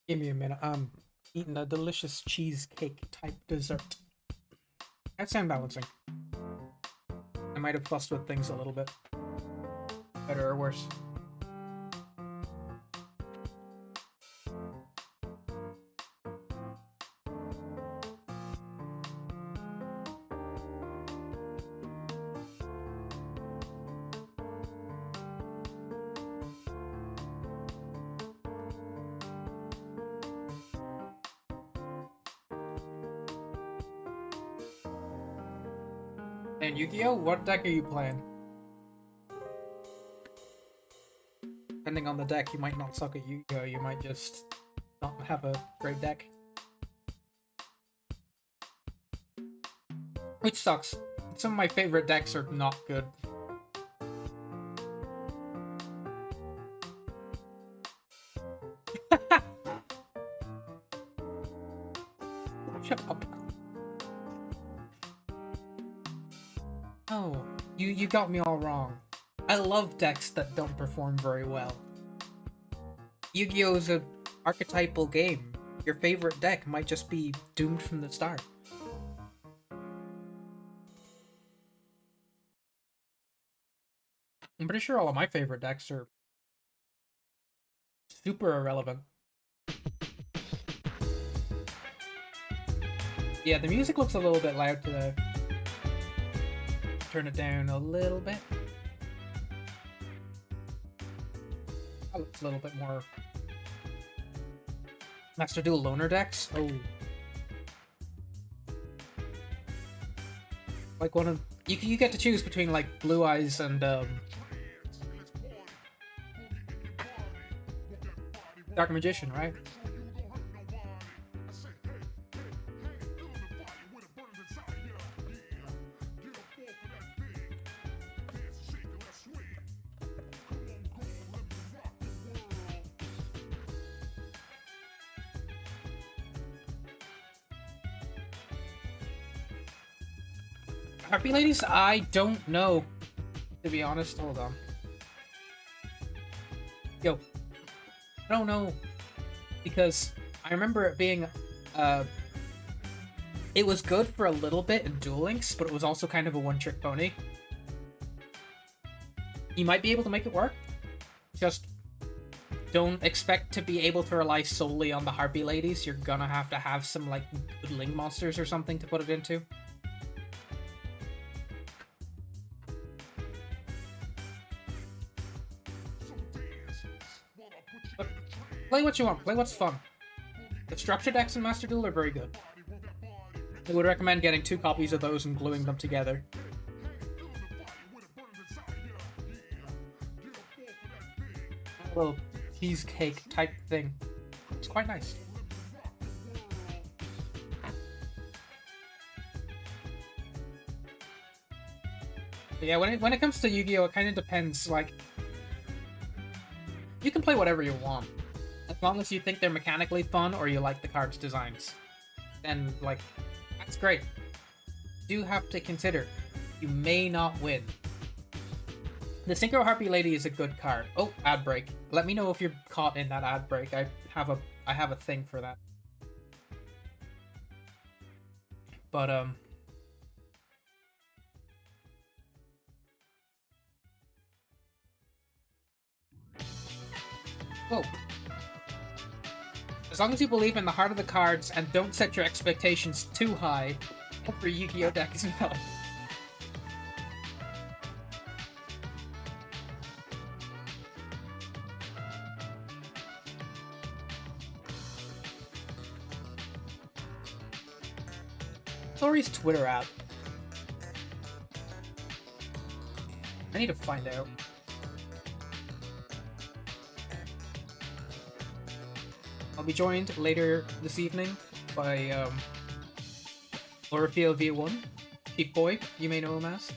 Give me a minute. I'm eating a delicious cheesecake type dessert. That's sound balancing. I might have fussed with things a little bit. Better or worse. And Yu-Gi-Oh, what deck are you playing? Depending on the deck, you might not suck at Yu-Gi-Oh, you might just not have a great deck. Which sucks. Some of my favorite decks are not good. Shut up. Oh, you got me all wrong. I love decks that don't perform very well. Yu-Gi-Oh is an archetypal game. Your favorite deck might just be doomed from the start. I'm pretty sure all of my favorite decks are super irrelevant. Yeah, the music looks a little bit loud today. Turn it down a little bit. That looks a little bit more. Master Duel Loner decks? Oh. Like one of... You get to choose between, like, Blue Eyes and, Dark Magician, right? Harpy Ladies? I don't know, to be honest. Hold on. Yo. I don't know. Because I remember it being, it was good for a little bit in Duel Links, but it was also kind of a one-trick pony. You might be able to make it work. Just don't expect to be able to rely solely on the Harpy Ladies. You're gonna have to have some, like, good Ling monsters or something to put it into. But play what you want. Play what's fun. The structure decks in Master Duel are very good. I would recommend getting 2 copies of those and gluing them together. A little cheesecake type thing. It's quite nice. But yeah, when it comes to Yu-Gi-Oh, it kind of depends. Like, you can play whatever you want, as long as you think they're mechanically fun or you like the cards' designs. Then, like, that's great. You do have to consider, you may not win. The Synchro Harpy Lady is a good card. Oh, ad break. Let me know if you're caught in that ad break. I have a thing for that. But oh. As long as you believe in the heart of the cards and don't set your expectations too high, for Yu-Gi-Oh deck as well. Tori's Twitter app. I need to find out. I'll be joined later this evening by Orifio V1, Peak Boy, you may know him as.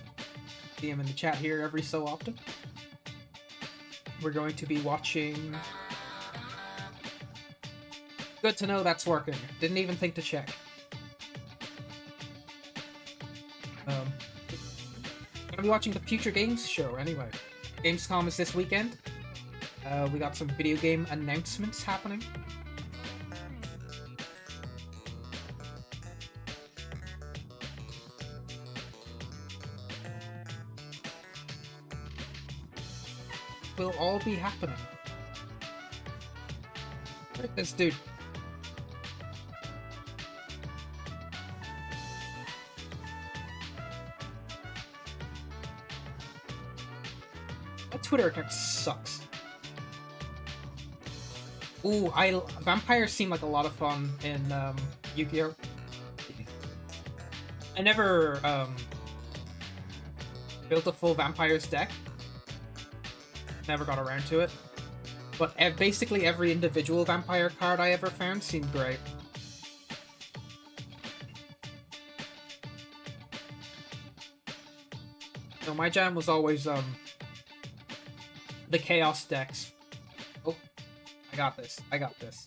See him in the chat here every so often. We're going to be watching... Good to know that's working. Didn't even think to check. Gonna be watching the Future Games show anyway. Gamescom is this weekend. We got some video game announcements happening. will all be happening. Look at this dude. My Twitter account sucks. Ooh, vampires seem like a lot of fun in Yu-Gi-Oh! I never built a full vampires deck. Never got around to it. But basically every individual vampire card I ever found seemed great. So my jam was always the chaos decks. Oh, I got this. I got this.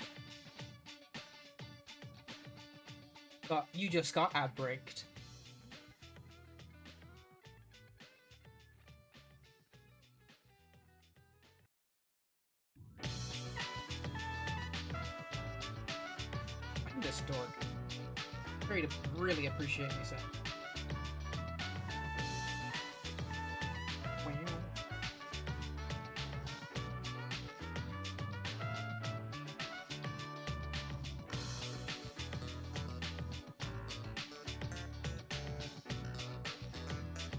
But you just got ad braked. I'm this dork. Great, really appreciate me saying.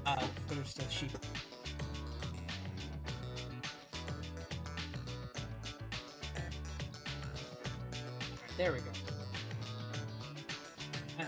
But there's still sheep. There we go. Now.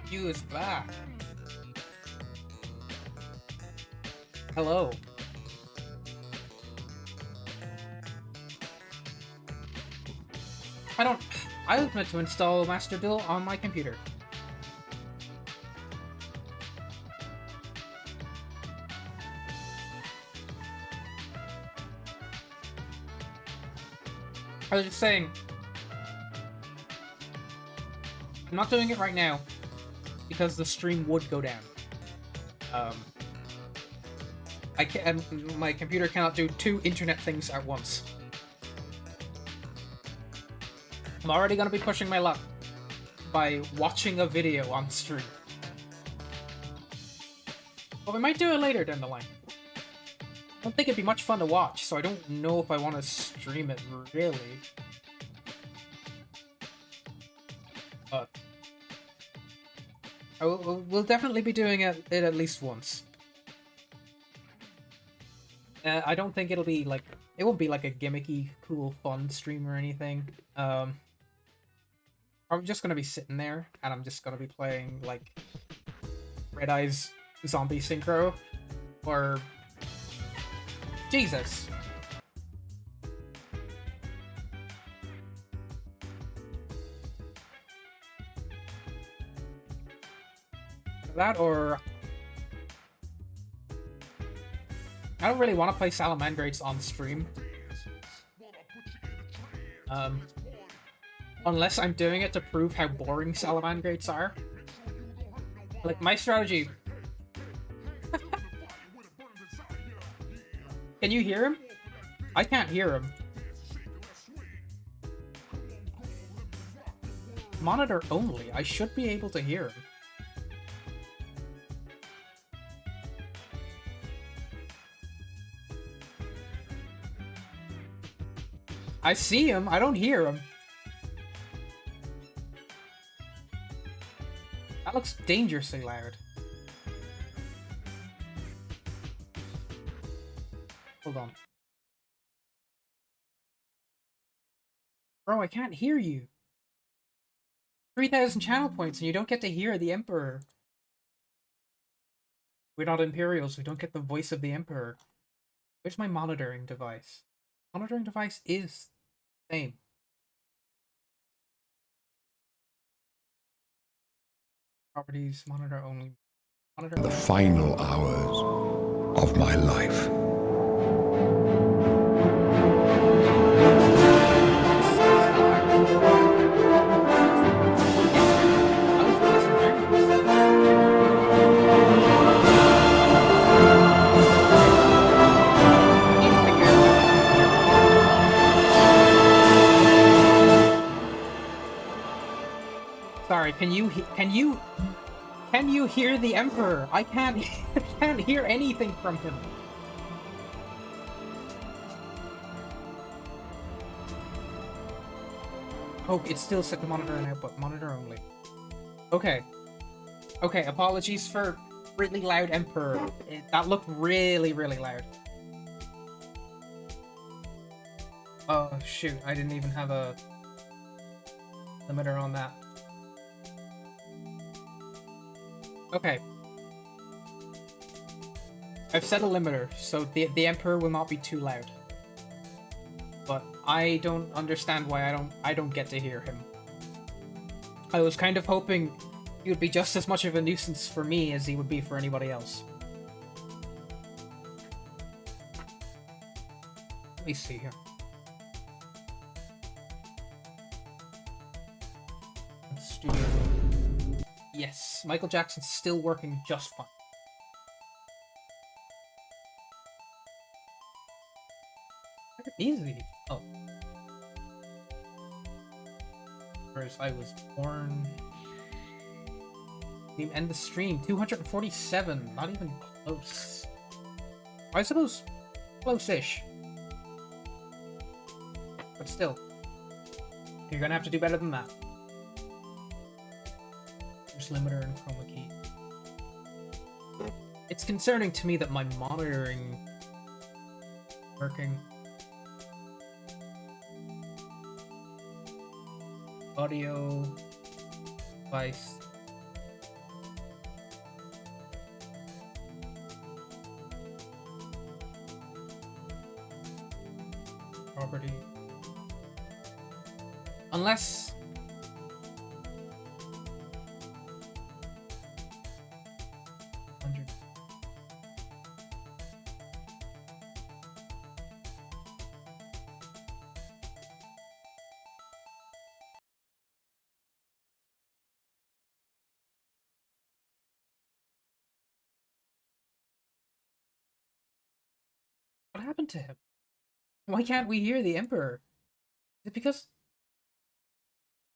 You is back. Hello. I was meant to install Master Duel on my computer. I was just saying, I'm not doing it right now because the stream would go down. I can't. My computer cannot do two internet things at once. I'm already gonna be pushing my luck by watching a video on stream. But we might do it later down the line. I don't think it'd be much fun to watch, so I don't know if I want to stream it really. But we'll definitely be doing it at least once. I don't think it'll be like, it won't be like a gimmicky, cool, fun stream or anything. I'm just gonna be sitting there, and I'm just gonna be playing like Red Eyes Zombie Synchro, or Jesus. That, or I don't really want to play Salamandrates on stream. Unless I'm doing it to prove how boring Salamandrates are. Like, my strategy... Can you hear him? I can't hear him. Monitor only. I should be able to hear him. I see him. I don't hear him. That looks dangerously loud. Hold on. Bro, I can't hear you. 3,000 channel points and you don't get to hear the Emperor. We're not Imperials, we don't get the voice of the Emperor. Where's my monitoring device? Monitoring device is the same. Properties, monitor only. Monitor The final hours of my life. Can you hear the Emperor? I can't can't hear anything from him. Oh, it's still set to monitor and output. Monitor only. Okay. Okay, apologies for really loud Emperor. That looked really, really loud. Oh, shoot. I didn't even have a limiter on that. Okay. I've set a limiter, so the Emperor will not be too loud. But I don't understand why I don't get to hear him. I was kind of hoping he would be just as much of a nuisance for me as he would be for anybody else. Let me see here. Studio. Yes, Michael Jackson's still working just fine. Where is he? Oh. Whereas I was born. End the stream. 247. Not even close. I suppose close-ish. But still. You're gonna have to do better than that. There's limiter and chroma key. It's concerning to me that my monitoring working. Audio device. Property. Unless what happened to him? Why can't we hear the Emperor? Is it because...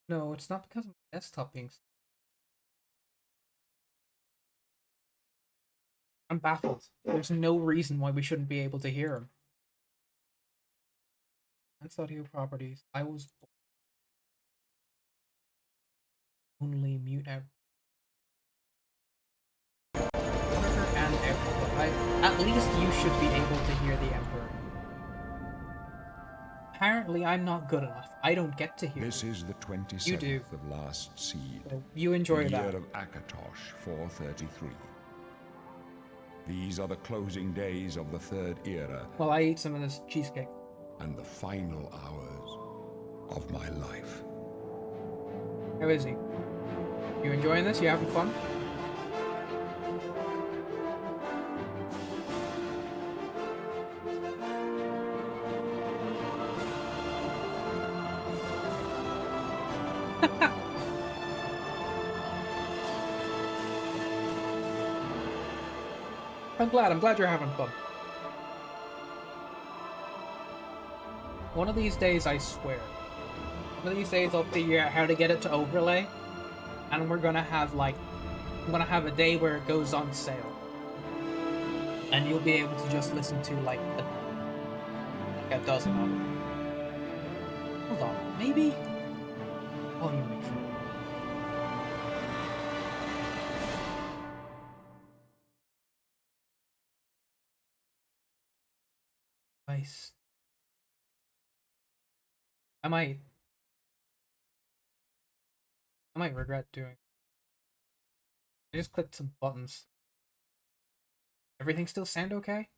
No, it's not because of my desktop being... I'm baffled. There's no reason why we shouldn't be able to hear him. That's audio properties. I was... Only mute out. Monitor and output. At least you should be able to hear the Emperor. Apparently, I'm not good enough. I don't get to hear. This is the 27th You do. of last seed. So you enjoy the that. year of Akatosh 433. These are the closing days of the third era. Well, I eat some of this cheesecake. And the final hours of my life. How is he? You enjoying this? You having fun? I'm glad you're having fun. One of these days, I swear. One of these days, I'll figure out how to get it to overlay. And we're gonna have, like... I'm gonna have a day where it goes on sale. And you'll be able to just listen to, like a dozen of them. Hold on, maybe? Volume mix. Nice. I might regret doing. I just clicked some buttons. Everything still sound okay?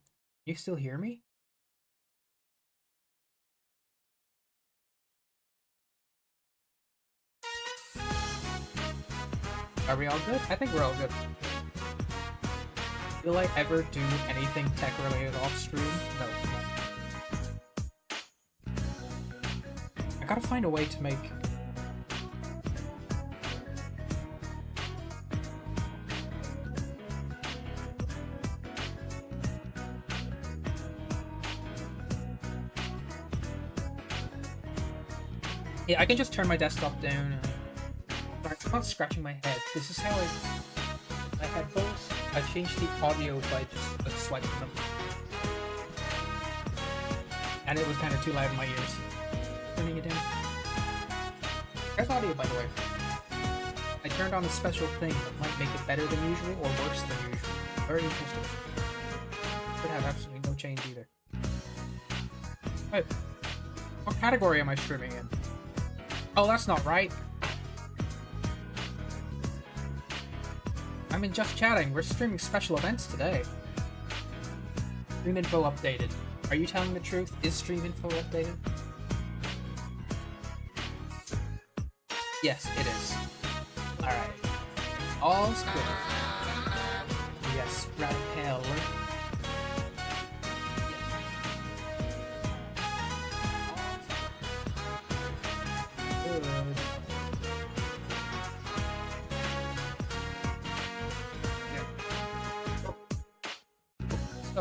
You still hear me? Are we all good? I think we're all good. Will I ever do anything tech related off stream? No. I gotta find a way to make... Yeah, I can just turn my desktop down and start I'm not scratching my head. This is how my headphones. I changed the audio by just swiping them, and it was kind of too loud in my ears. Turning it down. There's audio, by the way. I turned on a special thing that might make it better than usual or worse than usual. Very interesting. Could have absolutely no change either. Wait, what category am I streaming in? Oh, that's not right. I'm in Just Chatting. We're streaming special events today. Stream info updated. Are you telling the truth? Is stream info updated? Yes, it is. Alright. All's good. Yes, Rappel. Good. So,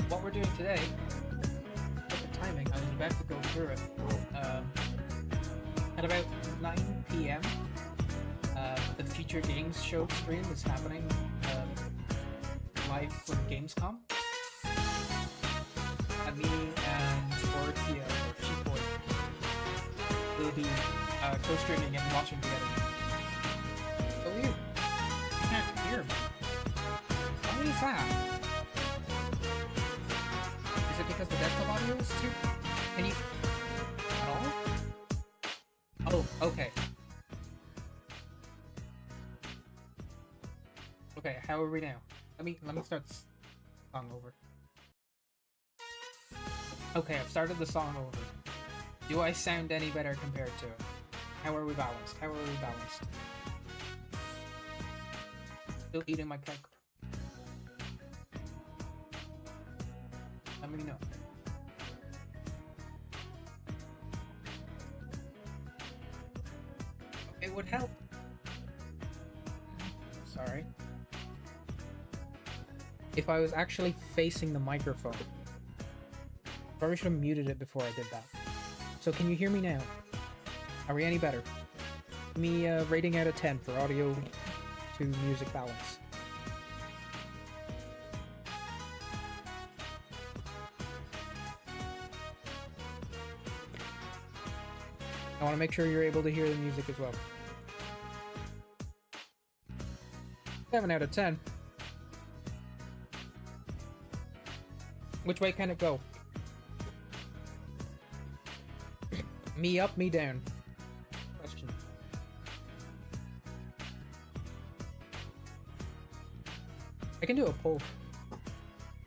what we're doing today, look at the timing, I was about to go through it. At about 9 PM, the Future Games Show stream is happening live from Gamescom. And me and Ortia, or Sheepboy, will be co-streaming and watching together. So weird. You can't hear me. Why is that? Is it because the desktop audio is too... Can you... At all? Oh, okay. Okay, how are we now? Let me start the song over. Okay, I've started the song over. Do I sound any better compared to it? How are we balanced? How are we balanced? Still eating my cake. Let me know. It would help. Sorry. If I was actually facing the microphone. Probably should have muted it before I did that. So can you hear me now? Are we any better? Give me a rating out of 10 for audio to music balance. I want to make sure you're able to hear the music as well. 7 out of 10. Which way can it go? Me up, me down. Question. I can do a poll.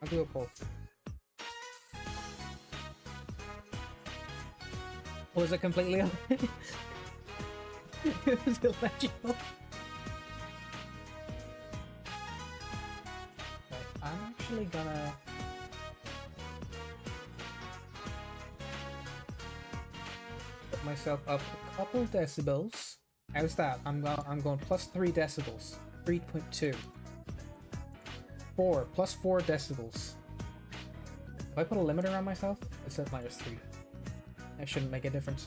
I'll do a poll. Was it completely it was illegible. Okay, I'm actually gonna put myself up a couple decibels. How's that? I'm going plus 3 decibels. 3.2. 4 plus 4 decibels. If I put a limiter on myself, it says -3. That shouldn't make a difference.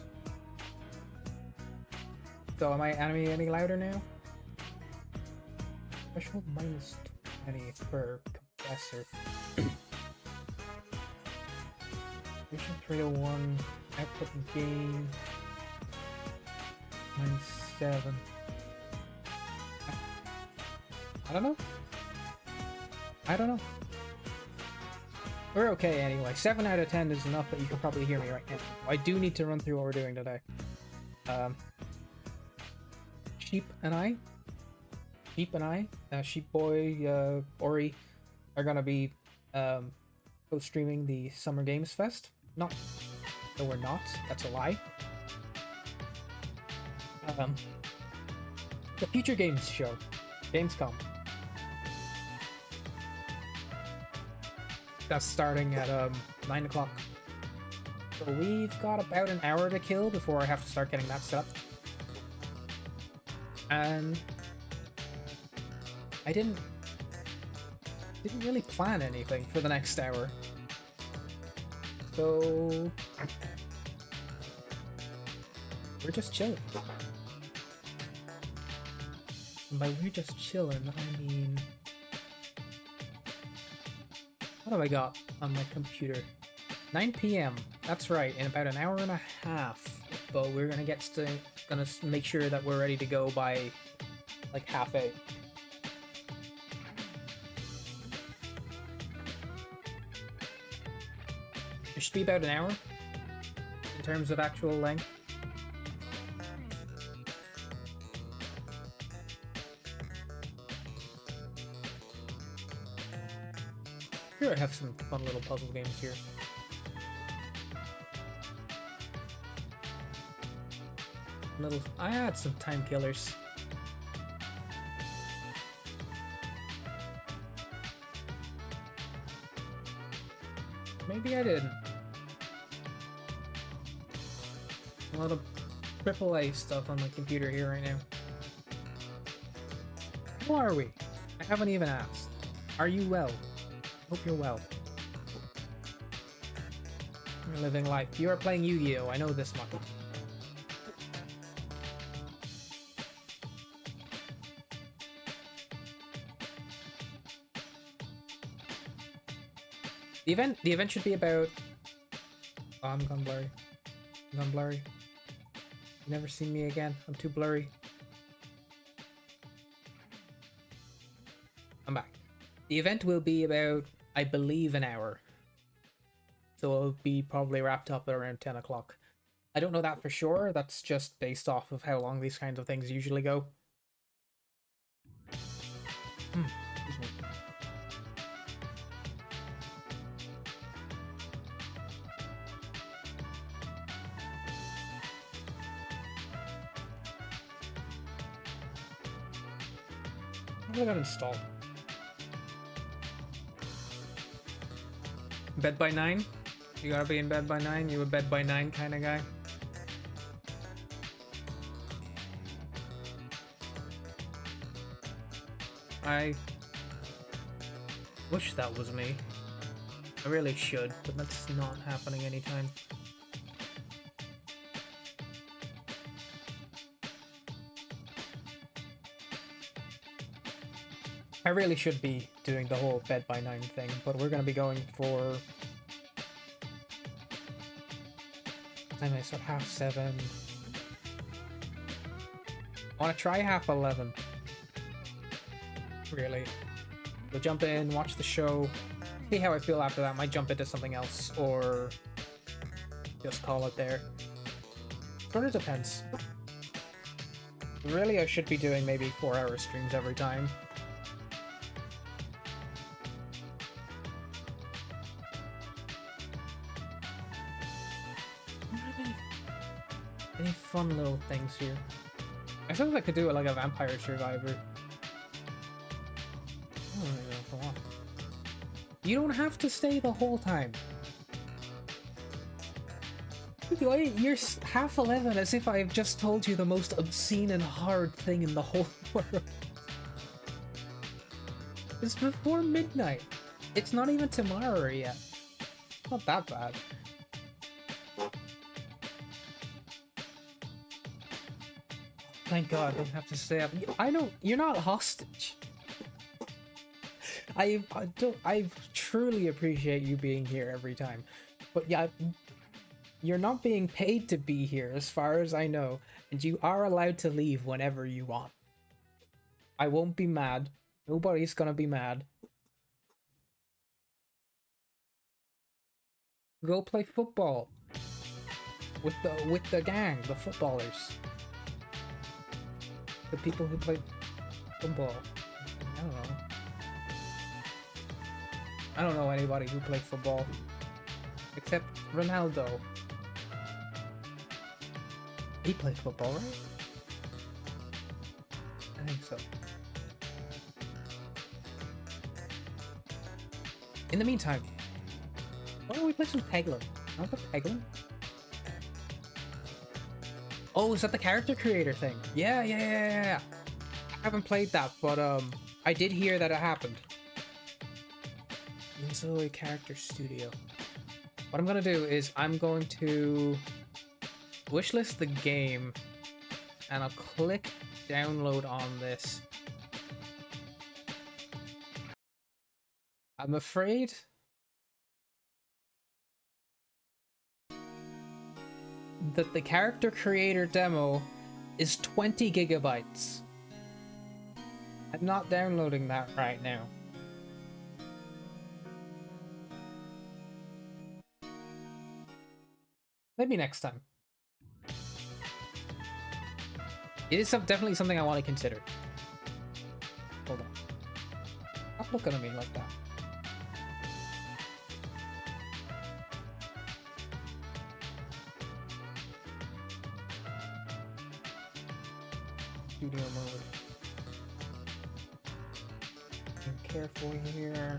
So am I any louder now? Threshold -20 per compressor. Vision 301, output and gain -7. I don't know. I don't know. We're okay anyway. 7 out of 10 is enough that you can probably hear me right now. I do need to run through what we're doing today. Sheep and I, Sheep Boy, Ori, are gonna be co-streaming the Summer Games Fest. No, we're not. That's a lie. The Future Games Show, Gamescom. That's starting at 9 o'clock. So we've got about an hour to kill before I have to start getting that set up. And I didn't really plan anything for the next hour. So We're just chilling. And by we're just chilling, I mean... What have I got on my computer? 9 p.m. That's right, in about an hour and a half. But we're gonna make sure that we're ready to go by like 8:30. It should be about an hour in terms of actual length. Here I have some fun little puzzle games here. I had some time killers. Maybe I didn't. A lot of AAA stuff on my computer here right now. How are we? I haven't even asked. Are you well? Hope you're well. You're living life. You are playing Yu-Gi-Oh! I know this much. The event should be about... Oh, I'm gone blurry. I'm gone blurry. You never see me again. I'm too blurry. I'm back. The event will be about, I believe, an hour. So it'll be probably wrapped up at around 10 o'clock. I don't know that for sure. That's just based off of how long these kinds of things usually go. Excuse me. I got installed. Bed by 9? You gotta be in bed by 9? You a bed by 9 kind of guy? I wish that was me. I really should, but that's not happening anytime. I really should be doing the whole bed by 9 thing, but we're gonna be going for... Time I start 7:30. I wanna try 11:30. Really. We'll jump in, watch the show, see how I feel after that. Might jump into something else, or just call it there. Sort of depends. Really, I should be doing maybe 4-hour streams every time. Any fun little things here? I suppose I could do it like a Vampire Survivor. I don't really know if I want. You don't have to stay the whole time. You're 11:30 as if I've just told you the most obscene and hard thing in the whole world. It's before midnight. It's not even tomorrow yet. It's not that bad. Thank God I don't have to stay up. I know you're not hostage. I truly appreciate you being here every time, but yeah, you're not being paid to be here as far as I know, and you are allowed to leave whenever you want. I won't be mad. Nobody's gonna be mad. Go play football with the gang, the footballers. The people who play football. I don't know. I don't know anybody who plays football. Except Ronaldo. He plays football, right? I think so. In the meantime, why don't we play some Peglin? Not the Peglin? Oh, is that the character creator thing? Yeah. I haven't played that, but I did hear that it happened. Zoe Character Studio. What I'm gonna do is I'm going to wishlist the game, and I'll click download on this. I'm afraid that the character creator demo is 20 gigabytes. I'm not downloading that right now. Maybe next time. It is definitely something I want to consider. Hold on. Stop looking at me like that. Studio mode. Be careful here.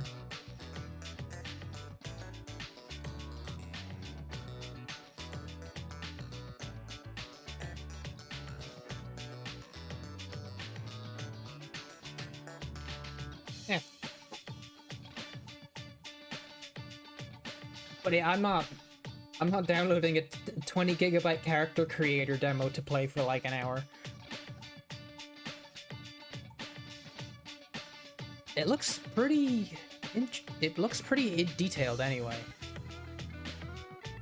Yeah. But yeah, I'm not downloading a 20 gigabyte character creator demo to play for like an hour. It looks pretty detailed anyway.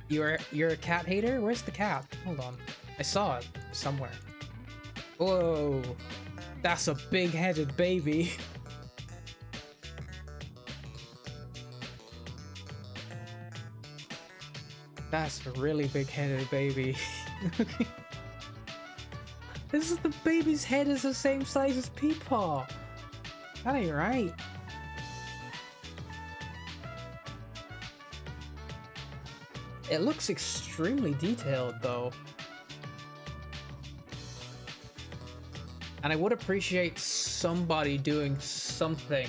You're a cat hater? Where's the cat? Hold on. I saw it somewhere. Whoa. That's a big-headed baby. That's a really big-headed baby. This is the baby's head is the same size as Peepaw. That ain't right. It looks extremely detailed though. And I would appreciate somebody doing something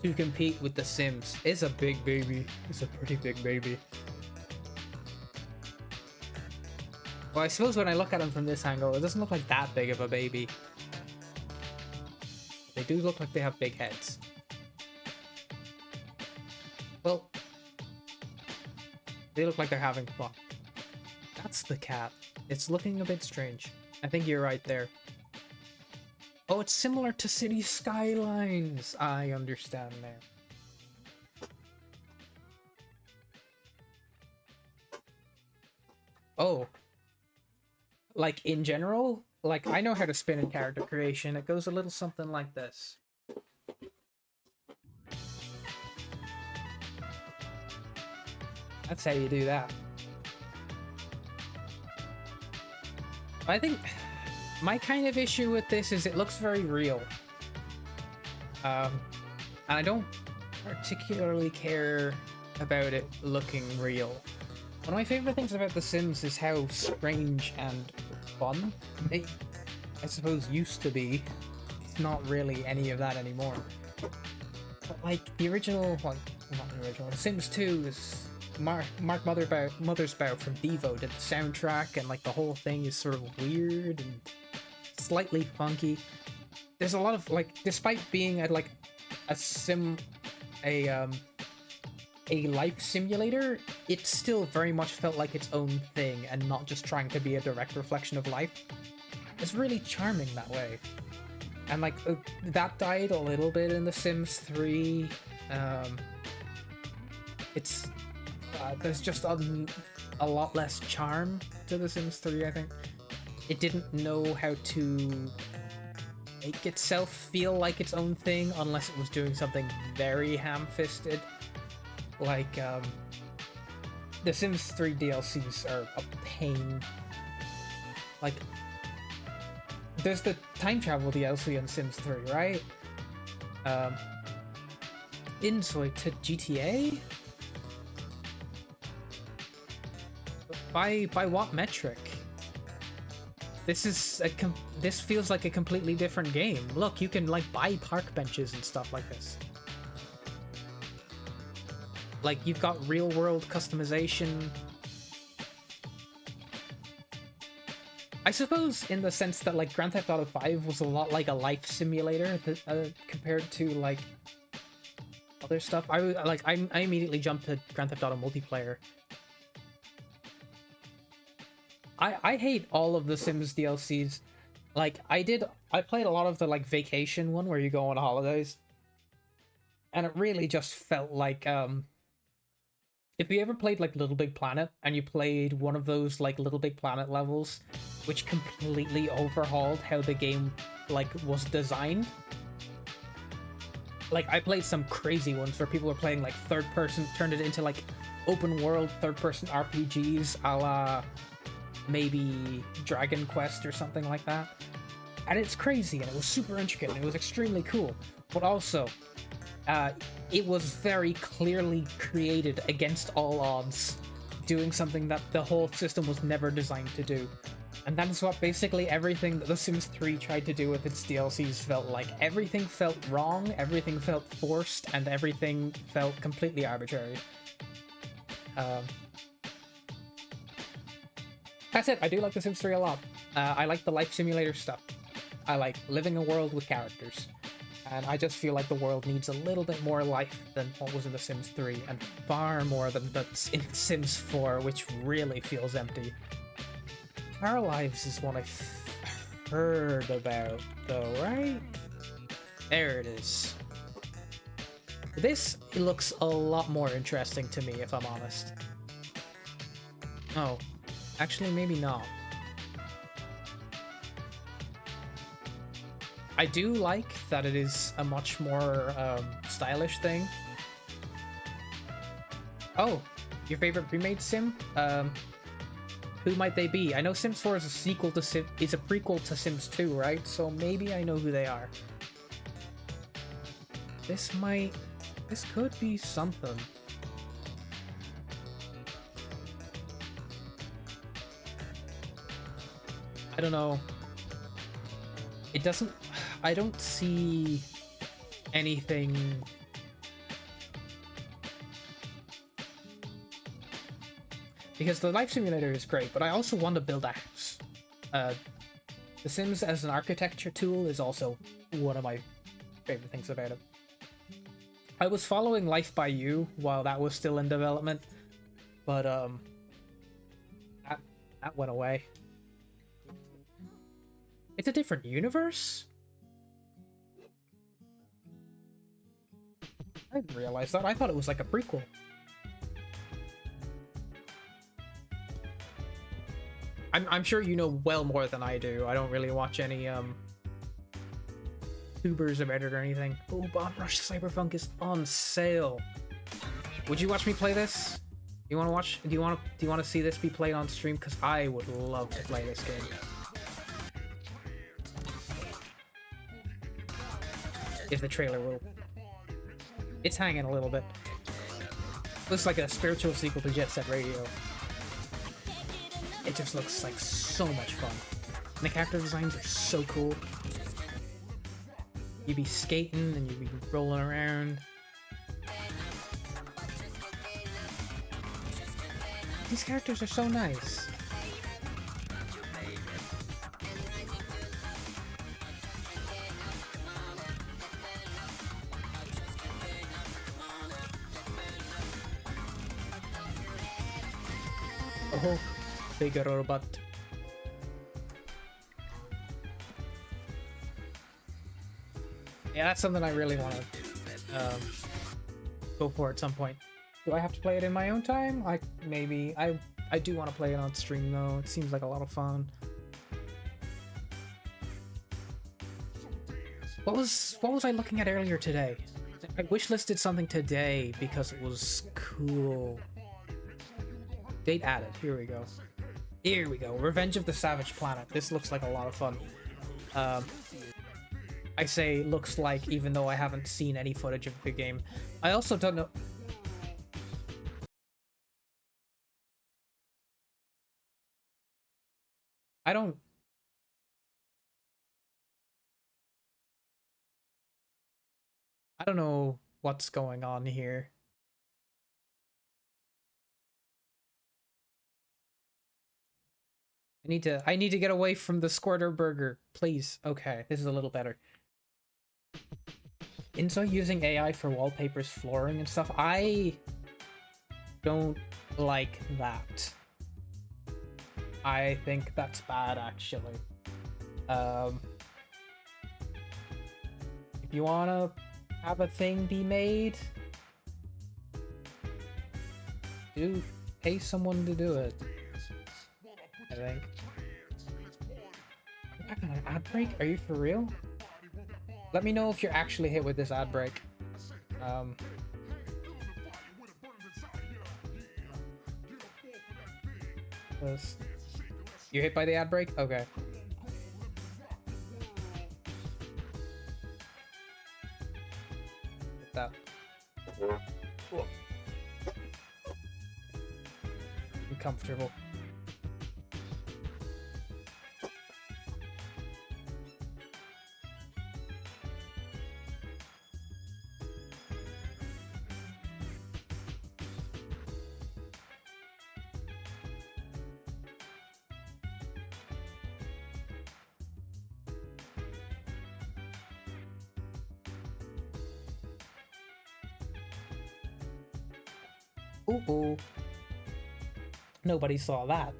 to compete with The Sims. It's a big baby. It's a pretty big baby. Well, I suppose when I look at him from this angle, it doesn't look like that big of a baby. They do look like they have big heads. Well, they look like they're having fun. That's the cat. It's looking a bit strange. I think you're right there. Oh, it's similar to City Skylines. I understand now. Oh. Like, in general, like, I know how to spin in character creation. It goes a little something like this. That's how you do that. I think my kind of issue with this is it looks very real. And I don't particularly care about it looking real. One of my favorite things about The Sims is how strange and fun they, I suppose, used to be. It's not really any of that anymore. But like the original, well, not the original, The Sims 2 is Mark Mothersbaugh from Devo did the soundtrack, and like the whole thing is sort of weird and slightly funky. There's a lot of like, despite being a life simulator, it still very much felt like its own thing and not just trying to be a direct reflection of life. It's really charming that way. And like that died a little bit in The Sims 3. It's there's just a lot less charm to The Sims 3, I think. It didn't know how to make itself feel like its own thing unless it was doing something very ham-fisted. Like, The Sims 3 DLCs are a pain. Like, there's the time travel DLC in Sims 3, right? Insight to GTA? By what metric? This feels like a completely different game. Look, you can like buy park benches and stuff like this. Like, you've got real-world customization. I suppose in the sense that, like, Grand Theft Auto 5 was a lot like a life simulator compared to, like, other stuff. I immediately jumped to Grand Theft Auto multiplayer I hate all of the Sims DLCs. Like, I played a lot of the, like, vacation one where you go on holidays. And it really just felt like, if you ever played, like, Little Big Planet, and you played one of those, like, Little Big Planet levels, which completely overhauled how the game, like, was designed. Like, I played some crazy ones where people were playing, like, third person, turned it into, like, open world third person RPGs a la maybe Dragon Quest or something like that. And it's crazy, and it was super intricate, and it was extremely cool. But also, it was very clearly created against all odds, doing something that the whole system was never designed to do. And that is what basically everything that The Sims 3 tried to do with its DLCs felt like. Everything felt wrong, everything felt forced, and everything felt completely arbitrary. That's it. I do like The Sims 3 a lot. I like the life simulator stuff. I like living a world with characters. And I just feel like the world needs a little bit more life than what was in The Sims 3, and far more than that's in The Sims 4, which really feels empty. Our Lives is one I've heard about, though, right? There it is. This looks a lot more interesting to me, if I'm honest. Oh, actually, maybe not. I do like that it is a much more stylish thing. Oh, your favorite pre-made sim? Who might they be? I know Sims 4 is a sequel to is a prequel to Sims 2, right? So maybe I know who they are. This could be something. I don't know. It doesn't... I don't see anything... Because the life simulator is great, but I also want to build a house. The Sims as an architecture tool is also one of my favorite things about it. I was following Life by You while that was still in development, but that went away. It's a different universe? I didn't realize that. I thought it was like a prequel. I'm sure you know well more than I do. I don't really watch any tubers about it or anything. Oh, Bomb Rush Cyberpunk is on sale. Would you watch me play this? You want to watch? Do you want to see this be played on stream? Because I would love to play this game. If the trailer will. It's hanging a little bit. Looks like a spiritual sequel to Jet Set Radio. It just looks like so much fun. And the character designs are so cool. You'd be skating and you'd be rolling around. These characters are so nice. Oh, big robot. Yeah, that's something I really want to go for at some point. Do I have to play it in my own time? Maybe. I do want to play it on stream though. It seems like a lot of fun. What was I looking at earlier today? I wishlisted something today because it was cool. Date added. Here we go. Here we go. Revenge of the Savage Planet. This looks like a lot of fun. I say looks like, even though I haven't seen any footage of the game. I also don't know... I don't know what's going on here. I need to get away from the squirter burger, please. Okay, this is a little better. Inso using AI for wallpapers, flooring, and stuff. I don't like that. I think that's bad, actually. If you wanna have a thing be made, do pay someone to do it. I think. Are we back on an ad break? Are you for real? Let me know if you're actually hit with this ad break. You hit by the ad break? Okay. Hit that. Cool. I'm comfortable. Ooh. Nobody saw that.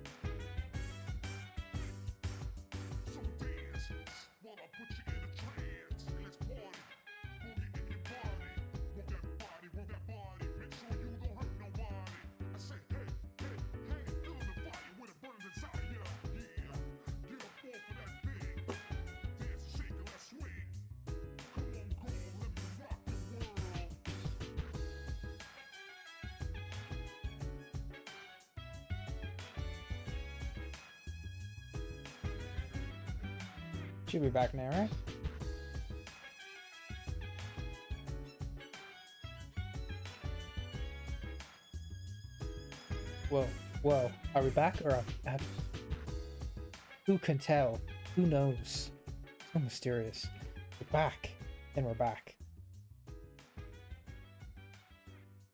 Should be back now, right? Whoa. Are we back or who can tell? Who knows? So mysterious. We're back. And we're back.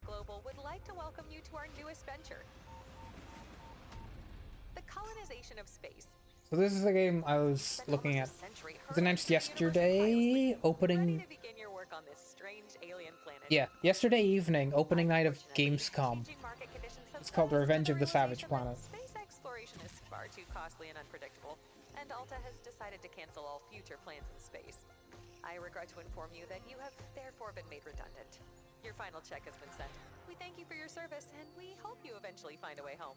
Global would like to welcome you to our newest venture. The colonization of space. So this is a game I was looking at. It was announced yesterday, opening... Yeah, yesterday evening, opening night of Gamescom. It's called Revenge of the Savage Planet. Space exploration is far too costly and unpredictable, and Alta has decided to cancel all future plans in space. I regret to inform you that you have therefore been made redundant. Your final check has been sent. We thank you for your service, and we hope you eventually find a way home.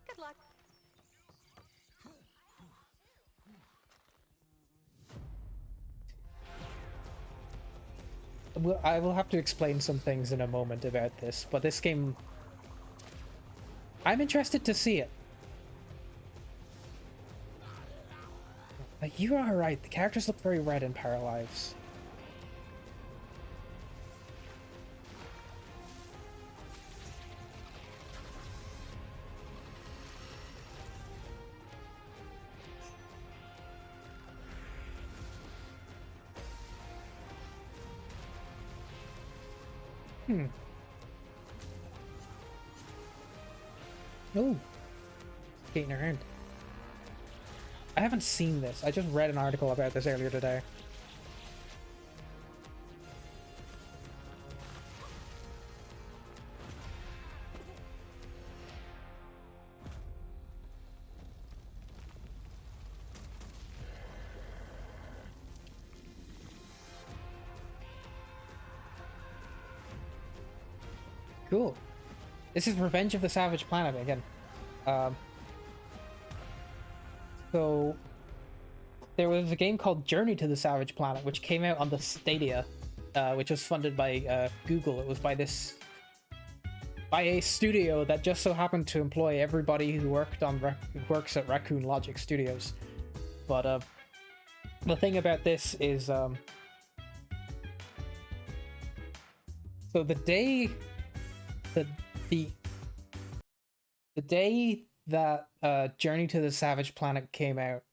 Good luck. I will have to explain some things in a moment about this, but this game... I'm interested to see it. Like, you are right, the characters look very red in Paralives. Oh, skating around. I haven't seen this. I just read an article about this earlier today. Cool. This is Revenge of the Savage Planet again. So there was a game called Journey to the Savage Planet, which came out on the Stadia, which was funded by Google. It was by a studio that just so happened to employ everybody who works at Raccoon Logic Studios. But the thing about this is, so the day that Journey to the Savage Planet came out,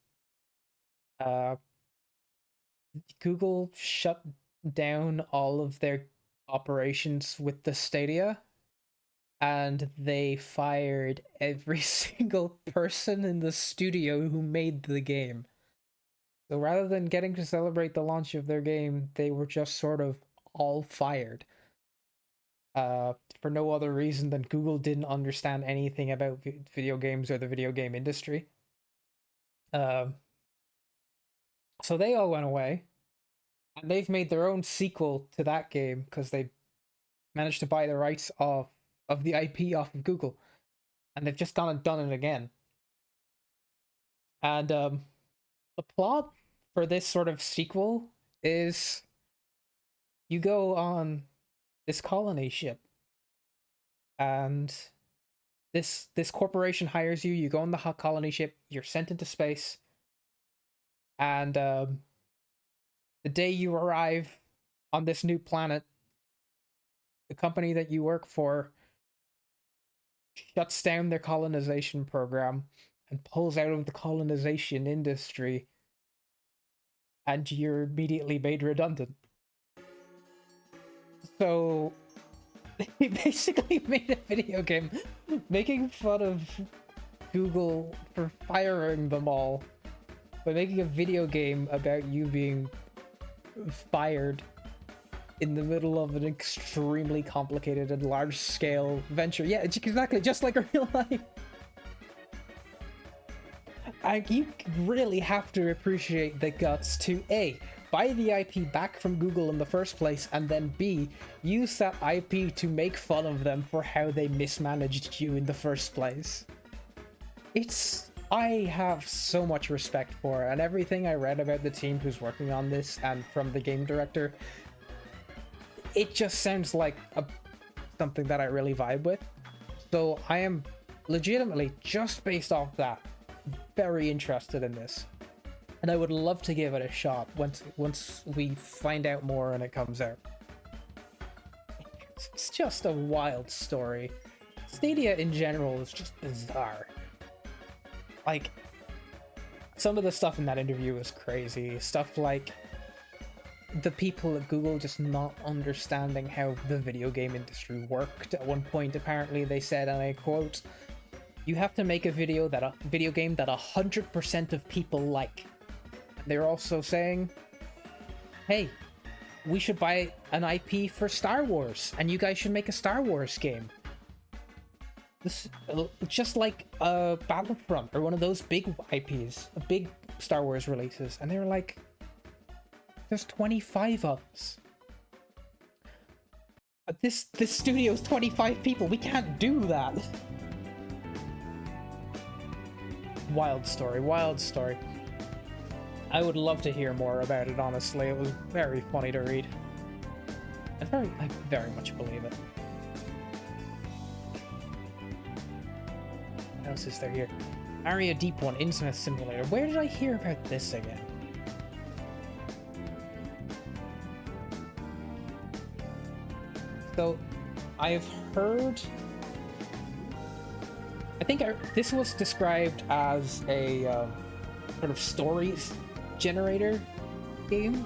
Google shut down all of their operations with the Stadia, and they fired every single person in the studio who made the game. So rather than getting to celebrate the launch of their game, they were just sort of all fired. for no other reason than Google didn't understand anything about video games or the video game industry. So they all went away, and they've made their own sequel to that game because they managed to buy the rights of the IP off of Google, and they've just gone and done it again. And the plot for this sort of sequel is you go on this colony ship, and this corporation hires you. You go on the hot colony ship. You're sent into space, and the day you arrive on this new planet, the company that you work for shuts down their colonization program and pulls out of the colonization industry, and you're immediately made redundant. So he basically made a video game making fun of Google for firing them all by making a video game about you being fired in the middle of an extremely complicated and large-scale venture. Yeah, it's exactly just like real life. And you really have to appreciate the guts to A, buy the IP back from Google in the first place, and then B, use that IP to make fun of them for how they mismanaged you in the first place. I have so much respect for it, and everything I read about the team who's working on this and from the game director, it just sounds like something that I really vibe with. So I am legitimately, just based off that, very interested in this. And I would love to give it a shot once we find out more and it comes out. It's just a wild story. Stadia in general is just bizarre. Like, some of the stuff in that interview is crazy. Stuff like the people at Google just not understanding how the video game industry worked. At one point, apparently, they said, and I quote, "You have to make a video game that 100% of people like." They're also saying, "Hey, we should buy an IP for Star Wars, and you guys should make a Star Wars game." This just like Battlefront or one of those big IPs, big Star Wars releases, and they were like, "There's 25 of us. This studio's 25 people. We can't do that." Wild story, wild story. I would love to hear more about it, honestly. It was very funny to read. I very much believe it. What else is there here? Aria Deep 1 Intimate Simulator. Where did I hear about this again? So, I've heard... I think this was described as a sort of stories generator game.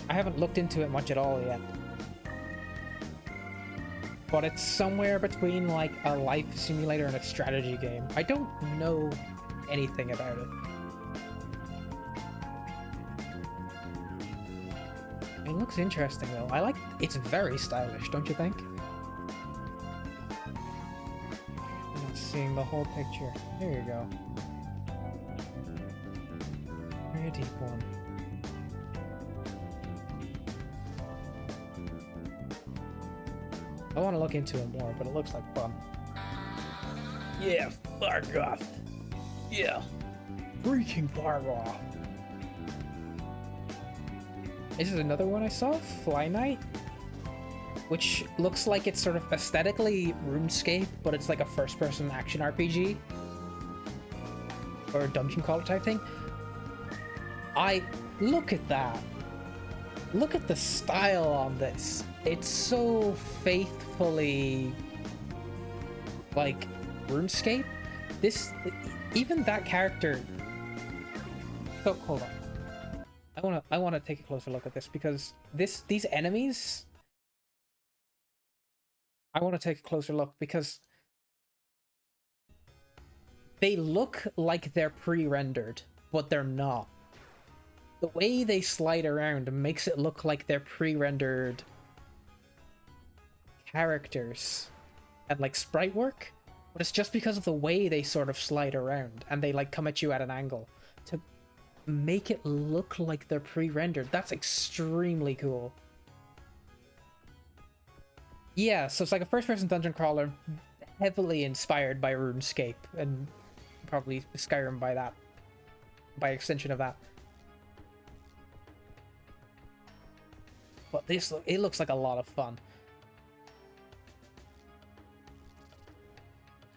I haven't looked into it much at all yet. But it's somewhere between like a life simulator and a strategy game. I don't know anything about it. It looks interesting though. It's very stylish, don't you think? I'm not seeing the whole picture. There you go. Very deep one. I want to look into it more, but it looks like fun. Yeah, fuck off. Yeah, freaking far off. This is another one I saw, Fly Night, which looks like it's sort of aesthetically RuneScape, but it's like a first-person action RPG or a dungeon crawler type thing. Look at that. Look at the style on this. It's so faithfully like RuneScape. Even that character. Oh, hold on. I want to take a closer look at this because these enemies. I want to take a closer look because they look like they're pre-rendered, but they're not. The way they slide around makes it look like they're pre-rendered characters and like sprite work, but it's just because of the way they sort of slide around and they like come at you at an angle to make it look like they're pre-rendered. That's extremely cool. Yeah, so it's like a first-person dungeon crawler, heavily inspired by RuneScape, and probably Skyrim by that, by extension of that. But it looks like a lot of fun.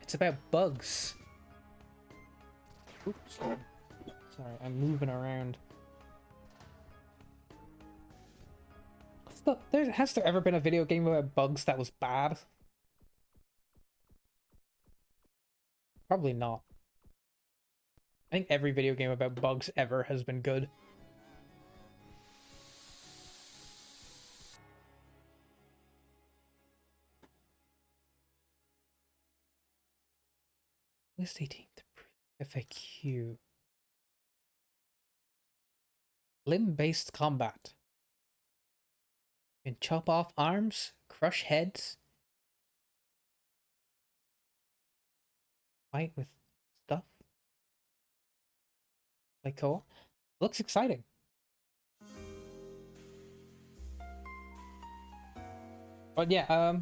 It's about bugs. Oops. Sorry, I'm moving around. Has there ever been a video game about bugs that was bad? Probably not. I think every video game about bugs ever has been good. List 18th FAQ. Limb-based combat. You can chop off arms, crush heads, fight with stuff. Like cool. Looks exciting. But yeah,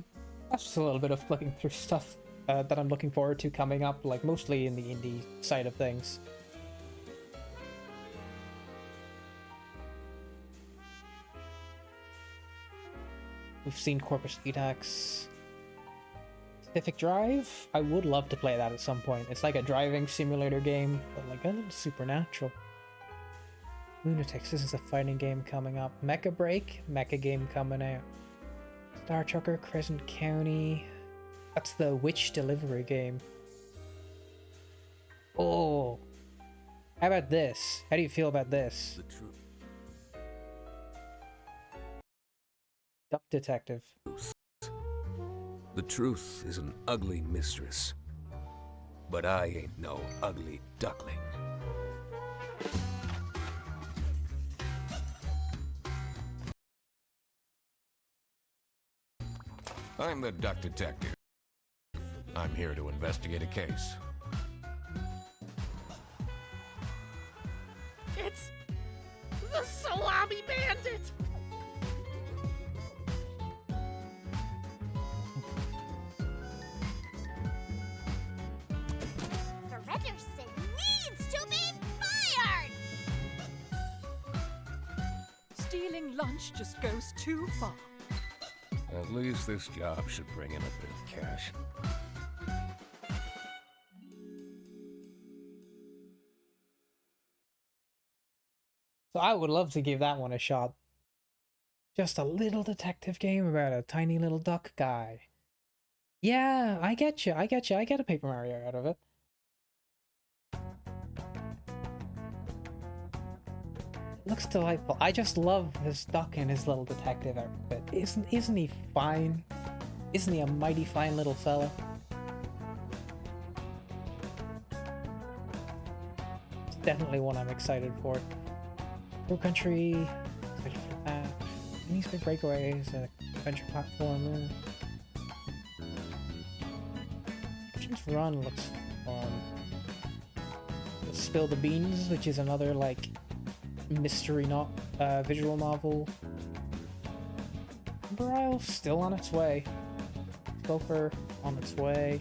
that's just a little bit of flicking through stuff that I'm looking forward to coming up, like mostly in the indie side of things. We've seen Corpus Etax. Pacific Drive? I would love to play that at some point. It's like a driving simulator game, but like a little supernatural. Lunatics, this is a fighting game coming up. Mecha Break, mecha game coming out. Star Trucker, Crescent County. That's the witch delivery game. Oh. How about this? How do you feel about this? The truth. Duck Detective. The truth is an ugly mistress. But I ain't no ugly duckling. I'm the Duck Detective. I'm here to investigate a case. It's the Salami Bandit! The Redderson needs to be fired! Stealing lunch just goes too far. At least this job should bring in a bit of cash. So I would love to give that one a shot. Just a little detective game about a tiny little duck guy. Yeah, I get you. I get a Paper Mario out of it. Looks delightful. I just love his duck and his little detective outfit. Isn't he fine? Isn't he a mighty fine little fella? It's definitely one I'm excited for. Pro Country, excited for that. Minis Big Breakaway is an adventure platformer. Just Run looks fun. Spill the Beans, which is another like mystery visual novel. Ember Isle still on its way. Gopher on its way.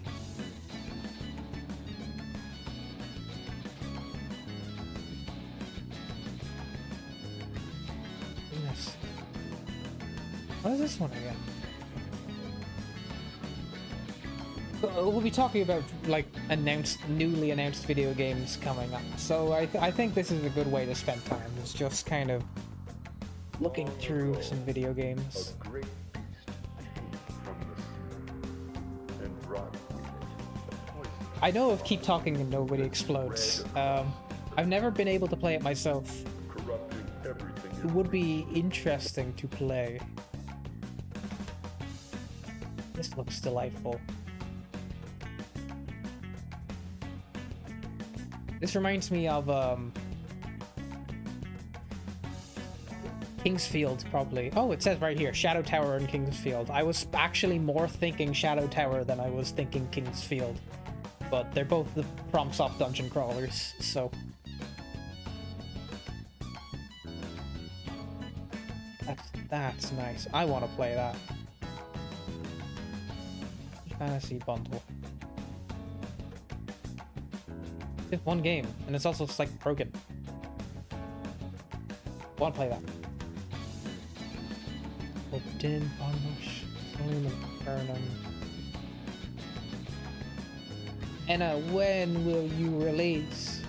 Goodness. What is this one again? We'll be talking about like newly announced video games coming up. So I think this is a good way to spend time. It's just kind of looking through some video games. A great beast from the sea and brought with it a poison I know of Keep Talking and Nobody Explodes. I've never been able to play it myself. corrupting everything It would be interesting to play. This looks delightful. This reminds me of Kingsfield, probably. Oh, it says right here, Shadow Tower and Kingsfield. I was actually more thinking Shadow Tower than I was thinking Kingsfield. But they're both the FromSoft dungeon crawlers, so... That's nice. I want to play that. Fantasy Bundle. It's one game, and it's also like broken. I want to play that. Forbidden Bondage, Saloon of Burnham. Anna, when will you release?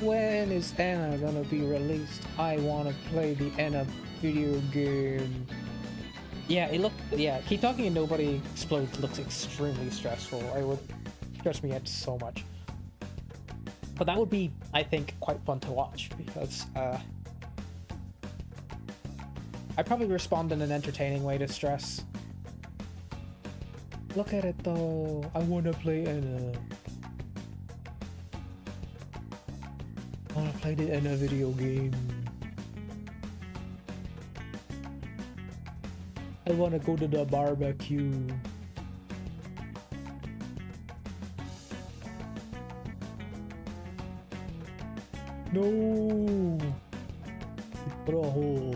When is Anna gonna be released? I want to play the Anna video game. Yeah, Keep Talking and Nobody Explodes looks extremely stressful. It would stress me out so much. But that would be, I think, quite fun to watch because I'd probably respond in an entertaining way to stress. Look at it though. I want to play Anna. I want to play the Anna video game. I want to go to the barbecue. No! Put a hole.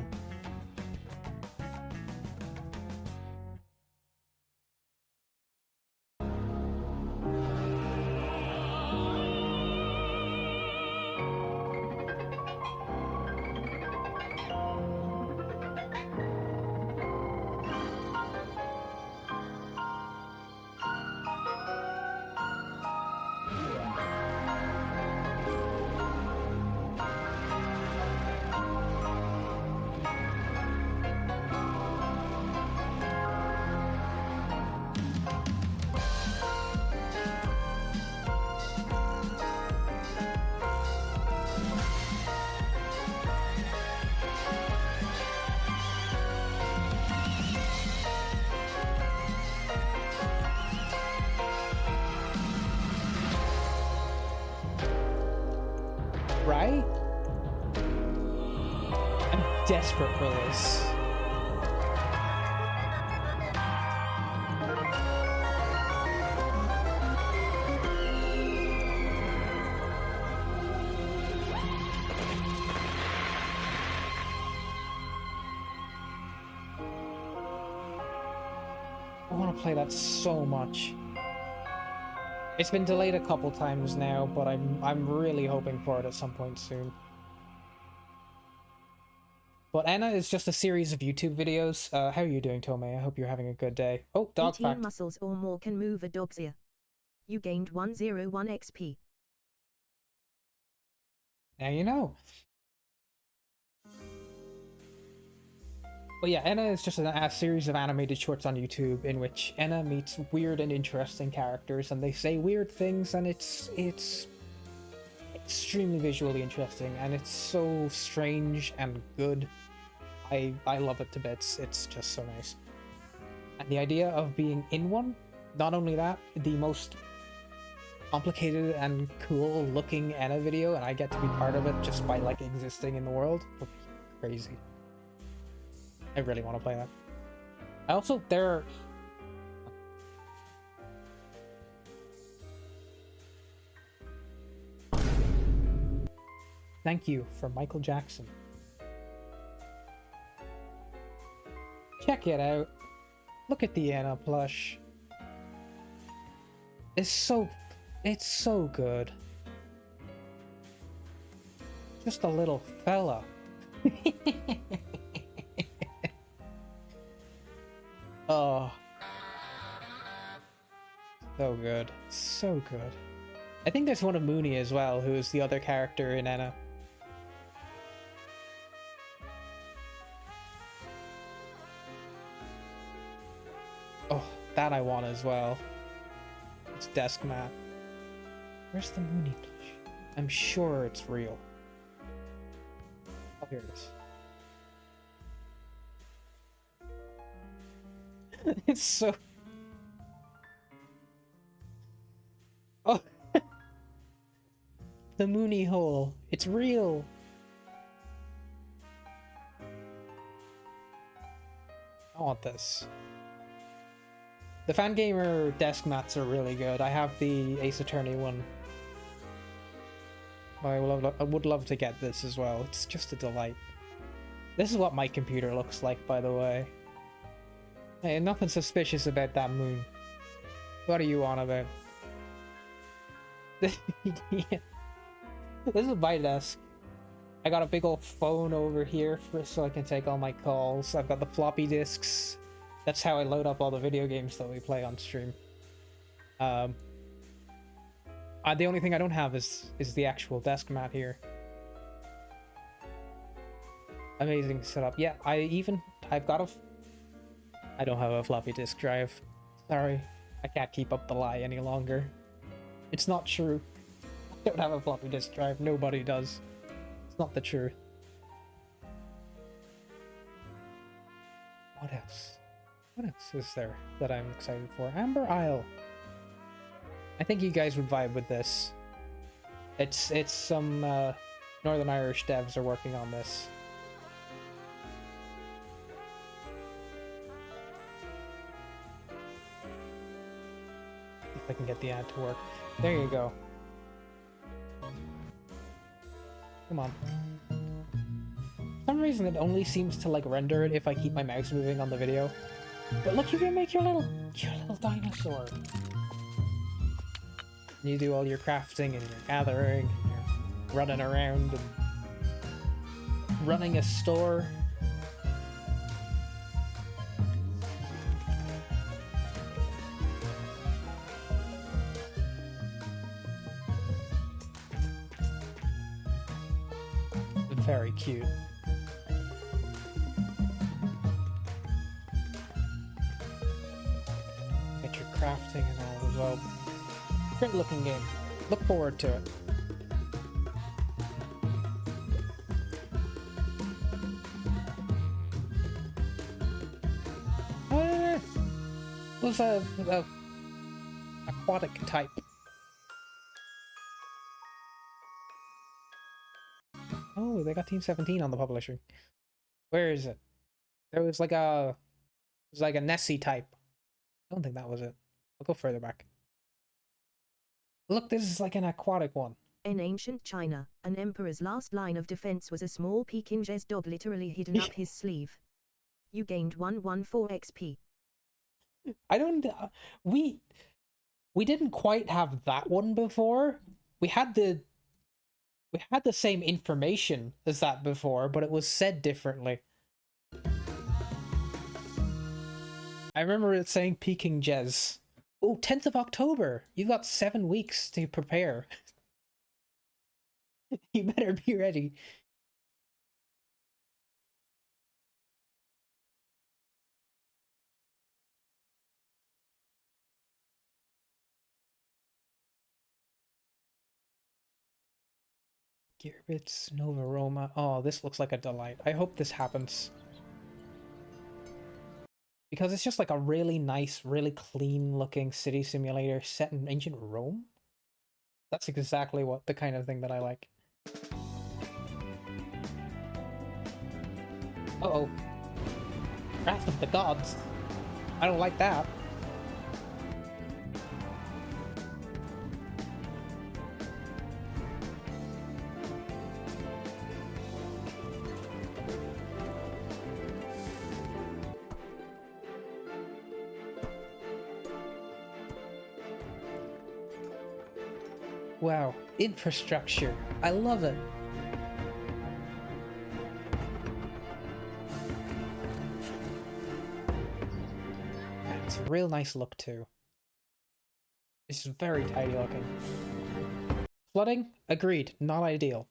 Right? I'm desperate for this. I want to play that so much. It's been delayed a couple times now, but I'm really hoping for it at some point soon. But Anna is just a series of YouTube videos. How are you doing, Tomei? I hope you're having a good day. Oh, dog 18 fact. muscles or more can move a dog's ear. You gained 101 XP. Now you know. But yeah, Anna is just a series of animated shorts on YouTube in which Anna meets weird and interesting characters and they say weird things, and it's extremely visually interesting and it's so strange and good. I love it to bits. It's just so nice. And the idea of being in one, not only that, the most complicated and cool looking Anna video, and I get to be part of it just by like existing in the world, would be crazy. I really want to play that. I also, Thank you for Michael Jackson. Check it out. Look at the Anna plush. It's so good. Just a little fella. Oh. So good. So good. I think there's one of MothmanIE as well, who is the other character in Anna. Oh, that I want as well. It's desk mat. Where's the MothmanIE plush? I'm sure it's real. Oh, here it is. It's so... Oh! The MothmanIE hole. It's real! I want this. The Fangamer desk mats are really good. I have the Ace Attorney one. I would love to get this as well. It's just a delight. This is what my computer looks like, by the way. Hey, nothing suspicious about that moon. What are you on about? Yeah. This is my desk. I got a big old phone over here so I can take all my calls. I've got the floppy disks. That's how I load up all the video games that we play on stream. The only thing I don't have is the actual desk mat here. Amazing setup. Yeah, I don't have a floppy disk drive. Sorry, I can't keep up the lie any longer. It's not true. I don't have a floppy disk drive. Nobody does. It's not the truth. What else? What else is there that I'm excited for? Amber Isle. I think you guys would vibe with this. It's some Northern Irish devs are working on this. If I can get the ad to work. There you go. Come on. For some reason it only seems to like render it if I keep my mouse moving on the video. But look, you can make your little dinosaur. You do all your crafting and your gathering and you're running around and running a store. Very cute. Get your crafting and all as well. Great looking game. Look forward to it. It was a aquatic type. Oh, they got Team 17 on the publishing. Where is it? There was like a Nessie type. I don't think that was it. I'll go further back. Look, this is like an aquatic one. In ancient China, an emperor's last line of defense was a small Peking Jez dog literally hidden up his sleeve. You gained 114 XP. I don't... we didn't quite have that one before. We had the same information as that before, but it was said differently. I remember it saying Peking Jez. Oh, 10th of October! You've got 7 weeks to prepare. You better be ready. Gearbits, Nova Roma. Oh, this looks like a delight. I hope this happens. Because it's just like a really nice, really clean looking city simulator set in ancient Rome. That's exactly what the kind of thing that I like. Uh-oh. Wrath of the Gods. I don't like that. Wow, infrastructure. I love it. It's a real nice look too. It's very tidy looking. Flooding? Agreed. Not ideal.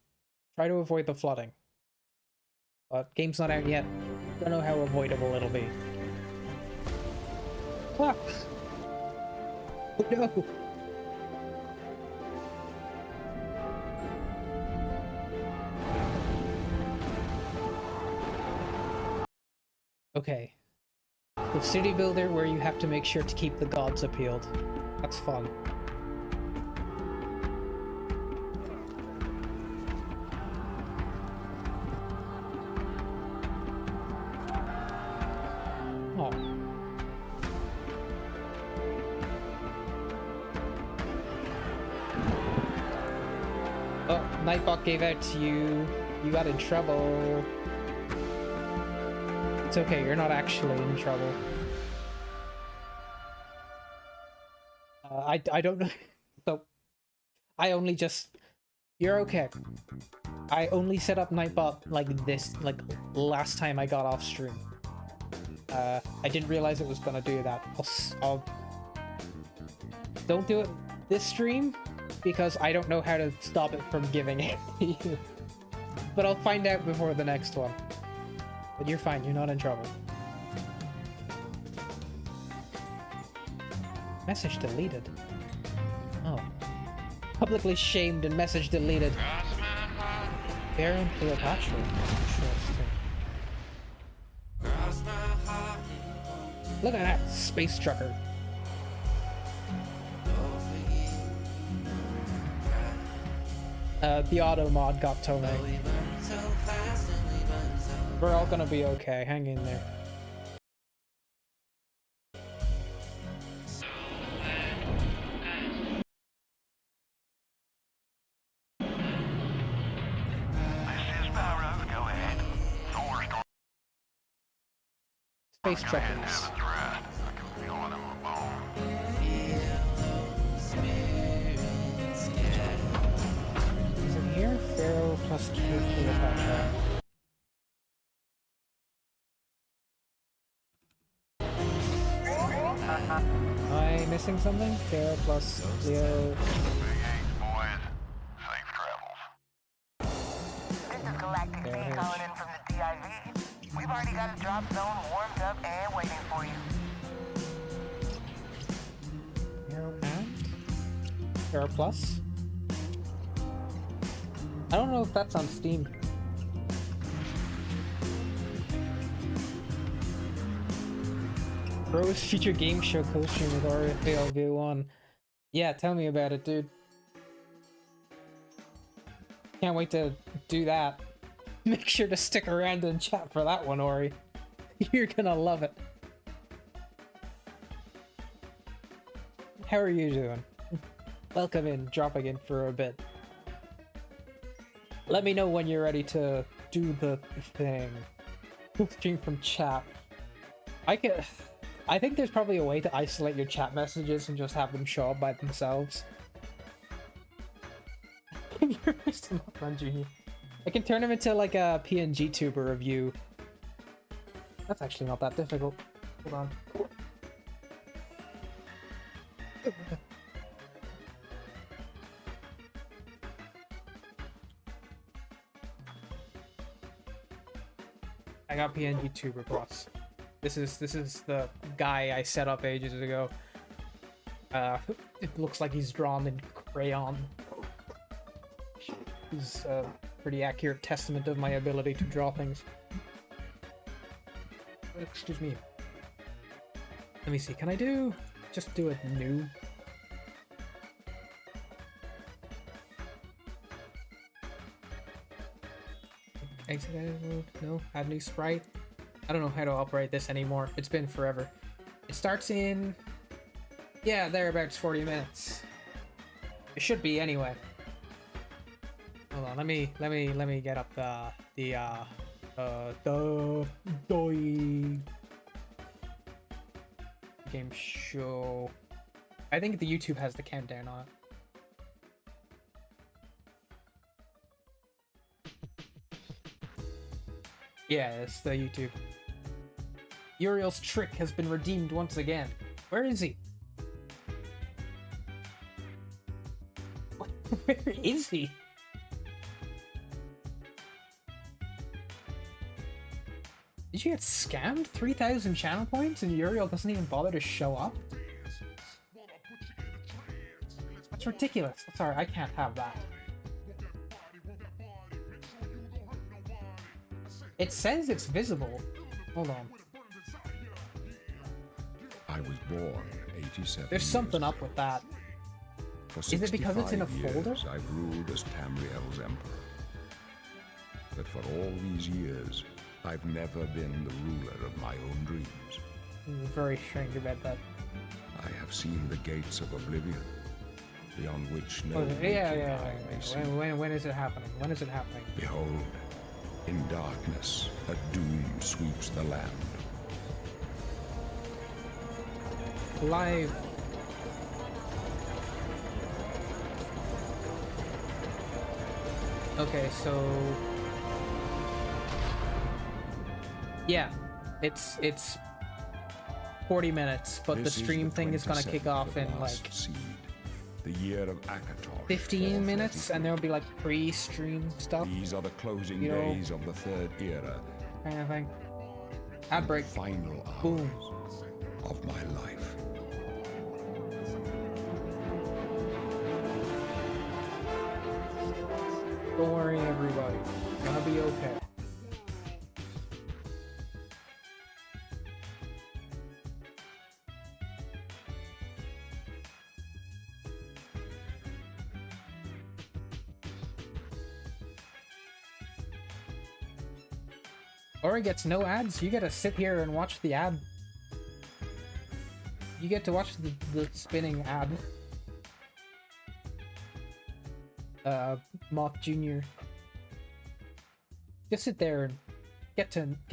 Try to avoid the flooding. But game's not out yet. Don't know how avoidable it'll be. Ah! Oh no! Okay. The city builder where you have to make sure to keep the gods appealed. That's fun. Nightbot gave out to you. You got in trouble. It's okay, you're not actually in trouble. I don't know. So, I only just... You're okay. I only set up Nightbot like this, like last time I got off stream. I didn't realize it was gonna do that. I'll... Don't do it this stream, because I don't know how to stop it from giving it to you. But I'll find out before the next one. But you're fine, you're not in trouble. Message deleted. Oh. Publicly shamed and message deleted. Baron Cleopatra. Interesting. Look at that space trucker. The auto mod got Tone. We're all gonna be okay, hang in there. Space truckers. Is it here? Pharaoh plus Cleopatra. Am I missing something? Pharaoh plus Leo. This is Galactic C calling in from the DIV. We've already got a drop zone warmed up and waiting for you. Pharaoh and? Pharaoh plus? I don't know if that's on Steam. Bro's future game show CoStream with RFAL V1. Yeah, tell me about it, dude. Can't wait to do that. Make sure to stick around and chat for that one, Ori. You're gonna love it. How are you doing? Welcome in, dropping in for a bit. Let me know when you're ready to do the thing. Stream from chat. I think there's probably a way to isolate your chat messages and just have them show up by themselves. You're Mr. Mothman Jr. I can turn him into like a PNG tuber review. That's actually not that difficult. Hold on. I got PNG tuber plus. This is the guy I set up ages ago. It looks like he's drawn in crayon. He's a pretty accurate testament of my ability to draw things. Excuse me. Let me see, can I just do it new? Exit mode, no, add new sprite. I don't know how to operate this anymore. It's been forever. It starts in, yeah, thereabouts 40 minutes. It should be anyway. Hold on, let me get up the game show. I think the YouTube has the countdown on it. Yeah, it's the YouTube. Uriel's trick has been redeemed once again. Where is he? What? Where is he? Did you get scammed? 3,000 channel points and Uriel doesn't even bother to show up? That's ridiculous. Sorry, I can't have that. It says it's visible. Hold on. I was born 87. There's something up with that. For Is it because it's in a 65 folder? years, I've ruled as Tamriel's emperor. But for all these years, I've never been the ruler of my own dreams. I'm very strange about that. I have seen the gates of oblivion, beyond which no Oh, yeah, waking yeah, eye may see. when is it happening? When is it happening? Behold, in darkness, a doom sweeps the land. Live. Okay, so yeah, it's 40 minutes, but the This stream thing is gonna kick 27th off of in last like seed, the year of Akatosh, 15 minutes, 433. and there'll be like pre-stream stuff, These are the closing you know, days of the third era, kind of thing. Ad break. final hours Boom. of my life. Don't worry, everybody. It's gonna be okay. Ori gets no ads. You gotta sit here and watch the ad. You get to watch the spinning ad. Moth Jr. Just sit there and get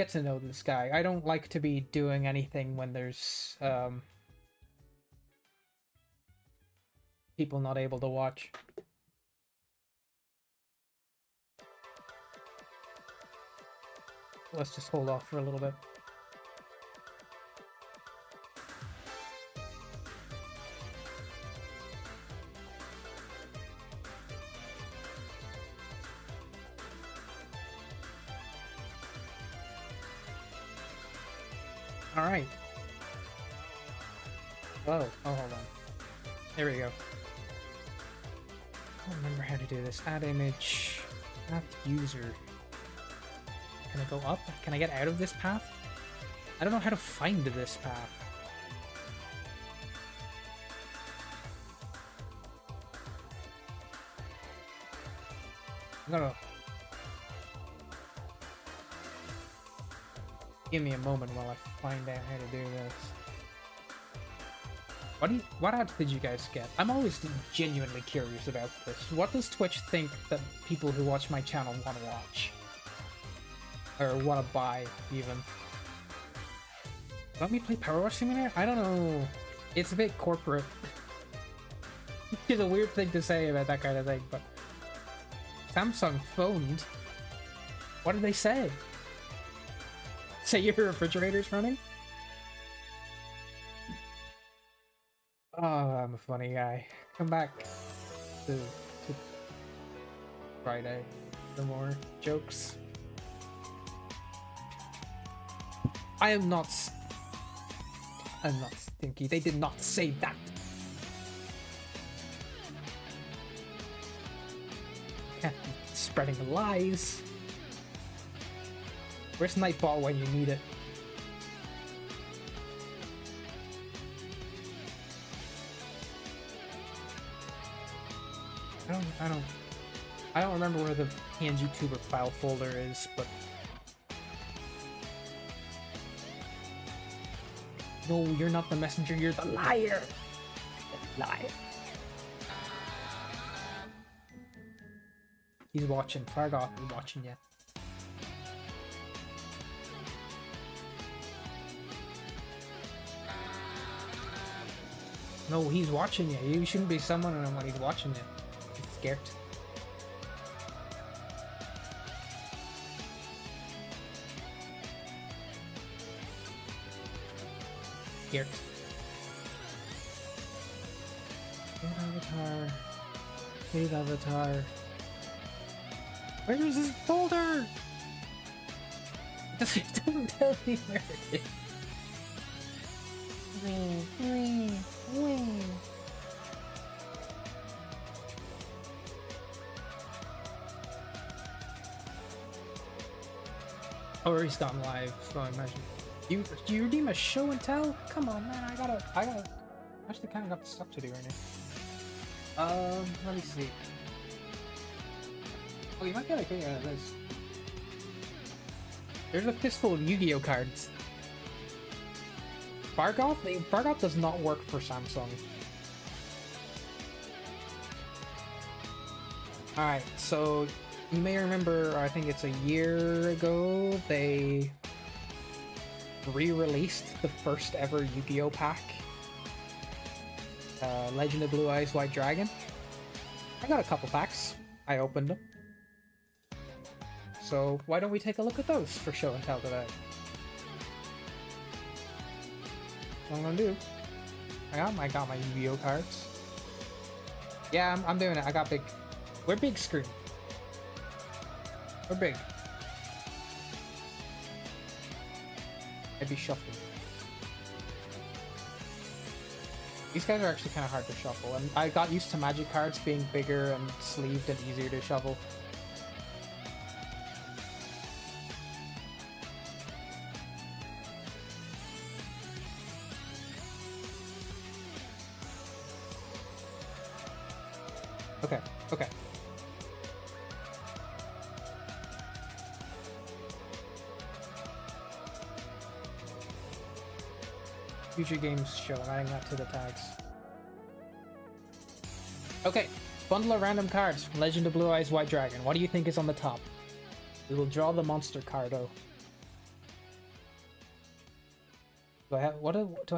to know this guy. I don't like to be doing anything when there's people not able to watch. Let's just hold off for a little bit. All right. Oh, hold on. There we go. I don't remember how to do this. Add image. Add user. Can I go up? Can I get out of this path? I don't know how to find this path. I'm gonna... Give me a moment while I find out how to do this. What ads did you guys get? I'm always genuinely curious about this. What does Twitch think that people who watch my channel want to watch? Or want to buy, even. Let me play Power Wash Simulator? I don't know. It's a bit corporate. It's a weird thing to say about that kind of thing, but... Samsung phoned? What did they say? Say your refrigerator's running? Oh, I'm a funny guy. Come back to Friday for more jokes. I'm not stinky. They did not say that. Can't be spreading lies. Where's Nightball when you need it? I don't remember where the PNG tuber file folder is, but no, you're not the messenger, you're the liar! The liar. He's watching. Fargoth is watching you. No, he's watching you. You shouldn't be summoning him when he's watching you. He's scared. Scared. Save avatar. Save avatar. Where is his folder? It doesn't tell me where it is. Oh, he's gone live, so I imagine. Do you redeem a show and tell? Come on, man, I gotta actually kind of got stuff to do right now. Let me see. Oh, you might get a thing out of this. There's a fistful of Yu-Gi-Oh cards. Fargoth does not work for Samsung. Alright, so you may remember, I think it's a year ago, they re-released the first ever Yu-Gi-Oh pack. Legend of Blue Eyes White Dragon. I got a couple packs. I opened them. So why don't we take a look at those for show and tell today? What I'm gonna do. I got my Yu-Gi-Oh cards. Yeah, I'm doing it. I got big. We're big screen. We're big. I'd be shuffling. These guys are actually kind of hard to shuffle, and I got used to magic cards being bigger and sleeved and easier to shuffle. Okay, okay. Future Games Show, I'm adding that to the tags. Okay, bundle of random cards from Legend of Blue Eyes White Dragon. What do you think is on the top? We will draw the monster cardo. Do I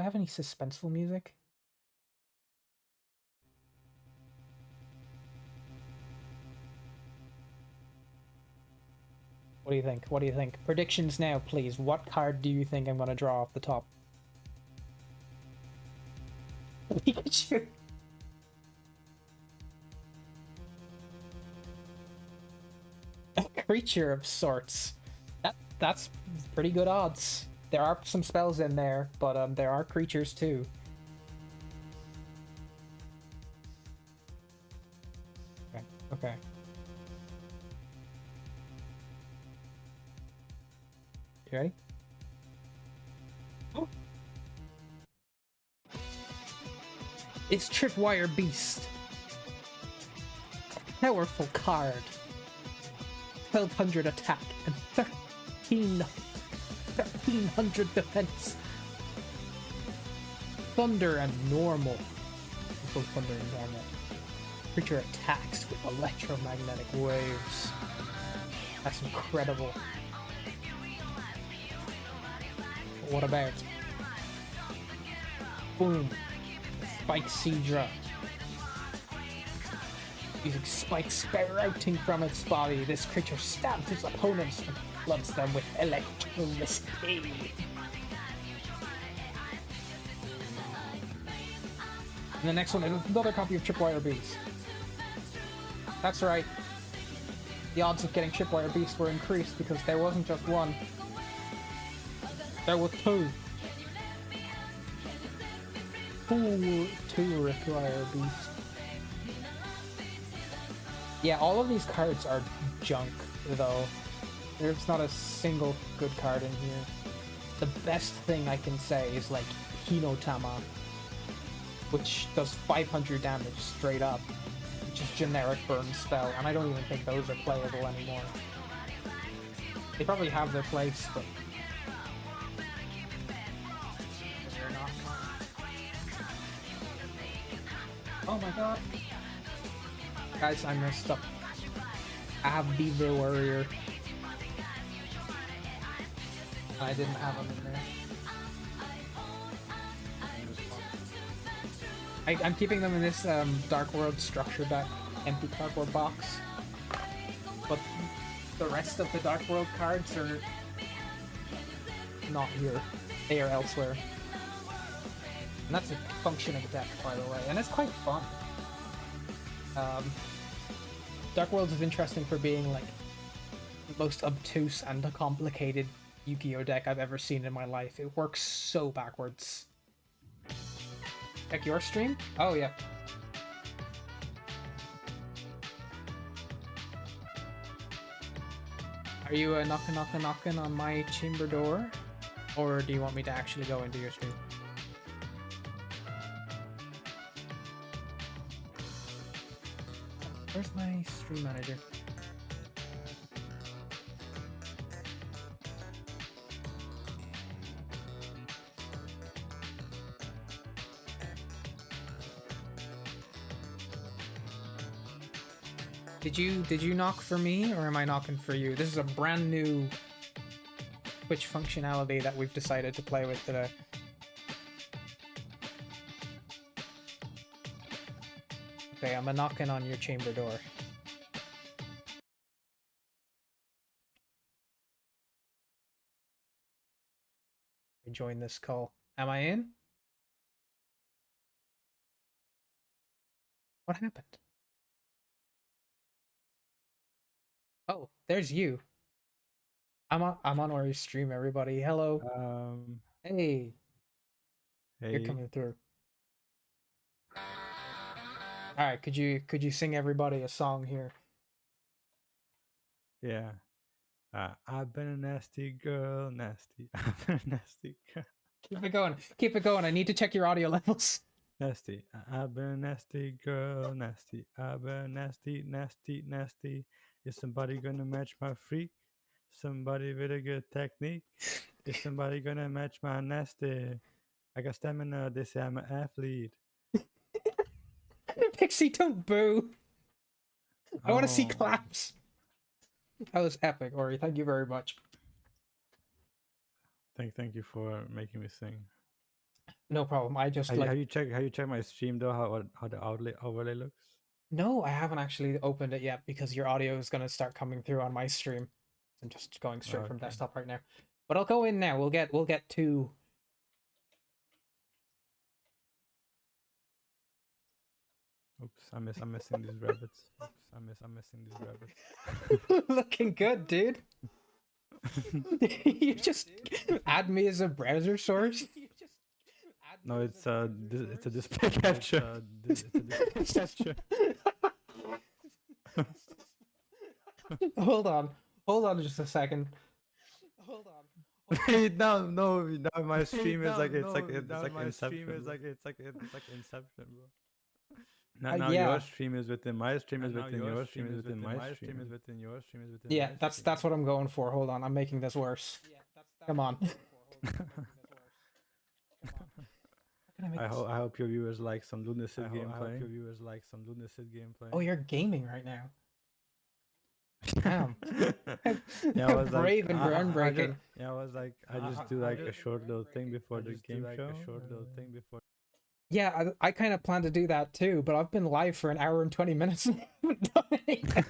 have any suspenseful music? What do you think? What do you think? Predictions now, please. What card do you think I'm gonna draw off the top? Pikachu. A creature of sorts. That's pretty good odds. There are some spells in there, but there are creatures too. Okay. Okay. You ready? Oh. It's Tripwire Beast. Powerful card. 1200 attack and 1300 defense. Thunder and normal. Both thunder and normal. Creature attacks with electromagnetic waves. That's incredible. What about? Boom. Spike Seadra. Using spikes sprouting from its body, this creature stabs its opponents and floods them with electricity. And the next one is another copy of Tripwire Beast. That's right. The odds of getting Tripwire Beast were increased because there wasn't just one. There were two. Two require Beast. Yeah, all of these cards are junk, though. There's not a single good card in here. The best thing I can say is, like, Hinotama, which does 500 damage straight up, which is generic burn spell, and I don't even think those are playable anymore. They probably have their place, but they're not. Oh my god. Guys, I messed up. I have Beaver Warrior. I didn't have him in there. I'm keeping them in this Dark World structure deck, empty cardboard box. But the rest of the Dark World cards are not here. They are elsewhere. And that's a function of the deck, by the way. And it's quite fun. Dark Worlds is interesting for being like the most obtuse and complicated Yu-Gi-Oh deck I've ever seen in my life. It works so backwards. Check your stream? Oh yeah. Are you knocking on my chamber door? Or do you want me to actually go into your stream? Where's my stream manager? Did you knock for me, or am I knocking for you? This is a brand new Twitch functionality that we've decided to play with today. Okay, I'm a knocking on your chamber door. Join this call. Am I in? What happened? Oh, there's you. I'm on Ori's stream, everybody. Hello. Hey, you're Hey, coming through. All right, could you sing everybody a song here? yeah. I've been a nasty girl, nasty. I've been a nasty girl, Keep it going. Keep it going. I need to check your audio levels. nasty. I've been a nasty girl, nasty. I've been a nasty, nasty, nasty. Is somebody gonna match my freak? Somebody with a good technique? Is somebody gonna match my nasty? I got stamina. They say I'm an athlete. Pixie, don't boo. I want to see Oh, claps. That was epic, Ori. Thank you very much. thank you for making me sing. No problem. I just Have like you checked my stream though? How the overlay looks? no, I haven't actually opened it yet because your audio is gonna start coming through on my stream. I'm just going straight from Okay. desktop right now. But I'll go in now. We'll get to Oops, I'm missing these rabbits. Oops, I'm missing these rabbits. looking good, dude. You just add me as a browser source. No, it's a display capture. It's a display capture. Hold on just a second. Hold on. Wait, no, my stream is like it's like Inception. It's like Inception, bro. Now yeah. your stream is within my stream is within your stream is within my stream is within your stream is within. Yeah, that's what I'm going for. Hold on, I'm making this worse. Come on. I hope your viewers like some lunatic gameplay. Oh, you're gaming right now. Damn. Yeah, I was brave and groundbreaking. I just do like a short little thing before the game show. Yeah, I kind of plan to do that too, but I've been live for an hour and 20 minutes and haven't done anything.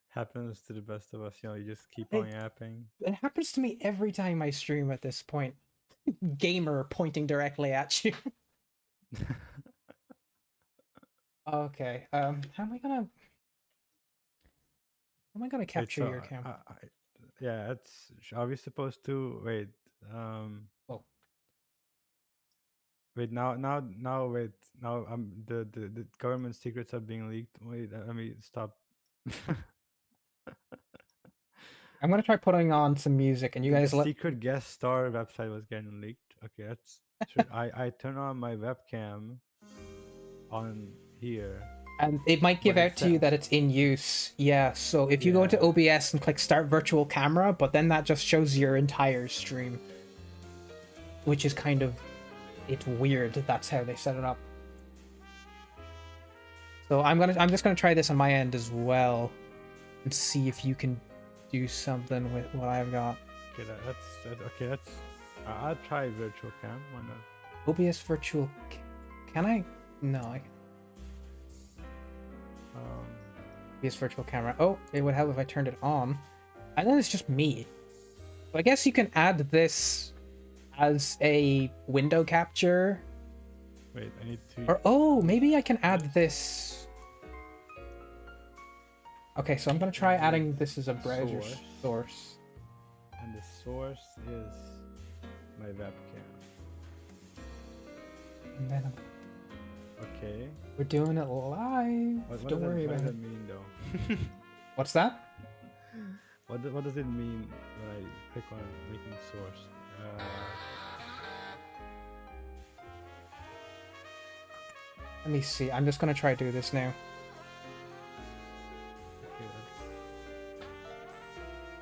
Happens to the best of us, you just keep on yapping. It happens to me every time I stream at this point. Gamer pointing directly at you. Okay, how am I gonna capture your camera? Yeah, are we supposed to wait? Oh. Wait, now, wait, now, the government secrets are being leaked. Wait, let me stop. I'm gonna try putting on some music, and you guys the secret guest star website was getting leaked. Okay, that's true. I turn on my webcam on here, and it might give out to you that it's in use. Yeah, so if you go into OBS and click start virtual camera, but then that just shows your entire stream, which is kind of, it's weird. That's how they set it up. So I'm just gonna try this on my end as well, and see if you can do something with what I've got. Okay, that's I'll try virtual cam. Why not? OBS virtual. Can I? No, I. OBS virtual camera. Oh, it would help if I turned it on. I know it's just me. But I guess you can add this as a window capture. Wait, I need to. Or oh, maybe I can add this. Okay, so I'm gonna try adding this as a browser source. And the source is my webcam. And then okay. We're doing it live. Don't worry about it. What does that mean, though? What's that? What does it mean when I click on making source? Let me see. I'm just gonna try to do this now.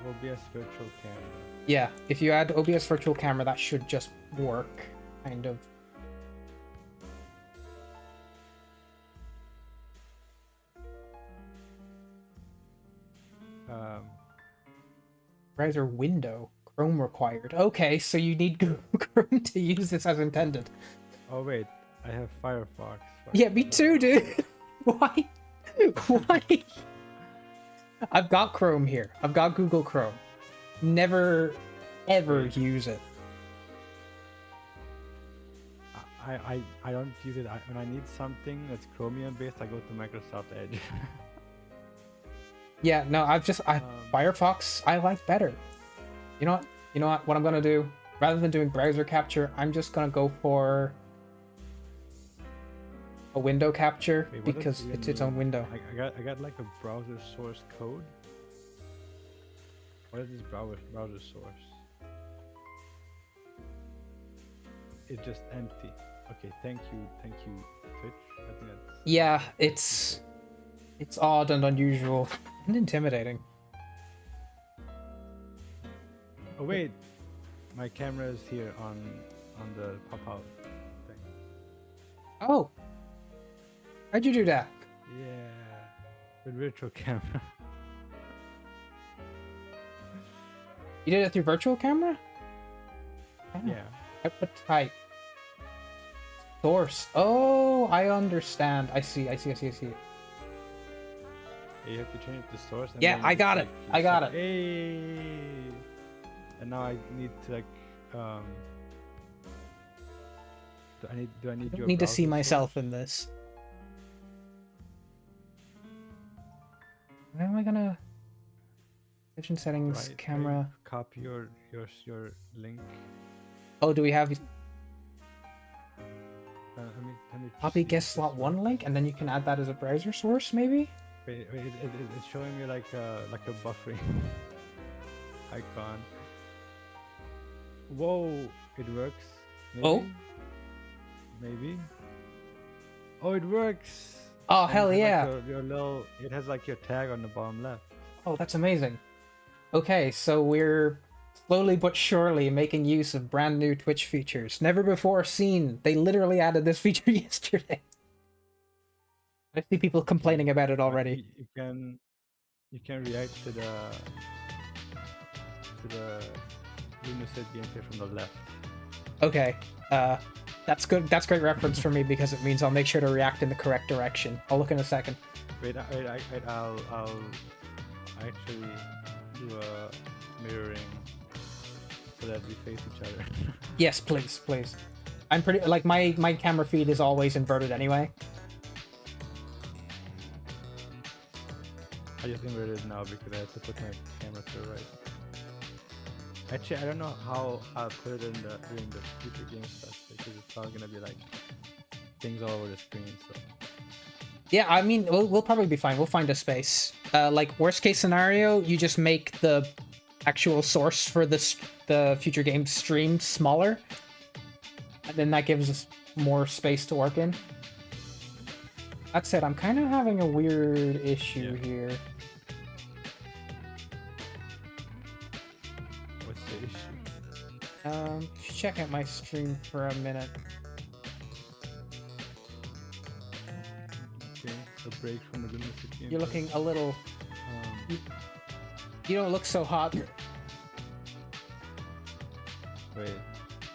OBS virtual camera. Yeah, if you add OBS virtual camera, that should just work, kind of. Browser window. Chrome required. Okay, so you need Google Chrome to use this as intended. Oh wait, I have Firefox. Yeah, me too, dude. Why? Why? I've got Chrome here. I've got Google Chrome. Never, ever use it. I don't use it. When I need something that's Chromium based, I go to Microsoft Edge. Yeah, no, Firefox I like better. You know what? You know what I'm gonna do? Rather than doing browser capture, I'm just gonna go for a window capture. Wait, because it's its own window. I got like a browser source code. What is this browser source? It's just empty. Okay, thank you, Twitch. I think that's... Yeah, it's odd and unusual and intimidating. Oh wait, my camera is here on the pop-out thing. Oh, how'd you do that? Yeah, with virtual camera. You did it through virtual camera? Oh. Yeah. Output type. Source. Oh, I understand. I see. You have to change the source. And yeah, I got it. I got it. Hey. And now I need to like do I need to see myself in this. Where am I gonna kitchen settings camera? Copy your link. Oh, do we have Let me copy guest slot 1 link, and then you can add that as a browser source, maybe? Wait, it's showing me like a buffering icon. Whoa, it works. Maybe? Oh, maybe. Oh, it works. Oh, hell yeah! Like your little, it has like your tag on the bottom left. Oh, that's amazing. Okay, so we're slowly but surely making use of brand new Twitch features. Never before seen. They literally added this feature yesterday. I see people complaining about it already. You can react to the Lunaset gameplay from the left. Okay, that's good. That's great reference for me because it means I'll make sure to react in the correct direction. I'll look in a second. Wait, I'll actually do a mirroring so that we face each other. Yes, please. I'm pretty like my camera feed is always inverted anyway. I just inverted it now because I have to put my camera to the right. Actually, I don't know how I'll put it during the future game stuff because it's probably gonna be like things all over the screen. So yeah, I mean we'll probably be fine. We'll find a space. Like worst case scenario, you just make the actual source for the future game stream smaller, and then that gives us more space to work in. That said, I'm kind of having a weird issue here. What's the issue? Check out my stream for a minute. Okay, a break from the Lunatic game. You're looking a little... you don't look so hot. Wait,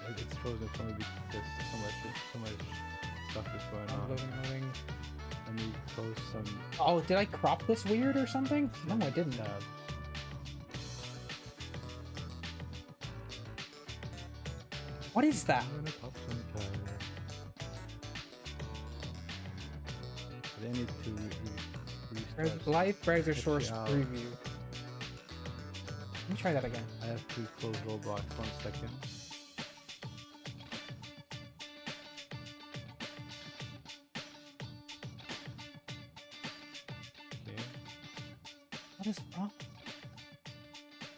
it's frozen for me because so much stuff is going on. Loading. Let me close some... Oh, did I crop this weird or something? No, I didn't. What is that? I'm gonna pop some tire. They need to restart. Live browser Actually, source preview. Let me try that again. I have to close Roblox 1 second. Okay. What is wrong?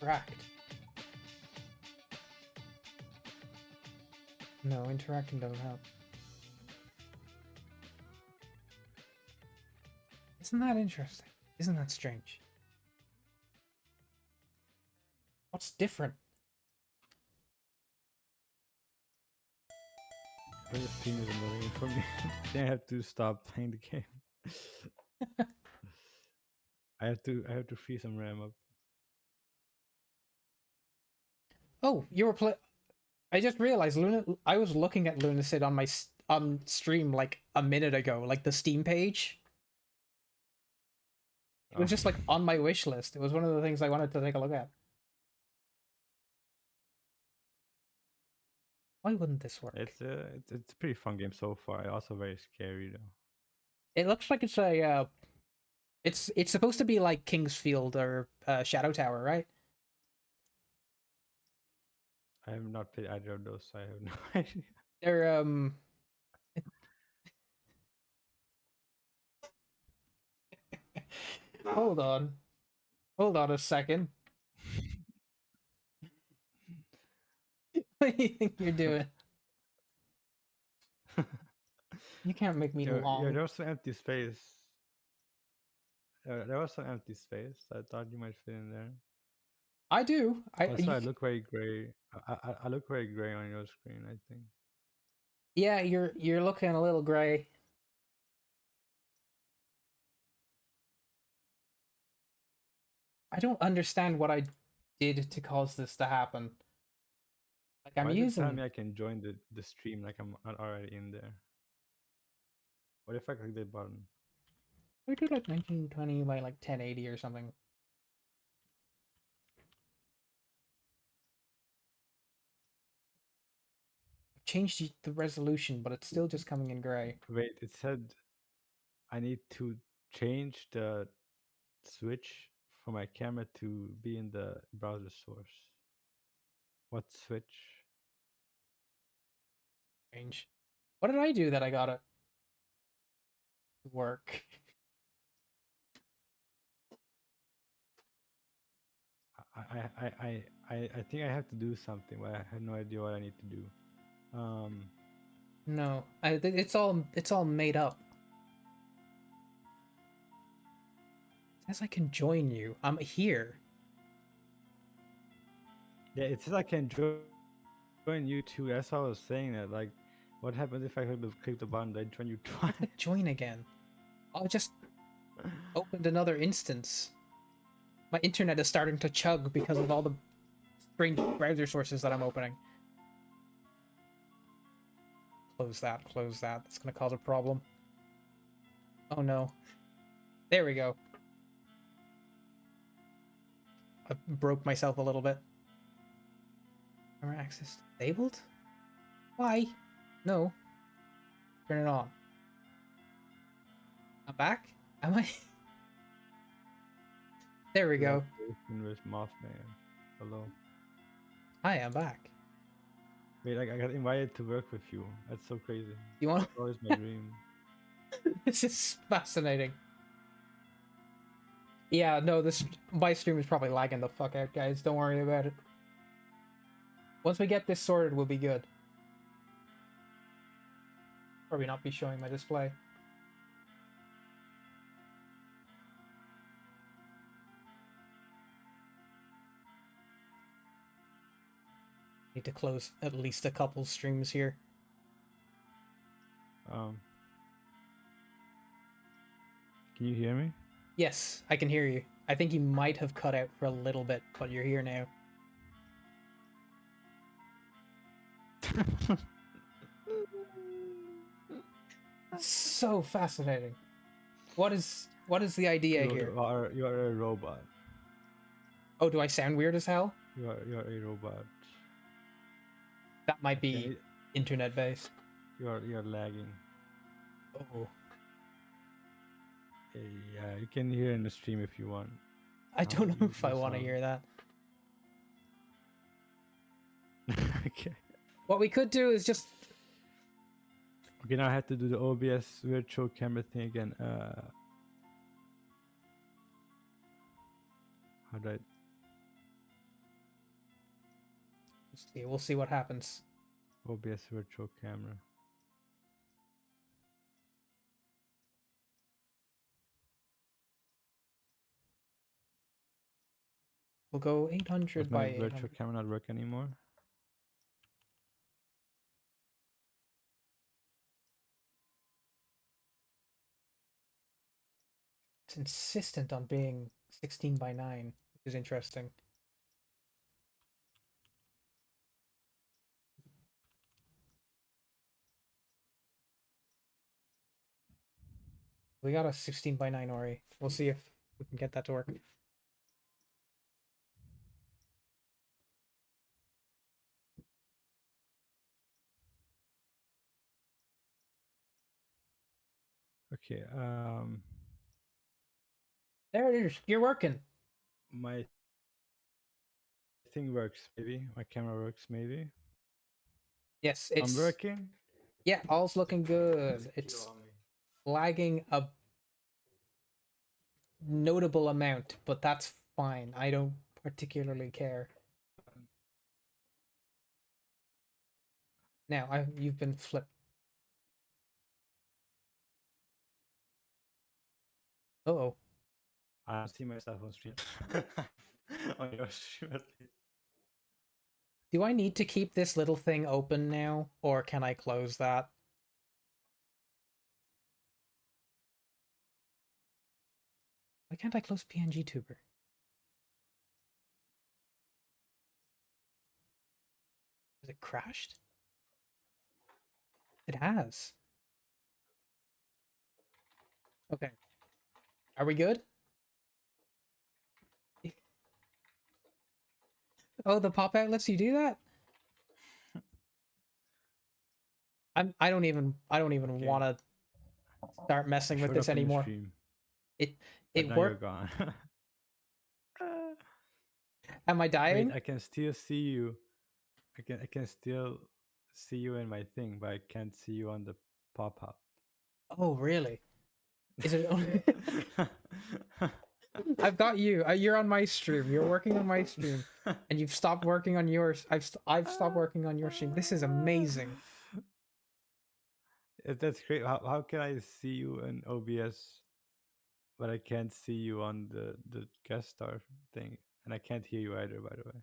Interact. No, interacting doesn't help. Isn't that interesting? Isn't that strange? What's different? The stream isn't loading for me. Then I have to stop playing the game. I have to free some RAM up. Oh, you were play. I just realized Luna. I was looking at Lunacid on my on stream like a minute ago, like the Steam page. It was Oh. just like on my wish list. It was one of the things I wanted to take a look at. Why wouldn't this work? It's a pretty fun game so far. Also very scary though. It looks like it's a. It's supposed to be like Kingsfield or Shadow Tower, right? I have not played either of those, so I have no idea. They're Hold on. Hold on a second. What do you think you're doing? You can't make me Yeah, long. there was some empty space. There was some empty space. I thought you might fit in there. I do. Also, I look very gray. I look very gray on your screen, I think. Yeah, you're looking a little gray. I don't understand what I did to cause this to happen. Like I'm Why does it tell using. me I can join the stream like I'm not already in there? What if I click the button? We do like 1920 by like 1080 or something. I've changed the resolution, but it's still just coming in gray. Wait, it said I need to change the switch for my camera to be in the browser source. What switch? Change. What did I do that I got it to work? I think I have to do something, but I have no idea what I need to do. No, it's all made up. It says I can join you. I'm here. Yeah, it says I can join you too. That's how I was saying that. Like, what happens if I click the button? I join you twice. Click join again. I just opened another instance. My internet is starting to chug because of all the strange browser sources that I'm opening. Close that, close that. That's gonna cause a problem. Oh no. There we go. I broke myself a little bit. Camera access disabled? Why? No. Turn it on. I'm back? Am I? There we go. With Mothman. Hello. Hi, I'm back. Wait, I got invited to work with you. That's so crazy. You want? It's always my dream. This is fascinating. Yeah, no, my stream is probably lagging the fuck out, guys. Don't worry about it. Once we get this sorted, we'll be good. Probably not be showing my display. Need to close at least a couple streams here. Can you hear me? Yes, I can hear you. I think you might have cut out for a little bit, but you're here now. So fascinating. What is the idea here? You are a robot. Oh, do I sound weird as hell? You are a robot. That might be internet based. You are lagging. Oh. Yeah, you can hear in the stream if you want. I don't know if I want to hear that. Okay. What we could do is just. Okay, now I have to do the OBS virtual camera thing again. How do I? We'll see what happens. OBS virtual camera. We'll go 800 by 800. Virtual camera not work anymore? It's insistent on being 16 by 9, which is interesting. We got a 16 by 9 Ori. We'll see if we can get that to work. Okay. There it is. You're working. My thing works, maybe. My camera works, maybe. Yes, I'm it's working. yeah, all's looking good. It's lagging a notable amount, but that's fine. I don't particularly care. Now, you've been flipped. Uh-oh. I don't see myself on stream. On your stream, at least. Do I need to keep this little thing open now, or can I close that? Why can't I close PNG Tuber? Has it crashed? It has. Okay. Are we good? Oh, the pop-out lets you do that? I don't even Okay. want to start messing with Showed this up on your anymore. stream, It but now you're worked. gone. Am I dying? Wait, I can still see you. I can still see you in my thing, but I can't see you on the pop-up. Oh, really? Is it I've got you. You're on my stream. You're working on my stream, and you've stopped working on yours. I've stopped working on your stream. This is amazing. That's great. How can I see you in OBS, but I can't see you on the guest star thing, and I can't hear you either, by the way.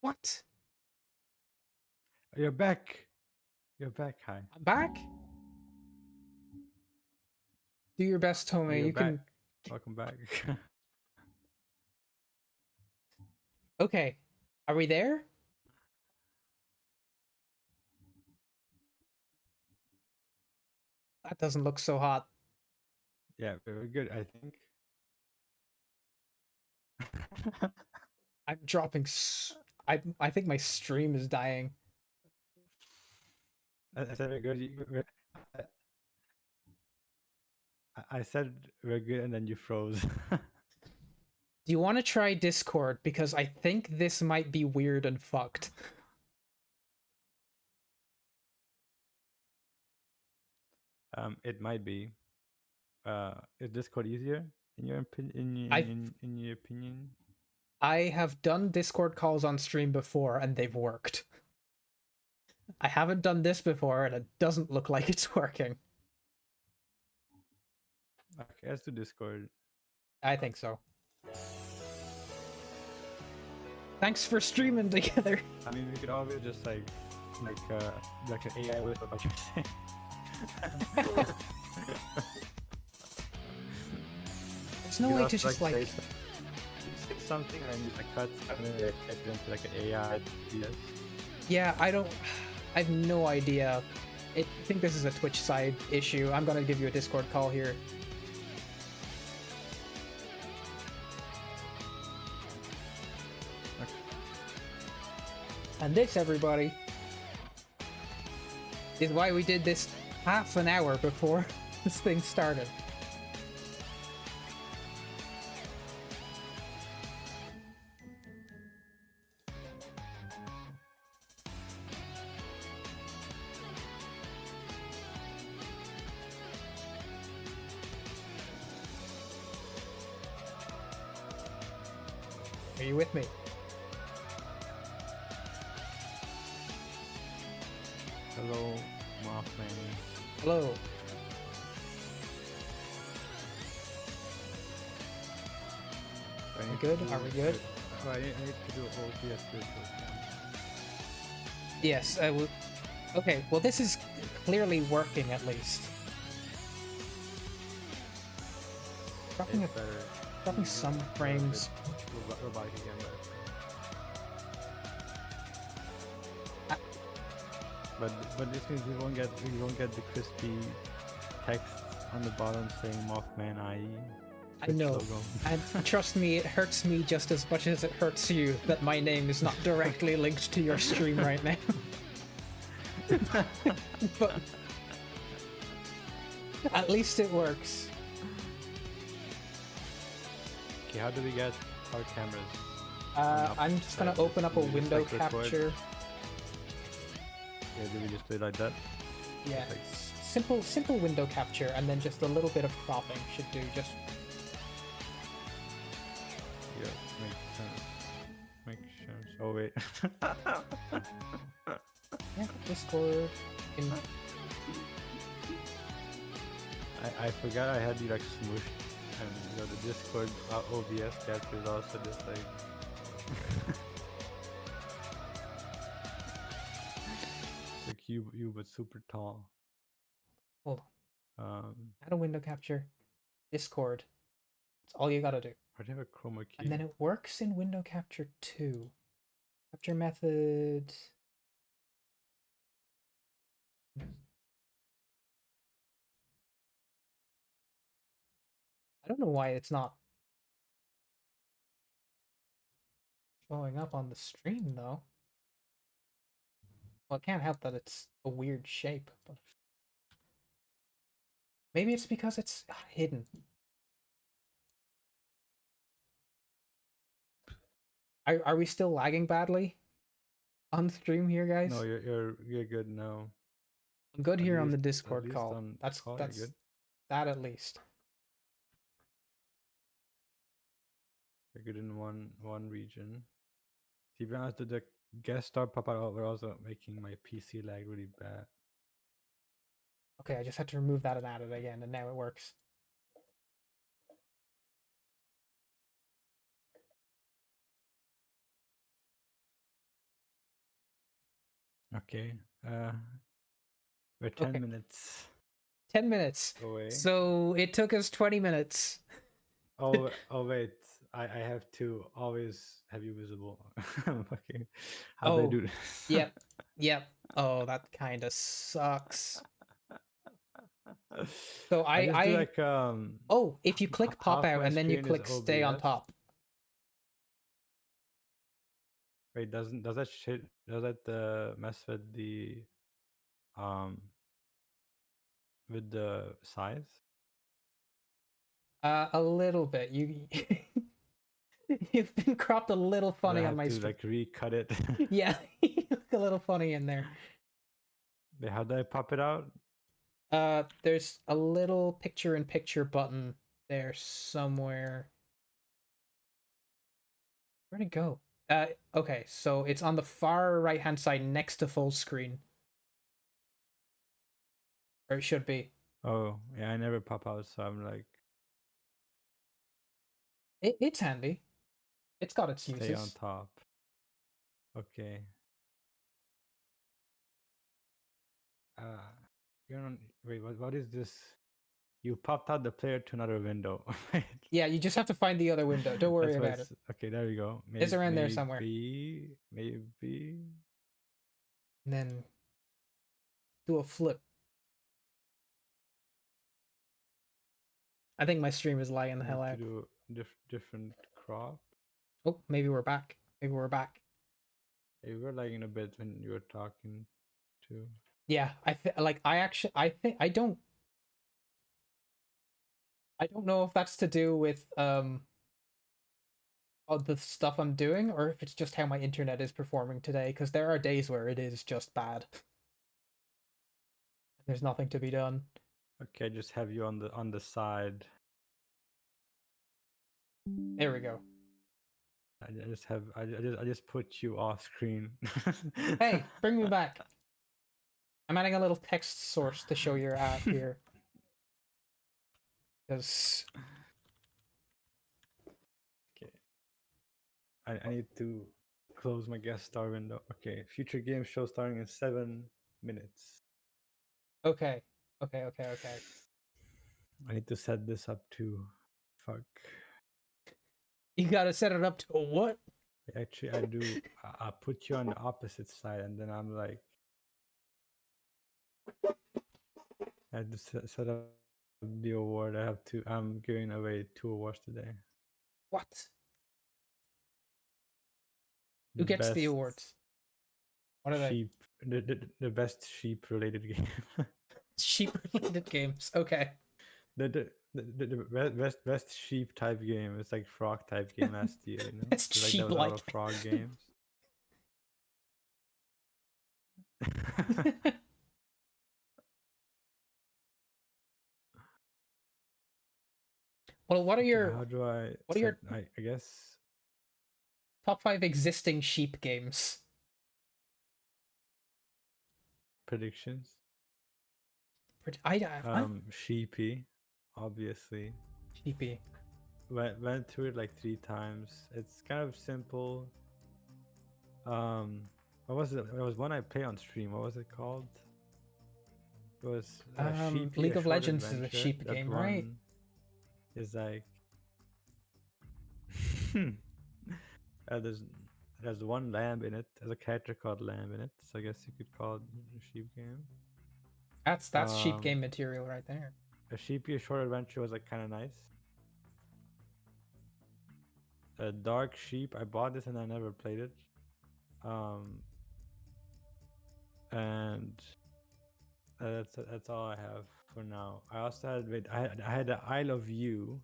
What? You're back. You're back. Hi. I'm back? Do your best, Tomei. You're You back. can. Welcome back. Okay. Are we there? That doesn't look so hot. Yeah, very good, I think. I'm dropping. I think my stream is dying. I said we're good. I said we're good, and then you froze. Do you want to try Discord? Because I think this might be weird and fucked. It might be. Is Discord easier in your in your opinion? I have done Discord calls on stream before, and they've worked. I haven't done this before, and it doesn't look like it's working. Okay, let's do Discord. I think so. Thanks for streaming together. I mean, we could always just like an AI with what you're saying. There's no way to just like say something and then you like cut and then it into like an AI. Yes. Yeah, I have no idea. I think this is a Twitch side issue. I'm gonna give you a Discord call here. Okay. And this, everybody, is why we did this half an hour before this thing started. Are you with me? Hello, MothmanIE. Hello. Are we good? Are we good? Oh, I need to do OBS too. Yes. Okay. Well, this is clearly working at least. Dropping some frames. Robotic again, but this means we won't get the crispy text on the bottom saying MothmanIE. I Twitch know. logo. And trust me, it hurts me just as much as it hurts you that my name is not directly linked to your stream right now. But at least it works. Okay, how do we get our cameras? I'm just gonna open up a window capture. Yeah, do we just do it like that? Yeah, simple window capture, and then just a little bit of cropping should do. Just yeah, makes sense. Oh wait. yeah, Discord. I forgot I had you like smooshed, and the Discord OBS capture is also just like. Like you but super tall. Hold on. Add a window capture. Discord. That's all you gotta do. I have a chroma key. And then it works in window capture too. Capture method. I don't know why it's not showing up on the stream though. Well, I can't help that it's a weird shape, but maybe it's because it's hidden. Are we still lagging badly on stream here, guys? No, you're good now. I'm good At here on least- the Discord at least call. on That's call, you're good. that at least. You're good in one region. To be honest, the guest star pop out were also making my PC lag really bad. Okay, I just had to remove that and add it again, and now it works. Okay. We're 10 minutes 10 minutes. away. So it took us 20 minutes. Oh wait. I have to always have you visible. Okay. How they do this? Yep. Oh, that kind of sucks. So I just do like oh, if you click pop half out my and then you screen is click stay on OBS. top. Wait, does that mess with the size? A little bit. You've been cropped a little funny I on my have to stream. like recut it. Yeah, you look a little funny in there. Wait, how do I pop it out? There's a little picture-in-picture button there somewhere. Where'd it go? Okay, so it's on the far right-hand side next to full screen. Or it should be. Oh, yeah, I never pop out, so I'm like... It's handy. It's got its uses. Stay on top. Okay. You're on... Wait, what is this? You popped out the player to another window. Yeah, you just have to find the other window. Don't worry about it. Okay, there we go. It's around there somewhere. Maybe. And then do a flip. I think my stream is lagging the hell out. Do different crop. Oh, maybe we're back. Maybe we're back. You were lagging a bit when you were talking to. Yeah, I don't know if that's to do with all the stuff I'm doing or if it's just how my internet is performing today, because there are days where it is just bad. There's nothing to be done. Okay, just have you on the side. There we go. I just put you off screen. Hey, bring me back. I'm adding a little text source to show your ad here. Because okay, I need to close my guest star window. Okay, future game show starting in 7 minutes. Okay. I need to set this up to fuck. You gotta set it up to a what? Actually, I do. I put you on the opposite side, and then I'm like, I had to set up the award. I have two. I'm giving away 2 awards today. What? Who gets the Best awards? What are they? sheep. The best sheep related game. Sheep-related games. Okay. The best sheep type game. It's like frog type game last year. You know, It's 'Cause, like there was a lot of sheep-like. frog games. Well, what are Okay, your how do I? what are your I guess top 5 existing sheep games? predictions. What? Sheepy, obviously. Sheepy. Went through it like 3 times. It's kind of simple. What was it? There was one I played on stream. What was it called? It was Sheepy, League a of short Legends is a adventure. sheep That game, right? one is like there's one lamb in it. There's a character called Lamb in it, so I guess you could call it a sheep game. That's sheep game material right there. A Sheepy, a short adventure was like kind of nice. A Dark Sheep. I bought this and I never played it. And that's all I have for now. I also had I had the Isle of You,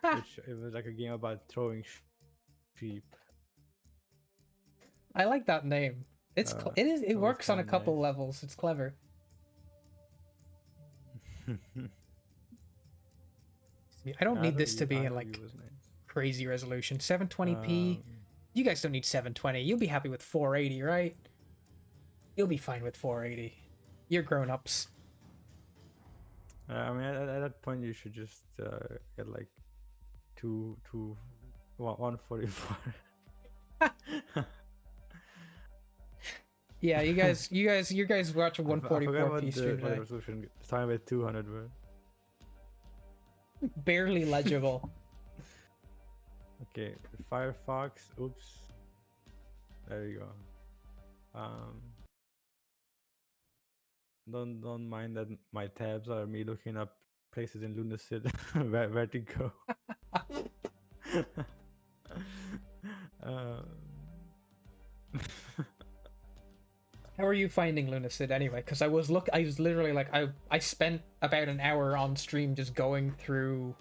which it was like a game about throwing sheep. I like that name. It that was works on a kinda couple nice. levels. It's clever. I don't need this to be in like crazy resolution. 720p. You guys don't need 720. You'll be happy with 480, right? You'll be fine with 480. You're grown-ups. I mean, at that point, you should just get like 144. Yeah, you guys watch a I forgot 144p what stream the today. resolution. Starting with 200, bro. Barely legible. Okay, Firefox. Oops. There you go. Don't mind that my tabs are me looking up places in Lunacid where to go. How are you finding Lunacid anyway? Because I was literally like I spent about an hour on stream just going through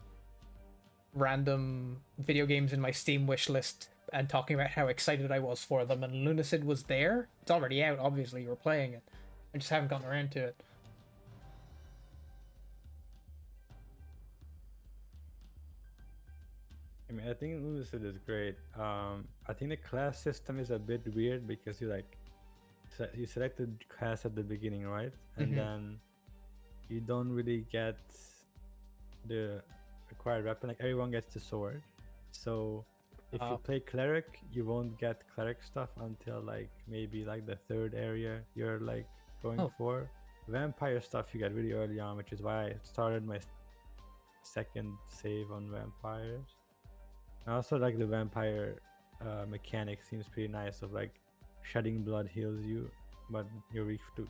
random video games in my Steam wish list and talking about how excited I was for them, and Lunacid was there. It's already out, obviously. You were playing it. I just haven't gotten around to it. I mean, I think Lunacid is great. I think the class system is a bit weird because you select the class at the beginning, right? And then you don't really get the required weapon. Like everyone gets the sword. So if you play cleric, you won't get cleric stuff until like maybe like the 3rd area you're like going for. Vampire stuff you get really early on, which is why I started my 2nd save on vampires. I also like the vampire mechanic. Seems pretty nice. Of like shedding blood heals you, but you're weak to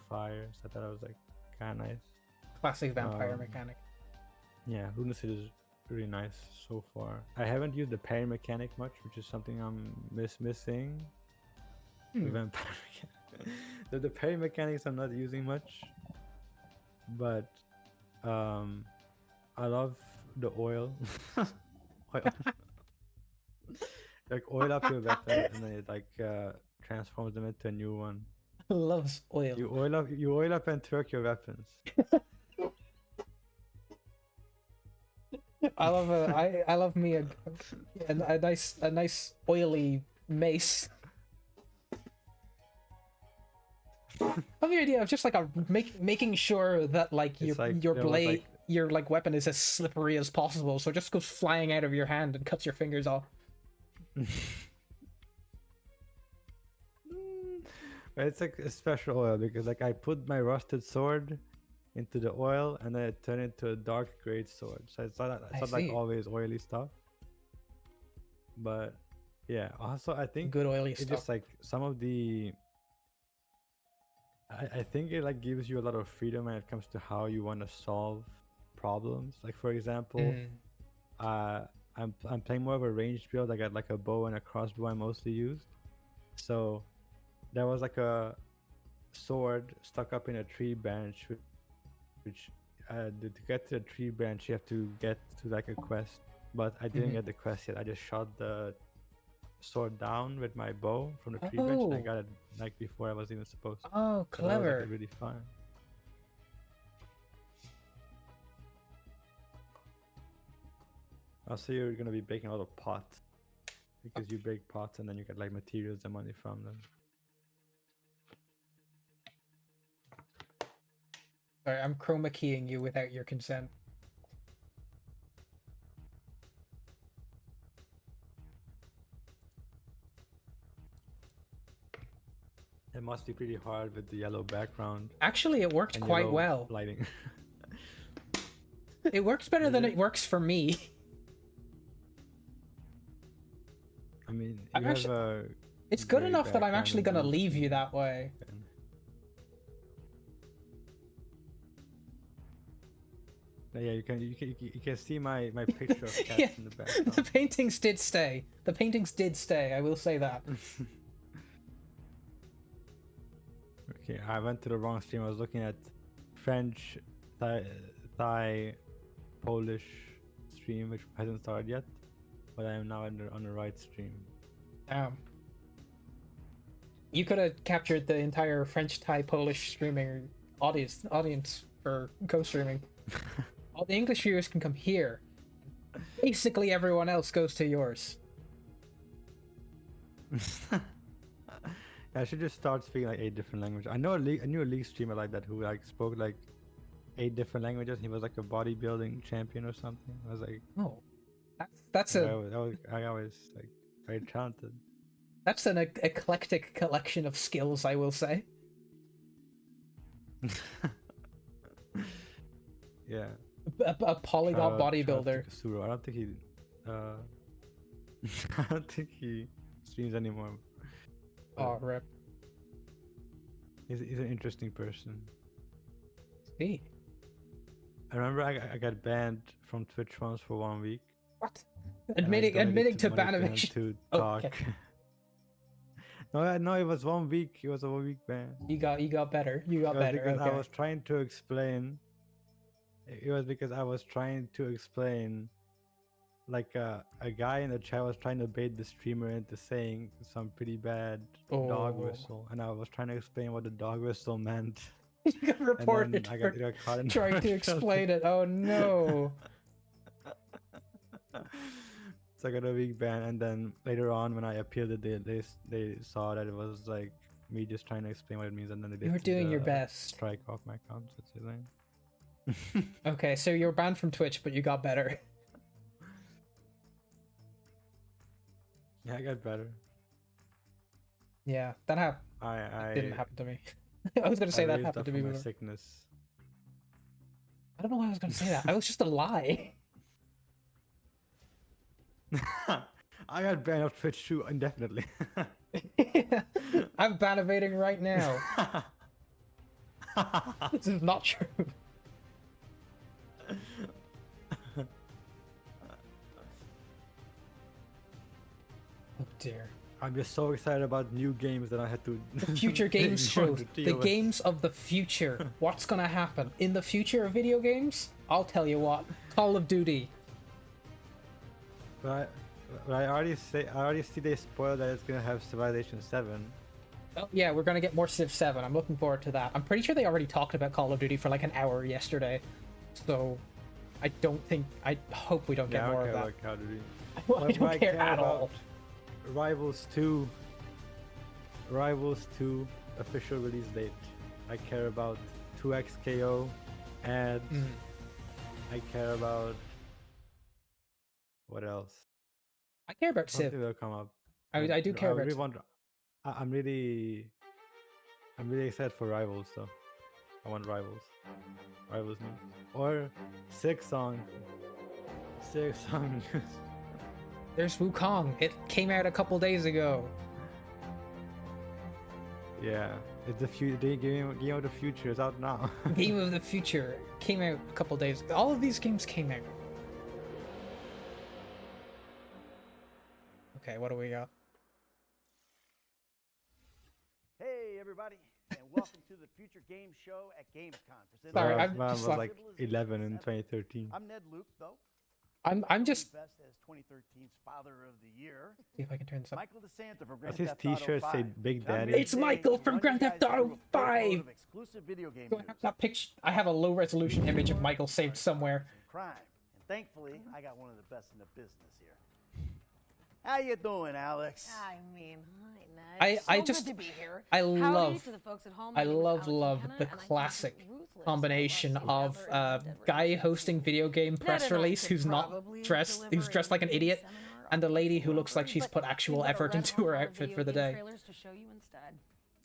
fire. So I thought it was like kind of nice. Classic vampire mechanic. Yeah, Lunacid is really nice so far. I haven't used the parry mechanic much, which is something I'm missing. The vampire mechanic. The parry mechanics I'm not using much, but I love the oil. Like oil up your weapon and then it like transforms them into a new one. Loves oil. You oil up and twerk your weapons. I love me a nice oily mace. I love the idea of just like making sure that like your blade, your like weapon is as slippery as possible, so it just goes flying out of your hand and cuts your fingers off. It's like a special oil because like I put my rusted sword into the oil and then it turned into a dark great sword. So it's not like always oily stuff. But yeah, also I think good oily it's stuff. just like some of the I think it like gives you a lot of freedom when it comes to how you want to solve problems. Like for example, Mm. I'm playing more of a ranged build. I got like a bow and a crossbow I mostly used. So there was like a sword stuck up in a tree branch, which to get to the tree branch you have to get to like a quest. But I didn't get the quest yet. I just shot the sword down with my bow from the tree branch, and I Oh. got it like before I was even supposed to. Oh, So that was like clever. really fun. Also, you're gonna be baking a lot of pots because you bake pots and then you get like materials and money from them. Sorry, I'm chroma keying you without your consent. It must be pretty hard with the yellow background Actually, it works and quite yellow well. lighting. It works better Does than it? it works for me. I mean, I'm you have actually- a It's good gray enough that I'm background actually and gonna blue leave you screen. that way. Yeah, you can see my picture of cats Yeah, in the the background. paintings did stay. The paintings did stay. I will say that. Okay, I went to the wrong stream. I was looking at French, Thai, Polish stream, which hasn't started yet, but I am now on the right stream. Damn. You could have captured the entire French, Thai, Polish streaming audience for co-streaming. All the English viewers can come here. Basically, everyone else goes to yours. I should just start speaking like 8 different languages. I knew a league streamer like that who like spoke like 8 different languages. He was like a bodybuilding champion or something. I was like, Oh, that's I a was like very talented. that's an eclectic collection of skills, I will say. Yeah. A polyglot Shout out bodybuilder. to Kasuro. I don't think he I don't think he streams anymore. Oh, rip. He's an interesting person. See. I remember I got banned from Twitch once for 1 week. What? and I Admitting donated to money him banimation. to Oh, talk. okay. No, it was 1 week. It was a 1 week ban. You got better. You got It was better. because Okay. I was trying to explain. It was because I was trying to explain, like a guy in the chat was trying to bait the streamer into saying some pretty bad dog Oh. whistle, and I was trying to explain what the dog whistle meant. You got reported I for got caught in trying to trouble. explain it. Oh no. So I got a week ban, and then later on when I appealed it, they saw that it was like me just trying to explain what it means, and then they You were lifted doing your the best. strike off my account. So it's like, Okay, so you're banned from Twitch, but you got better. yeah, I got better. Yeah, that I didn't happen to me. I was gonna say I that raised happened up to from me my before. sickness. I don't know why I was gonna say that. I was just a lie. I got banned off Twitch too indefinitely. I'm ban evading right now. This is not true. Oh dear. I'm just so excited about new games that I had to. The future games ignore show. to The deal with. games of the future. What's gonna happen in the future of video games? I'll tell you what. Call of Duty. But I already see they spoiled that it's gonna have Civilization 7. Oh yeah, we're gonna get more Civ 7. I'm looking forward to that. I'm pretty sure they already talked about Call of Duty for like an hour yesterday. So I hope we don't get Yeah, I more don't of care that. about Call of Duty. I But don't care at all. about Rivals 2. Rivals 2 official release date. I care about 2xKO ads. Mm. I care about what else? I care about Something Civ. will come up. I do care about really Civ. I'm really excited for Rivals though. I want Rivals. Rivals news. Or 6 news. There's Wukong. It came out a couple days ago. Yeah, it's the game of the future is out now. Game of the Future came out a couple days. All of these games came out. Okay, what do we got? Hey everybody, and welcome to the Future Game Show at Gamescom. Sorry, Last I'm one just was like- like 11 in 2013. I'm Ned Luke, though. I'm just Best as 2013's Father of the Year. see if I can turn this up. Michael DeSanta from Does Grand his Theft Auto t-shirt 5. say Big Join me Daddy? It's today Michael to from run Grand you Theft guys Auto through a full load 5. of exclusive video game Do I news, have that picture? I have a low resolution image of Michael saved somewhere. crime, and thankfully, I got one of the best in the business here. How you doing, Alex? I mean, hi, Ned. I So just good to be here. I Howdy love to the folks at home. I My name is love Alex the McKenna, and I classic keep it ruthless. combination I love of seeing other Dead guy Rising hosting scenes. video game Ned press and I release could who's not probably who's dressed like an deliver a idiot, seminar and the on lady video who looks like games, she's but put we've actual got a effort red into hot her lot of outfit video for the game day. trailers to show you instead.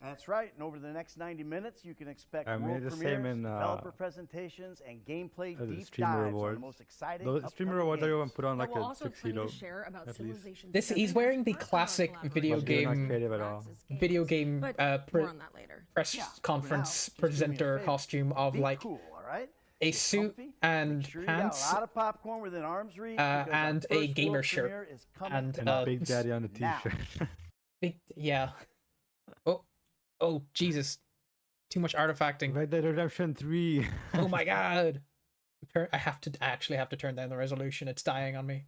That's right, and over the next 90 minutes, you can expect I mean, world the same premieres, in, developer presentations, and gameplay the deep streamer dives on the awards. most exciting Those streamer upcoming awards, everyone games. put on But like we'll a also have plenty tuxedo. to share about at least. Civilization This 7 he's wearing the first classic online video But they're not game creative at all. Praxis games. video game But more on that later. press Yeah, conference for now, just do me a presenter favor. costume of Be like cool, all right? a Get suit comfy, and make sure you pants, got a lot of popcorn within arm's reach, because our and a first gamer world shirt, premiere is coming and And Big Daddy on the now. t-shirt. big yeah. Oh Jesus! Too much artifacting. Red Dead Redemption 3. Oh my God! I actually have to turn down the resolution. It's dying on me.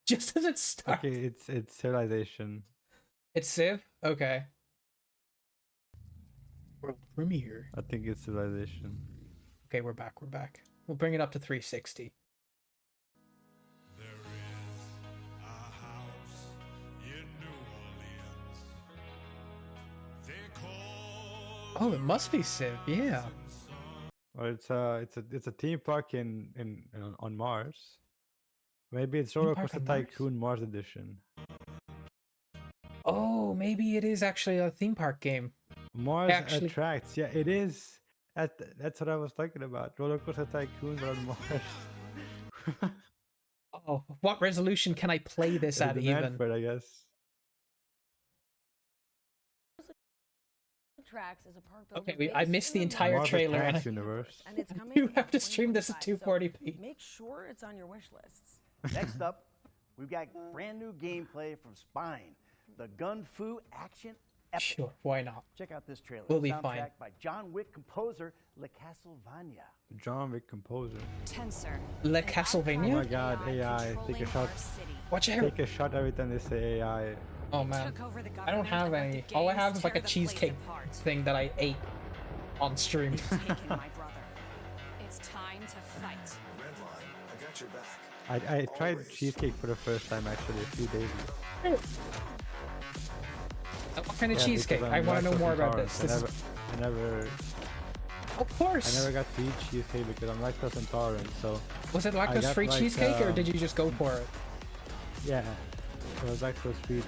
Just as it starts. Okay, it's Civilization. It's Civ. Okay. World premiere. I think it's Civilization. Okay, we're back. We're back. We'll bring it up to 360. Oh, it must be Civ. Yeah. Well, it's a theme park on Mars. Maybe it's Roller park Coaster on Mars? Tycoon Mars Edition. Oh, maybe it is actually a theme park game. Mars Actually- attracts. Yeah, it is. That's what I was talking about. Roller Coaster Tycoon but on Mars. Oh, what resolution can I play this at The even? Manfred, I guess. Tracks is a park Okay, builder I based missed the in entire Mars trailer, and Attacks I universe. And it's coming do in have to stream this at 2025, 240p. so make sure it's on your wish lists. Next up, we've got brand new gameplay from Spine, the Gun Fu action epic. Sure, why not? Check out this trailer. We'll be Soundtrack fine. by John Wick composer Le Castlevania. John Wick composer. Tensor. Le Oh Castlevania? my God, AI! Take a shot. Watch out! Take a shot every time they say AI. Oh man, I don't have any. All I have is like a cheesecake thing that I ate on stream. Taken my brother. It's time to fight. Redline, I got your back. I tried cheesecake for the first time actually a few days ago. What kind of Yeah, cheesecake? because I I'm want to know lactose more about intolerant. this. This is, I never of course. I never got to eat cheesecake because I'm lactose intolerant. So Was it I got, lactose-free like, cheesecake, or did you just go for it? yeah, it was lactose free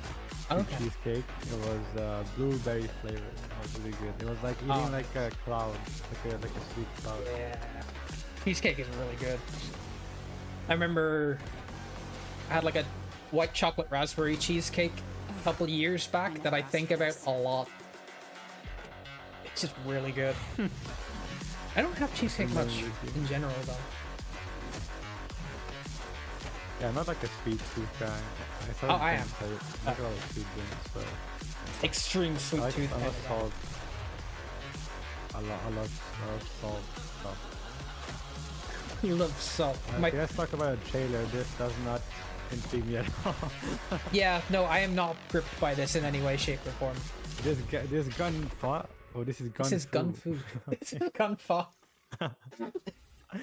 Okay. cheesecake. It was blueberry flavored. It was really good. It was like eating Oh. like a cloud, like a sweet cloud. Yeah. Cheesecake is really good. I remember I had like a white chocolate raspberry cheesecake a couple years back that I think about a lot. It's just really good. I don't have cheesecake much in general though. Yeah, I'm not like a sweet tooth guy. Oh, I am. I like a lot of sweet drinks, but Extreme sweet I like, tooth. I kind love of guy. salt. I love salt stuff. You love salt. Okay, let's talk about a trailer. This does not intrigue me at all. Yeah, no, I am not gripped by this in any way, shape, or form. This gun fa. Oh, this is gun. This is gun food. This is gun pho.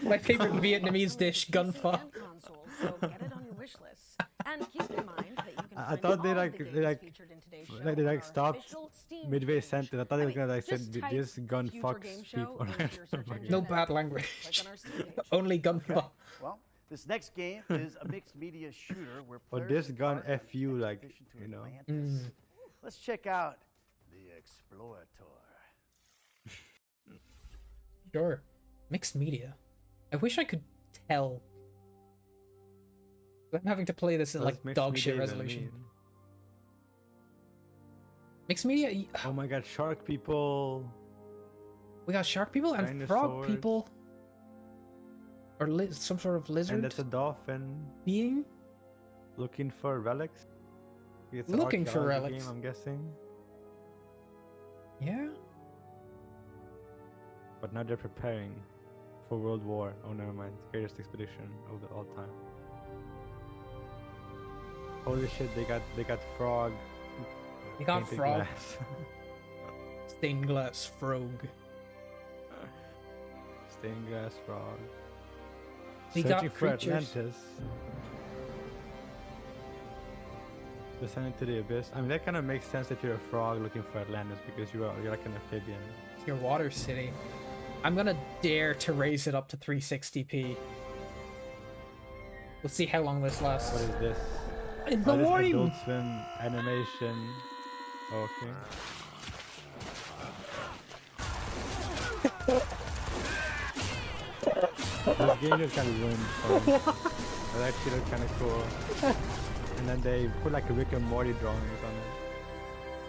My favorite Vietnamese dish, gun pho. And consoles, so get it on your wish list. And keep in mind that you can I find thought they all like the games they like featured in today's show like they on like our stopped official Steam midway page. sentence. I thought they were gonna like Just say type this gun Future fucks Game Show people. into your search engine No and bad click language. on our Steam page. Only gun pho. Well, this next game is a mixed media shooter where Or players this gun embark on F you an like, expedition to you know. Atlantis. Let's check out the Explorator. Sure. Mixed media. I wish I could tell. I'm having to play this in What like does mixed dog shit media even resolution. mean? Mixed media. Oh my god, shark people. We got shark people and frog Dinosaurs. people. Or some sort of lizard And that's a dolphin being. looking for relics. It's an Looking for archaeology relics. game, I'm guessing. Yeah. But now they're preparing for World War. Oh, never mind. Greatest expedition of all time. Holy shit! They got frog. You got painted frog. glass. Stained glass frog. Stained glass frog. We Searching got for creatures. Atlantis. Descending to the abyss. I mean, that kind of makes sense if you're a frog looking for Atlantis because you're like an amphibian. It's your water city. I'm gonna dare to raise it up to 360p. We'll see how long this lasts. What is this? In the this morning. Adult Swim animation. Okay. This game just kind of ruined for me. It actually looked kind of cool. And then they put like a Rick and Morty drawings on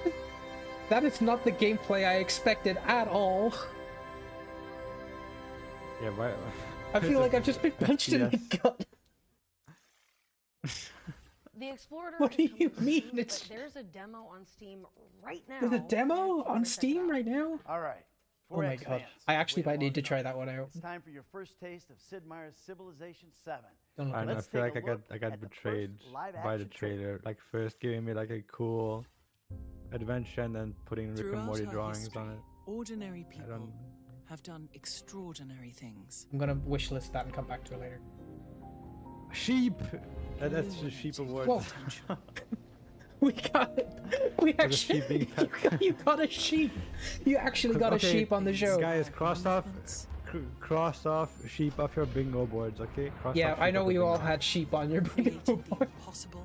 it. That is not the gameplay I expected at all. Yeah, right. I feel like I've just been punched in the gut. The Explorer. What do you mean? But It's there's a demo on Steam right now. there's a demo on Steam right now. All right. Oh my god! I actually might need to try that one out. It's time for your first taste of Sid Meier's Civilization 7. Don't look I at know, I Let's feel take like a look I got at the first betrayed by the live-action trailer. Like first giving me like a cool adventure and then putting Rick and Throughout Morty our drawings history, on it. ordinary I people don't. have done extraordinary things. I'm gonna wishlist that and come back to it later. Sheep. That's the sheep award. Whoa. We got it. We actually. sheep being pet. You got a sheep. You actually got a Okay, sheep on the show. Guys, cross off sheep off your bingo boards, okay? Cross Yeah, off I sheep know off the you all bingo. had sheep on your bingo Created the board. impossible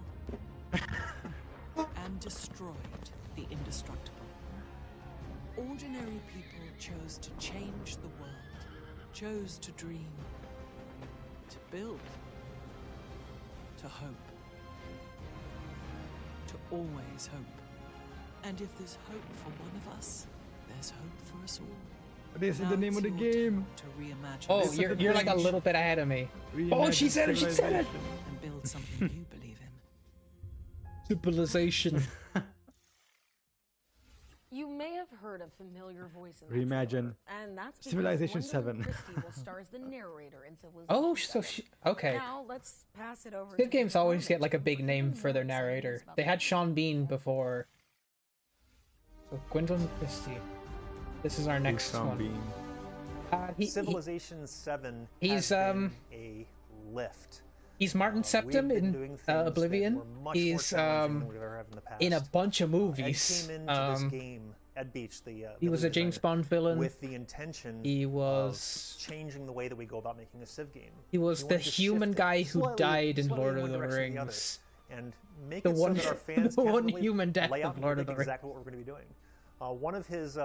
and destroyed the indestructible. Ordinary people chose to change the world, chose to dream, to build, to hope, to always hope. And if there's hope for one of us, there's hope for us all. This is Now the name it's of the your game. turn to reimagine Oh, this you're like a civilization little bit ahead of me. Oh, Reimagine she said it. She said it. civilization. and build something you believe in. Civilization. You may have heard a familiar voice in that Reimagine trailer, and that's because Civilization Gwendolyn 7. Christie will star as the narrator in Civilization Oh, so 7. okay. Now let's pass it over. Good to games the always get comments like a who big name couldn't for their know exciting narrator. news about They the had game. Sean Bean before. So Gwendolyn Christie. This is our next Sean one. Bean. Civilization 7 he's, has been a lift. He's Martin Septim We've been in doing things that Oblivion. were much more He's challenging than we've ever had in the past. in a bunch of movies. Ed came into this game, Ed Beach, the he was a lead James designer, Bond villain. with the intention He was of changing the way that we go about making a Civ game. he was the wanted to human shift it guy who slightly- died in slightly Lord of one the direction or the other, Rings. and make The it one- so that our fans the can't one really human death lay out of and Lord of the predict Rings. exactly what we're going to be doing. One of his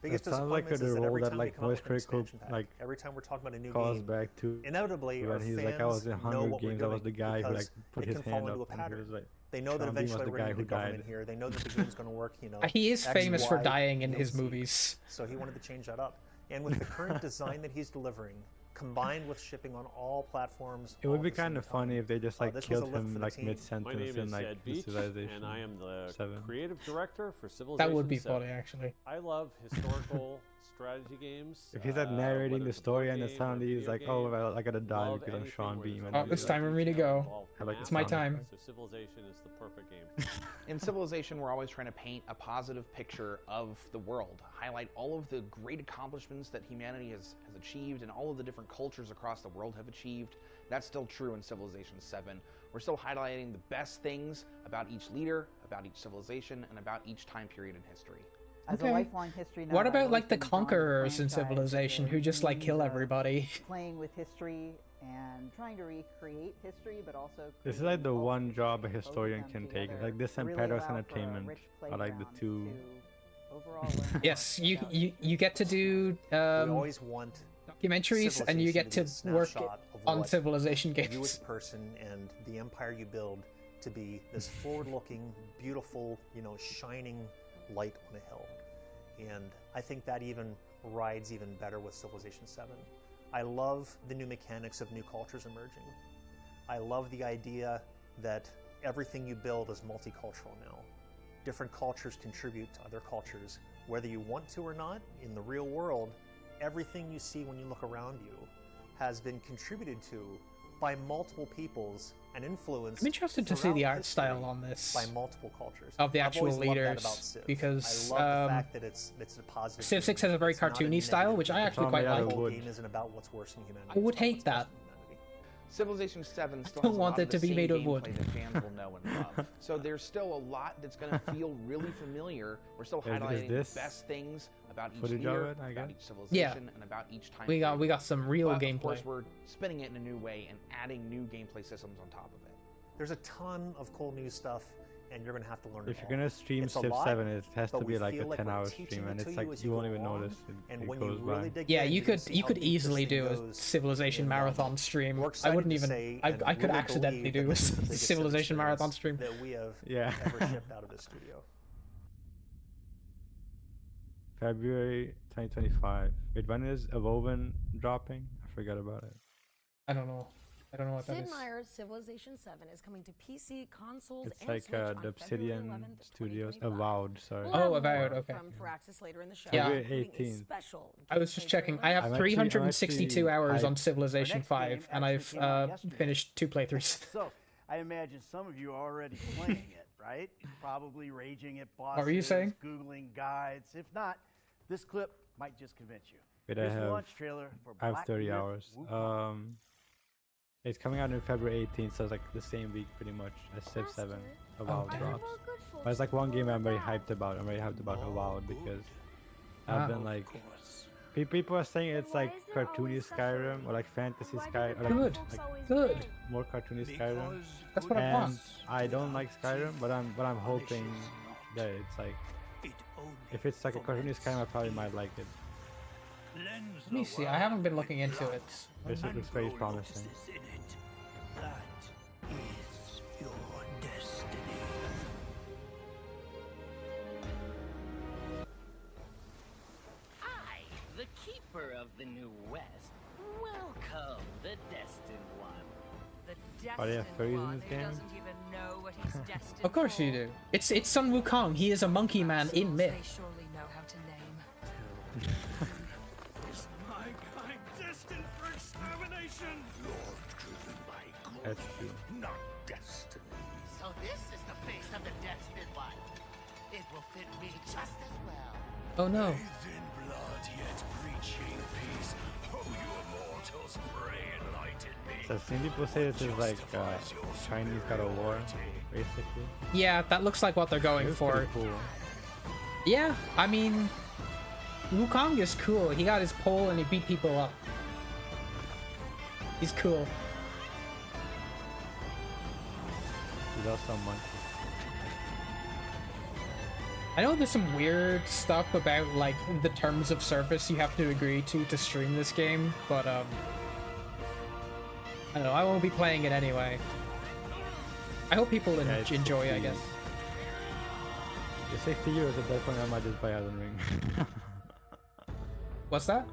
biggest That sounds like disappointments the is that role every that time like we come up voice with an critical expansion pack, like every time we're talking about a new calls game, back to inevitably our when he's fans like I was in know Hunger what we're Games. I was the doing guy who like because put it his can fall hand into up a and he pattern. was like. They know that Sean Bean was eventually the we're guy going to who get government died. here. They know that the game's going to work, you know. He is X, famous for Y, dying in you'll his see. movies. So he wanted to change that up. And with the current design that he's delivering, combined with shipping on all platforms, It would be kind of funny if they just like this was a killed lift for him the like team. mid My sentence name in is like Ed the Beach, Civilization and I am the 7. creative director for Civilization That would be 7. funny, actually. I love historical strategy games. If he's like narrating whether the it's a story board and then game or suddenly he's video like, game, oh, well, I gotta die love because I'm anything Sean where Bean. there's and Oh, he's it's like- time for me to go. I like It's the my sound time. effects. So Civilization is the perfect game. In Civilization, we're always trying to paint a positive picture of the world, highlight all of the great accomplishments that humanity has achieved and all of the different cultures across the world have achieved. That's still true in Civilization 7. We're still highlighting the best things about each leader, about each civilization, and about each time period in history. As a lifelong history nut, What I've about always like the been drawn to conquerors in franchise, Civilization the who just like kill themes of everybody? Playing with history and trying to recreate history, but also This is like the one job a historian can take. Like this and Paradise Entertainment are like the two. Yes, you get to do we always want documentaries and you get to Civilization to be a work snapshot of on what Civilization you as games. a person and the empire you build to be this forward-looking, beautiful, you know, shining light on a hill. And I think that even rides even better with Civilization 7. I love the new mechanics of new cultures emerging. I love the idea that everything you build is multicultural now. Different cultures contribute to other cultures, whether you want to or not. In the real world, everything you see when you look around you has been contributed to by multiple peoples and influenced. I'm interested to see the art style on this by multiple cultures of the I've actual always loved that leaders, about Civ. because I love the fact that it's a positive. Civ 6 has a very It's not cartoony style, which I actually quite like. The whole game isn't about what's worse than humanity. I would hate that. Civilization 7 still don't has a want lot it of to the be same made of wood. gameplay that fans will know and love. So there's still a lot that's going to feel really familiar. We're still highlighting the best things about each leader, about each civilization, and about each time. We got some real but gameplay. Of course, we're spinning it in a new way and adding new gameplay systems on top of it. There's a ton of cool new stuff, and you're going to have to learn If it you're going to stream It's a Civ lot, 7, it has to but be we like a feel like we're 10-hour teaching stream, it and to it's you like as you you won't go even along, notice and it when you goes really by. dig Yeah, in, you you're gonna could see you how could deep this easily thing do a goes. Civilization And, marathon stream. we're I excited wouldn't to even. say I and could really accidentally believe do a that this is the biggest Civilization Civ marathon experience stream. that we have Yeah. ever shipped out of this studio. February 2025. Wait, when is Evoven dropping? I forgot about it. I don't know. I don't know what that Sid is. Meier's Civilization 7 is coming to PC, consoles, It's and like Switch on the February Obsidian 11th, Studios. 2025. Avowed, sorry. We'll have Avowed, more okay. From Firaxis later in the show, Yeah. February including a 18th. special I was just checking. I have I'm 362 actually hours on hyped. Civilization Our next 5, game and actually I've came out yesterday. finished 2 playthroughs. So, I imagine some of you are already playing it, right? Probably raging at bosses, What were you saying? Googling guides. If not, this clip might just convince you. Wait, Here's the launch trailer for I have Black 30 Myth hours. Wukong. It's coming out on February 18th, so it's like the same week pretty much as Civ 7 Avowed damn. drops. But it's like one game I'm very hyped about. I'm very hyped about Avowed because I've been like, people are saying it's like cartoony Skyrim or like fantasy Skyrim. Like, Good. like Good. more cartoony Skyrim. That's what I And want. I don't like Skyrim, but I'm hoping that it's like, if it's like a cartoony Skyrim, I probably might like it. Let me see. I haven't been looking into it. It looks very promising. That is your destiny. I, the Keeper of the New West, welcome the Destined One. The Oh, they have destined furries in one this who game? doesn't even know what he's destined Of course for. you do. It's Sun Wukong. He is a monkey man in They myth. surely know how to name. Is my kind destined for extermination? You're driven by That's glory, true. not destiny. So this is the face of the Destined One. It will fit me just as well. Oh no. Bathed in blood, yet preaching peace. Oh, you mortals, pray enlighten me. So I've seen people say this is like Chinese God of War, basically. Yeah, that looks like what they're going It was for. pretty cool. Yeah, I mean, Wukong is cool. He got his pole and he beat people up. He's cool. He's also a monkey. I know there's some weird stuff about like the terms of service you have to agree to stream this game, but I don't know. I won't be playing it anyway. I hope people Yeah, it's enjoy. I 60 guess. It's 60 euros at that point. I might just buy Elden Ring. What's that?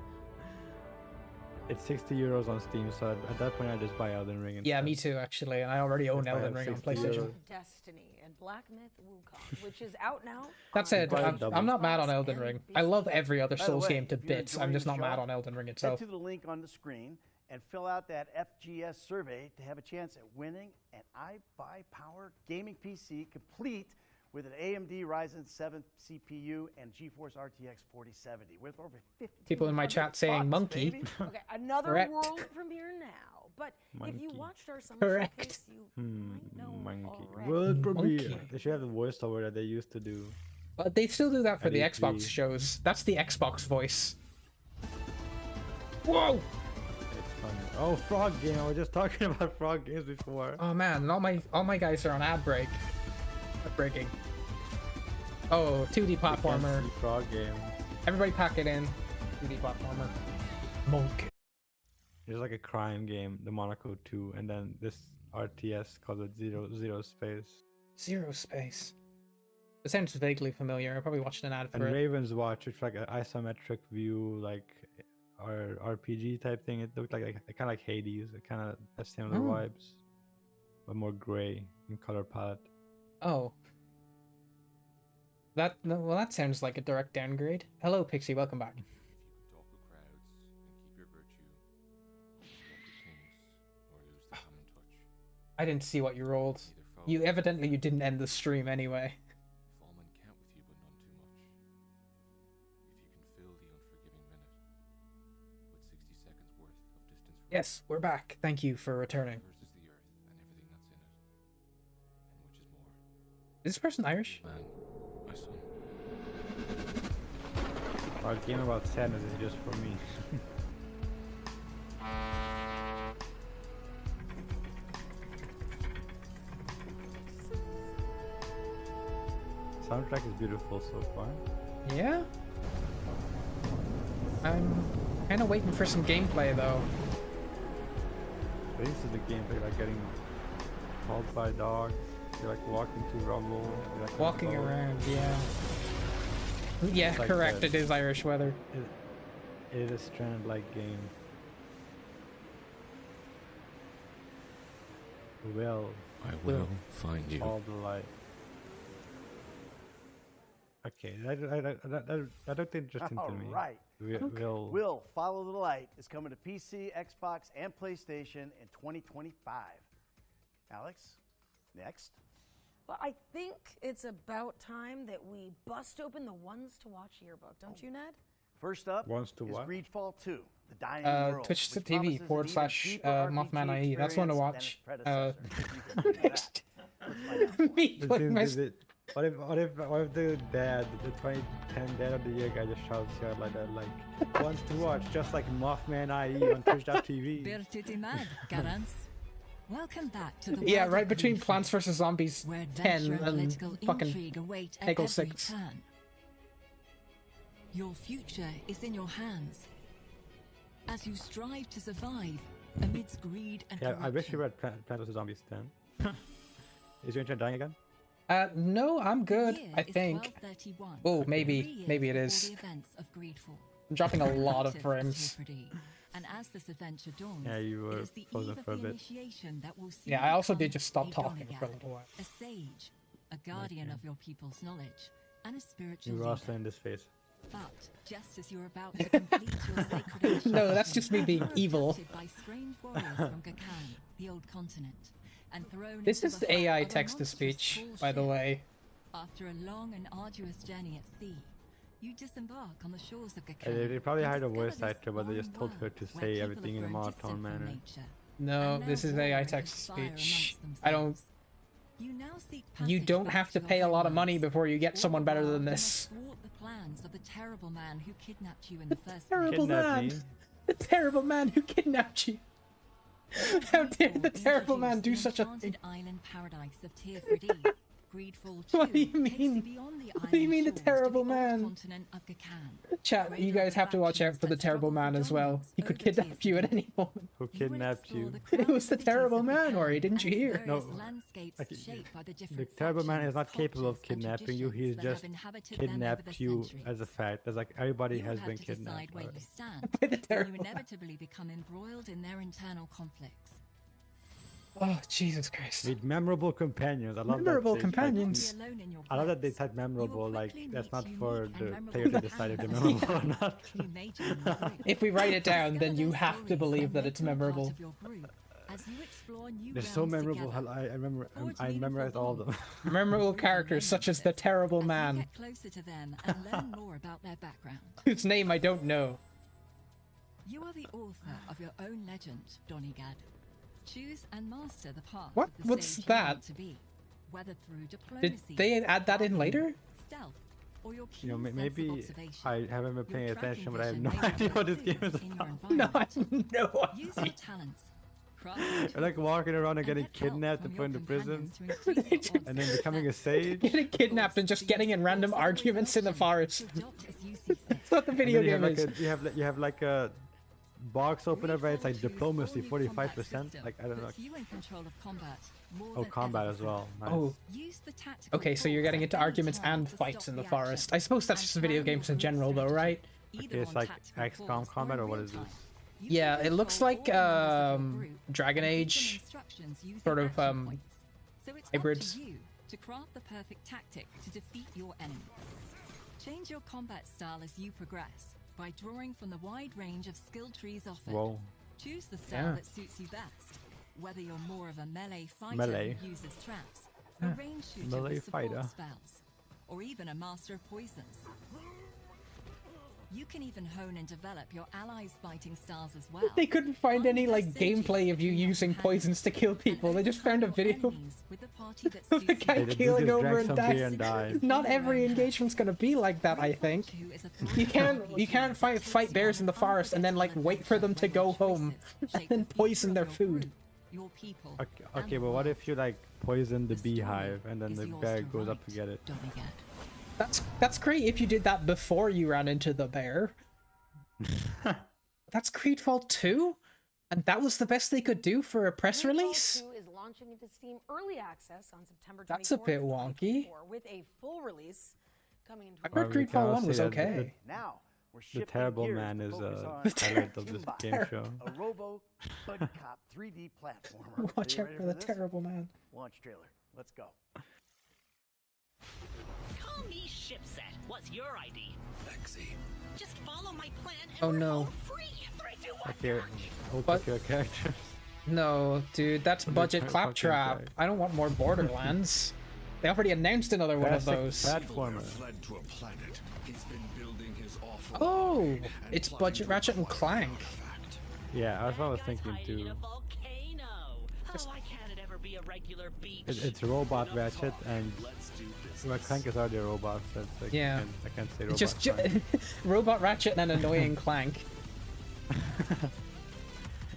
It's 60 euros on Steam, so at that point I just buy Elden Ring. Yeah, instead. me too. Actually, and I already own If I Elden have Ring on 60 PlayStation. euros. Destiny and Black Myth Wukong, which is out now. That said, Buy I'm double. not mad on Elden Ring. I love every other By the Souls way, game to if you're bits. I'm enjoying just the not mad show, on Elden Ring Head itself. to the link on the screen and fill out that FGS survey to have a chance at winning an iBuyPower gaming PC complete with an AMD Ryzen 7 CPU and GeForce RTX 4070 with over 50 People in my chat saying monkey. Okay, another Correct. world premiere now. But if you Monkey. watched our summer Correct. showcase, you might know Monkey. already. World premiere. Monkey. They should have the voiceover that they used to do. But they still do that for At the E3. Xbox shows. That's the Xbox voice. Whoa! It's funny. Oh, Frog Game. I was just talking about Frog Games before. Oh man, and all my guys are on ad break. Ad breaking. Oh, 2D platformer. See Frog Game. Everybody pack it in. 2D platformer. Monk. There's like a crime game, the Monaco 2, and then this RTS called it Zero Space. Zero Space. It sounds vaguely familiar. I probably watched an ad And for it. Raven's Watch, it's like an isometric view, like RPG type thing. It looked like kind of like Hades. It kind of has similar Oh. vibes, but more gray in color palette. Oh. Well, that sounds like a direct downgrade. Hello, Pixie. Welcome back. Talk with crowds and keep your virtue. Walk with kings or lose the common touch. I didn't see what you rolled. You evidently you didn't end the stream anyway. If all men count with you, but none too much. If you can fill the unforgiving minute with 60 seconds worth of distance from Yes, we're back. Thank you for returning. versus the earth and everything that's in it, and which is more. Is this person Irish? Man, my son. Our game about sadness is just for me. Soundtrack is beautiful so far. Yeah? I'm kind of waiting for some gameplay, though. This is the gameplay, like getting called by dogs. You're like walking through rubble. You're like Walking around, yeah. Yeah, It's like correct. that. It is Irish weather. It is a Strand-like game. Will. I will find you. All the light. Okay, that looked interesting to me. All right. Will Follow the Light is coming to PC, Xbox, and PlayStation in 2025. Alex, next. Well, I think it's about time that we bust open the Ones to Watch yearbook, don't you, Ned? First up Wants to is what? Greedfall 2, The Dying World. Twitch.tv / MothmanIE. That's one to watch. Me putting my... What if the dad, the 2010 Dad of the Year guy just shouts out like that, like, wants to watch, just like MothmanIE on Twitch.tv. Welcome back to the Yeah, world right of between Greedfall, Plants vs. Zombies where 10 adventure and and political fucking intrigue await at Hegel every 6. turn. Your future is in your hands. As you strive to survive amidst greed and Yeah, corruption. I wish you read Plants vs. Zombies 10. Is your internet dying again? No, I'm good, Year I is think. 1231, Oh, 3 maybe years it before is. the events of Greedfall. I'm dropping a lot of Relative frames. to Jeopardy, and as this adventure dawns, Yeah, you were it is the frozen eve of for a the bit. initiation that will see Yeah, I you also did become just stop a talking for a Donagad, little while. a sage, a guardian of your people's knowledge, and a spiritual You were leader. also in this phase. But just as you're about to complete your sacred initiation, No, that's just me being you're evil. abducted by strange warriors from Gakan, the old continent, and thrown This into is the the AI heart of a text-to-speech, monstrous by the bullshit. way. After a long and arduous journey at sea, you disembark on the shores of They Gakan. probably and hired a discover voice this actor, but they just foreign told her to world where say people everything have in a grown monotone distant from manner. nature, No, and this now is war AI and text-to-speech. conspire I don't... amongst themselves. You now seek You passage don't back have to your pay a lot of homelands. money before you get All someone the better while, than you this. must thwart the plans of the terrible man who kidnapped you in the first Terrible place. man! The terrible man who kidnapped you! How dare the terrible man do such a thing? Island paradise of Tier 3D. Greedfall 2 What do you takes mean? you beyond the What do you mean the island shores terrible to the old man? continent of Gakan. Chat, you guys have to watch out for the terrible man as well. He could kidnap you at any moment. Who kidnapped you? It was the terrible man, Ori, didn't you hear? No, like, the terrible man is not capable of kidnapping you. He's just kidnapped you as a fact. As like everybody has been kidnapped. Where you stand, By the then terrible you man. inevitably become embroiled in their internal conflicts. Oh, Jesus Christ. With memorable companions. I love Memorable that companions. I love that they type memorable. Like that's not for the player to decide if they're memorable or not. If we write it down, then you have to believe that it's memorable. They're so memorable. I memorized all of them. Memorable characters such as the terrible man, Get closer to them and learn more about their background. whose name I don't know. You are the author of your own legend, Donagad. Choose and master the path What? of the What's sage you that? want to be, whether through Did diplomacy, they add that in later? stealth, or your You know, keen sense of maybe observation. I haven't been paying Your attention, tracking but I have vision no may idea what this reveal game is things in your about. No, I environment. have no Use idea. your talents. Craft They're like walking around and getting get help kidnapped from and put your into prison, companions to increase your odds and then of becoming a sage. Getting kidnapped and just getting in random arguments in the forest. That's what the video And then game is. you have like a box opener, but it's like Reform 2's diplomacy, all-new combat 45%. system Like, I don't know. puts you in control of combat more Oh, than combat ever as well. before. Nice. Oh. Use the tactical Okay, so you're force getting at into any arguments time and to fights stop in the the forest. action I suppose that's and just video plan your games in group general, though, strategy, right? either Okay, it's on like tactical XCOM calls combat, in or what real is time. this? You Yeah, can it looks control like all members of your group Dragon and give them Age instructions using sort of action points. So it's hybrids. up to you to craft the perfect tactic to defeat your enemies. Change your combat style as you progress by drawing from the wide range of skill trees offered. Whoa. Choose the style Yeah. that suits you best. Whether you're more of a melee fighter Melee. who uses traps, a Yeah. range shooter Melee with support fighter. spells, or even a master of poisons. You can even hone and develop your allies' fighting styles as well. They couldn't find any like gameplay of you using poisons to kill people. They just found a video with the party that of a guy They just keeling drank over and some beer and dying. died. Not every engagement's gonna be like that, I think. You can't fight bears in the forest and then like wait for them to go home and then poison their food. Your people. Okay, but what if you like poison the beehive and then the bear goes up to get it? That's great if you did that before you ran into the bear. That's Greedfall 2? And that was the best they could do for a press release? Greedfall 2 is launching into Steam Early Access on September 24th. That's a bit wonky. With a full release coming in. I heard Greedfall 1 was okay. Now we're The shifting Terrible gears Man to is focus on the highlight of this Kimbot, game show. a Robo Buddy Cop 3D platformer. Watch Are you out ready for the this? Terrible Man. Launch trailer. Let's go. Call me Shipset. What's your ID? Lexi. Just follow my plan and Oh we're no. all free. 3, 2, 1. Okay, we'll pick your character. No, dude, that's budget fucking claptrap. guy. I don't want more Borderlands. They already announced another one of those. Platformer. Fled to a planet. He's been building his awful Oh, army and it's plotting Budget to Ratchet and acquire Clank. artifact. Yeah, that's what I was thinking too. Volcano. Oh, why can't it ever be a regular beach? It's Robot Ratchet and well, Clank is already a robot, so it's like, Yeah. I can't say Robot Just Clank. Robot Ratchet and an annoying Clank.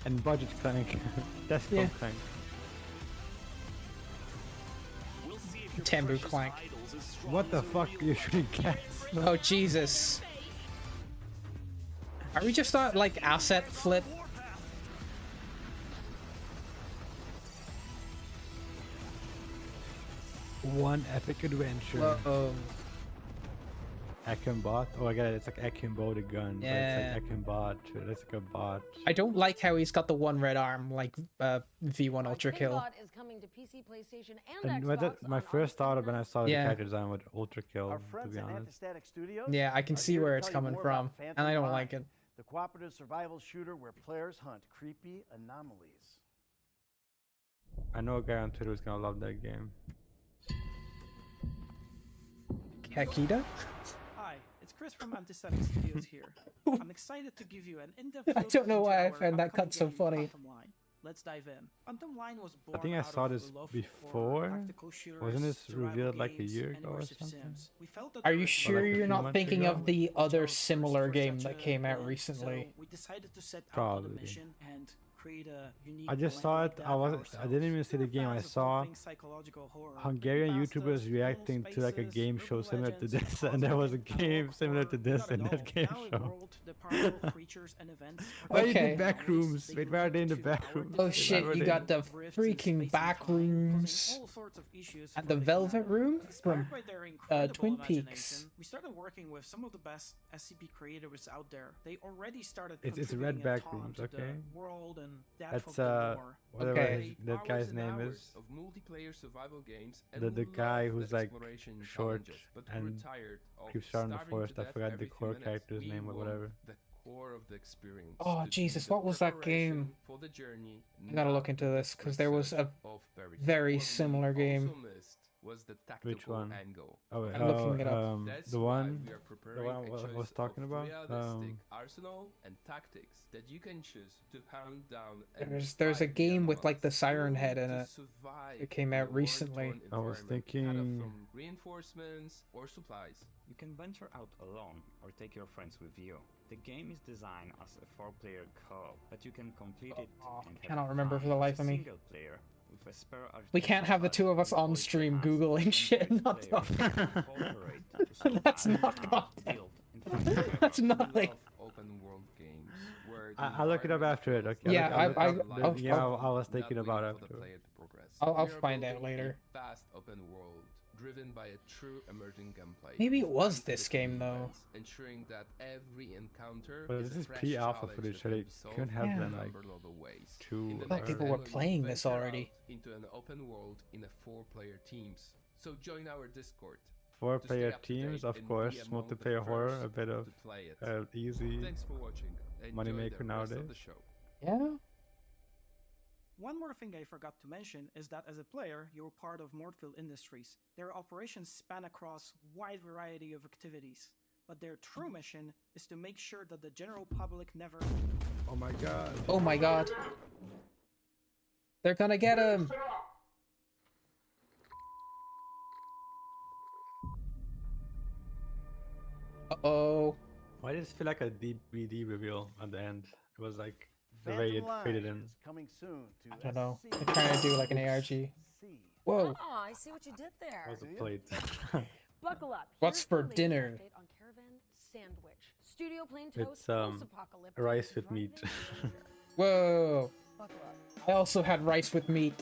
And Budget Clank. Desktop Yeah. Clank. We'll see if your Tambu precious Clank. idol's as strong What the as a fuck? real You shooting cats? Oh Jesus. Are we just on like asset flip? One epic adventure. Whoa. Akimbot? Oh, I get it. It's like Akimbo the gun. Yeah. But it's like Akimbot. It's like a bot. I don't like how he's got the one red arm like V1 Ultra Kill. Kimbot is coming to PC, PlayStation, and And Xbox my on first thought when I saw the Yeah. character design with Ultra Kill, Our to friends be at honest. Antistatic Studios. Yeah, I can are see here to where it's tell you coming more from, about Phantom and I don't Line, like it. The cooperative survival shooter where players hunt creepy anomalies. I know a guy on Twitter who's gonna love that game. Kakita? Hi, it's Chris from Antistatic Studios here. I'm excited to give you an in-depth I look don't know into why I our found that upcoming cut so game, funny. Phantom Line. Let's dive in. Phantom Line was born I think I out saw of this the love for before. tactical shooters, Wasn't this survival revealed like a games, year and ago or immersive something? sims. We felt that Are there you was sure like a you're few not months thinking ago? of the other chose similar for game such that a came out game. recently? So we decided to set out on Probably. a mission and create a unique I just saw it. I didn't even see the game. I saw Hungarian YouTubers reacting to like a game show similar to this, and there was a game similar to this in that game show. Why are you in the back rooms? Wait, why are they in the back rooms? Oh shit, you got the freaking back rooms and the Velvet Room from Twin Peaks. We started working with some of the best SCP creators out there. They already started It's red contributing a back ton rooms, to the okay? world and depth That's of the lore. whatever Okay. that guy's name is. Of multiplayer survival games and The guy love who's the like exploration short challenges, but and grew tired of keeps starting the starving forest. to I death forgot the every few core minutes. character's We name or want whatever. The core of the experience. Oh to be Jesus, the what was that preparation game? for the journey, I gotta look not into the this because there was a of berries. very What we similar game. also missed was the Which tactical one? angle. Oh, And looking it up. that's the why one, we are the preparing one a I was choice talking of about. realistic arsenal and tactics that you can choose to hunt down. and There's a fight the game with like the anomalies. Siren You Head need in to it. survive It came in a out recently. war-torn I was environment, cut off thinking- from reinforcements or supplies. You can venture out alone or take your friends with you. The game is designed as a 4-player co-op, but you can complete it and have Cannot remember fun for the as life a of me. single player with a spare We can't have the two of us on stream googling shit and not talking. That's not content. That's nothing. Love open world games where I'll look it up after it. Okay. Yeah, I was thinking about after. I'll find out later. Fast open world, driven by a true emerging gameplay. Maybe it was this game though. Ensuring that every encounter But is this a is fresh pre-alpha challenge footage, that so can they be solved couldn't have in a been like number of ways. too. In the I thought next people were demo, playing you this venture already. out into an open world in a 4-player teams. So join our Discord. 4-player to stay up to teams, date of and course. be among the Multiplayer horror, a first bit of to play it. easy Thanks for watching. Enjoy moneymaker the rest nowadays. of the show. Yeah. One more thing I forgot to mention is that as a player, you're part of Mortville Industries. Their operations span across a wide variety of activities, but their true mission is to make sure that the general public never... Oh my god. Oh my god. They're gonna get him. Uh-oh. Why did it feel like a DVD reveal at the end? It was like the way Phantom it Line faded in. is coming soon to I don't know. SC. They're trying to do like an ARG. Whoa. Oh, I see what you did there. Was a plate. Buckle up. What's Here's for the latest dinner? update on Caravan Sandwich. Studio plain toast, It's post-apocalyptic, rice with meat. drive-in danger. Whoa. Buckle up. I also had rice with meat.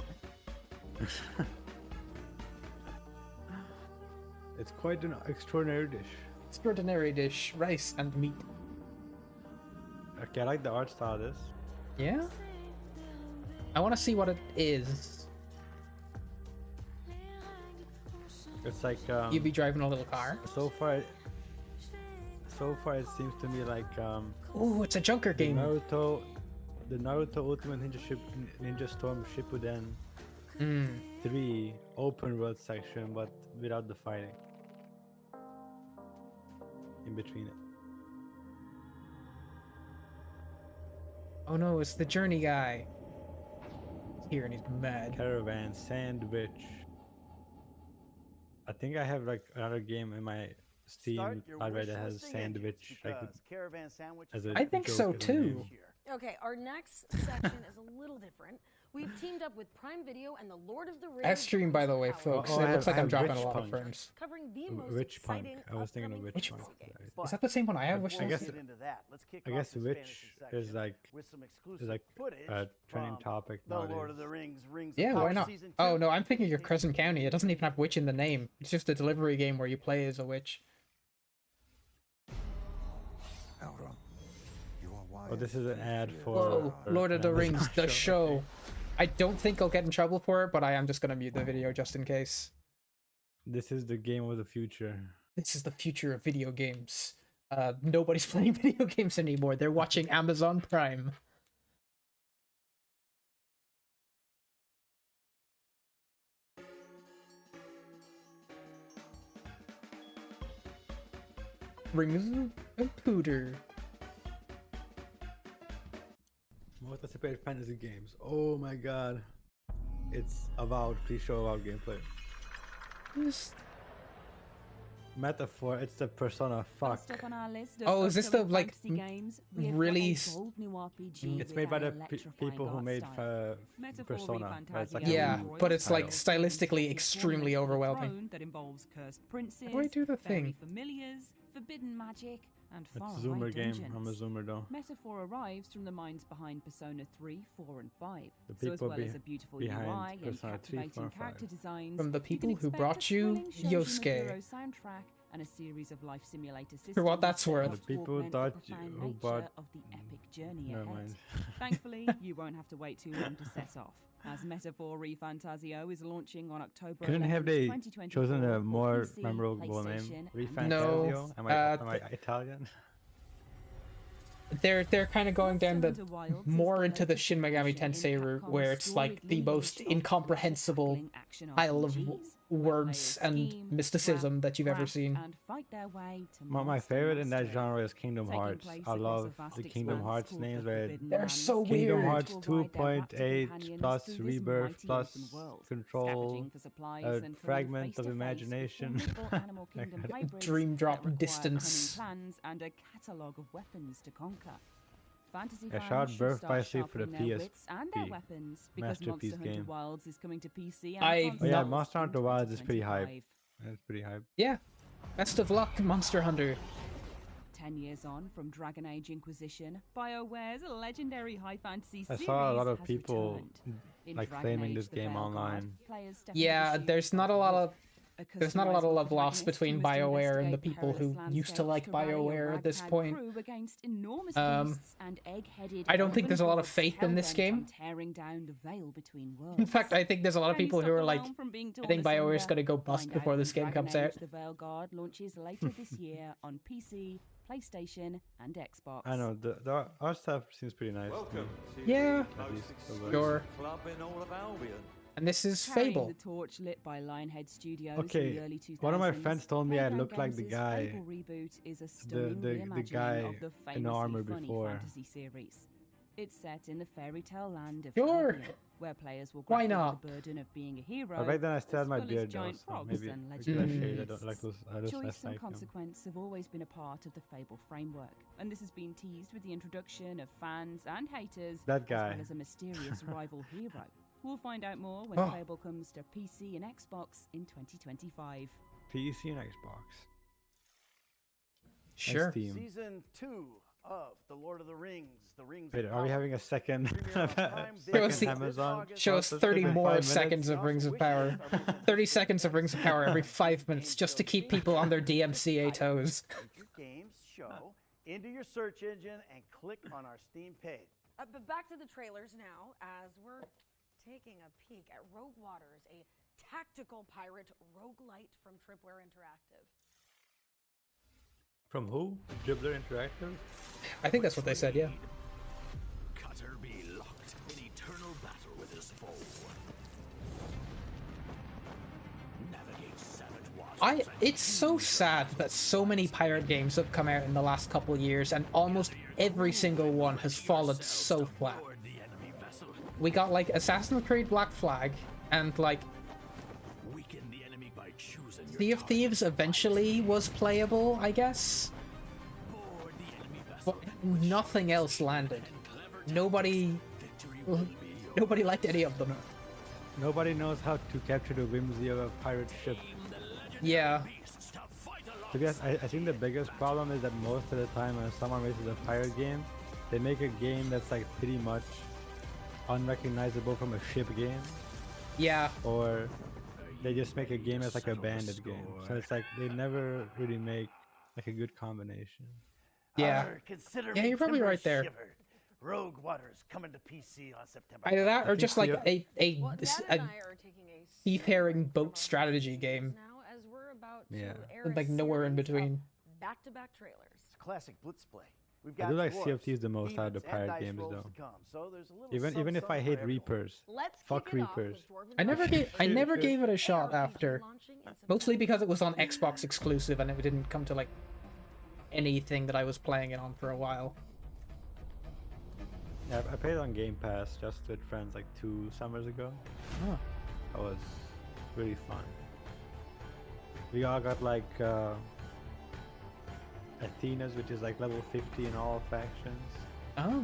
It's quite an extraordinary dish. Extraordinary dish, rice and meat. Okay, I like the art style of this. Yeah? I want to see what it is. It's like You'd be driving a little car. So far it seems to me like Ooh, it's a Junker game. The Naruto Ultimate Ninja Storm Shippuden 3 open world section, but without the fighting in between it. Oh no, it's the Journey guy. He's here and he's mad. Caravan Sandwich. I think I have like another game in my Steam library that has Sandwich. Caravan Sandwich. I think so too. Okay, our next section is a little different. We've teamed up with Prime Video and the Lord of the Rings. I stream, by the way, folks. Oh, it looks like I'm dropping Witch a lot of Punk. frames. Covering the most Witch Punk. exciting I was thinking of upcoming Witch fantasy Punk. games. Is that the same one I have? Before Witch we Punk? get into that, let's kick I off guess this Witch fantasy is section like with some exclusive trending footage topic from nowadays. The Lord of the Rings, Rings Yeah, of why Power not? Season 2. Oh no, I'm thinking of Crescent County. It doesn't even have witch in the name. It's just a delivery game where you play as a witch. Oh, this is an ad for Whoa, Lord of the Rings, the show. I don't think I'll get in trouble for it, but I am just gonna mute the video just in case. This is the game of the future. This is the future of video games. Nobody's playing video games anymore. They're watching Amazon Prime. Rings of Pooter. Most anticipated fantasy games. Oh my god. It's Avowed. Please show Avowed gameplay. Metaphor, it's the Persona. Fuck. First up on our list of Oh, is this the upcoming like fantasy games, we have got really? a bold new RPG It's with made by an the electrifying people who art made style. Metaphor Persona. But it's like a Yeah, really but it's like style. stylistically extremely overwhelming. Throne that involves cursed princes, How do I do the fairy thing? familiars, forbidden magic, and It's a far-away zoomer game. dungeons. I'm a zoomer though. Metaphor arrives from the minds behind Persona 3, 4, and 5. The So as people well as a beautiful behind UI and Persona 3, 4, captivating and 5. character designs, From the you people can who expect brought a you thrilling Shoujin Yosuke. Hero soundtrack and a series of life simulator systems For what that's that worth. help The people augment thought the profound who nature bought- of the epic journey Never ahead. mind. Thankfully, you won't have to wait too long to set off, as Metaphor ReFantasio is launching on October Couldn't 11th, have they 2024 chosen a for more PC, memorable PlayStation, name? and Refantasio? No, Am I Italian? They're kind of going down the Monster Hunter Wilds is more the into the latest Shin Megami adventure in Tensei route, Capcom's where it's like the storied most lineage of incomprehensible grappling action pile of RPGs, where words players and scheme, mysticism craft, that you've ever craft, seen. and fight their way to My master favorite in that mastery. genre is Kingdom Taking Hearts. place I across love a vast the Kingdom expanse Hearts called names the where Forbidden They're Lands. so Kingdom weird. Hearts To avoid their raptor 2.8 companions plus through this Rebirth mighty plus open world, Control, scavenging for supplies a and coming fragment of face-to-face with imagination. formidable Animal Kingdom hybrids Dream that drop require distance. cunning plans and a catalogue of weapons to conquer. Fantasy Yeah, fans shout out should Birth start by Sleep for the sharpening their PSP. wits and their weapons because Monster Masterpiece Hunter game. Wilds is coming to PC and I've console Oh yeah, not- Monster Hunter in Wilds is pretty hype. 2025. It's pretty hype. Yeah, best of luck, Monster Hunter. 10 years on from Dragon Age Inquisition, BioWare's legendary high fantasy I series saw a lot of has people returned. In like Dragon flaming Age, this the game Veil Guard, online. players step into Yeah, the shoes there's not a lot of a there's not a lot of customizable love lost protagonist between who must BioWare and the investigate people who perilous used to like landscapes to rally a BioWare at this ragtag point. crew against enormous beasts and egg-headed I don't think elven there's a lot of gods faith in this hell-bent game. on tearing down the veil between worlds. In fact, I think there's a lot of Can you people who stop are the like, realm from being I torn think BioWare's asunder? gonna go bust Find before out this when game Dragon comes out. Age: The Veil Guard launches later this year on PC, PlayStation, and Xbox. I know the art stuff seems pretty nice. Welcome to Yeah, the most exclusive sure. club in all of Albion. And this is Carrying Fable. the torch lit by Lionhead Studios in Okay, the early 2000s, one of my friends told me I Playground look like the Games' guy, Fable reboot is a stunning the reimagining guy of the in the famously armor funny before. fantasy series. It's set in the fairy tale land of Sure. Albion, where players will Why grapple not? with the burden of being a hero. But back then I still had as my well as beard though, giant so frogs maybe and I should have legendary shaved. I don't like those. I just Choice less and like them. consequence have always been a part of the Fable framework, and this has been teased with the introduction of fans and haters, That guy. as well as a mysterious rival hero. We'll find out more when Oh. Fable comes to PC and Xbox in 2025. PC and Xbox. Sure. Steam. Season 2 of The Lord of the Rings. The Rings Wait, of are we Power. having a second, Show us, second Amazon? show us 30 more seconds of Rings of Power. 30 seconds of Rings of Power every 5 minutes just to keep people on their DMCA toes. Your games show into your search engine and click on our Steam page. But back to the trailers now, as we're taking a peek at Rogue Waters, a tactical pirate roguelite from Tripwire Interactive. From who? Dribbler Interactive? I think that's what they said, yeah. Cutter be locked in eternal battle with his foe. Navigate savage waters. It's so sad that so many pirate games have come out in the last couple years and almost every single one has fallen so flat. We got like Assassin's Creed Black Flag and like Weaken the enemy by choosing your Sea of Thieves eventually was playable, I guess. But nothing else landed. Nobody liked any of them. Nobody knows how to capture the whimsy of a pirate ship. Yeah. To be honest, I think the biggest problem is that most of the time when someone releases a pirate game, they make a game that's like pretty much unrecognizable from a ship game. Yeah. Or they just make a game that's like a bandit game. So it's like they never really make like a good combination. Yeah. Consider Yeah, me you're probably timber right there. shivered. Rogue Waters coming to PC on September. Either that or just like a Well, Dad and I are taking a seafaring boat strategy game. now as we're about to Yeah. air a Like nowhere in series of between. back-to-back trailers. It's a classic blitz play. We've I got do like Sea of dwarves, Thieves the most out of the demons, and pirate dice games rolls though. to come. So there's a little Even if I something hate for everyone. Reapers. Let's Fuck kick it off Reapers. with Dwarven I never Knights. gave it a shot after. Mostly because it was on Xbox exclusive and it didn't come to like anything that I was playing it on for a while. Yeah, I played it on Game Pass just with friends like 2 summers ago. Oh. That was really fun. We all got like Athena's, which is like level 50 in all factions. Oh.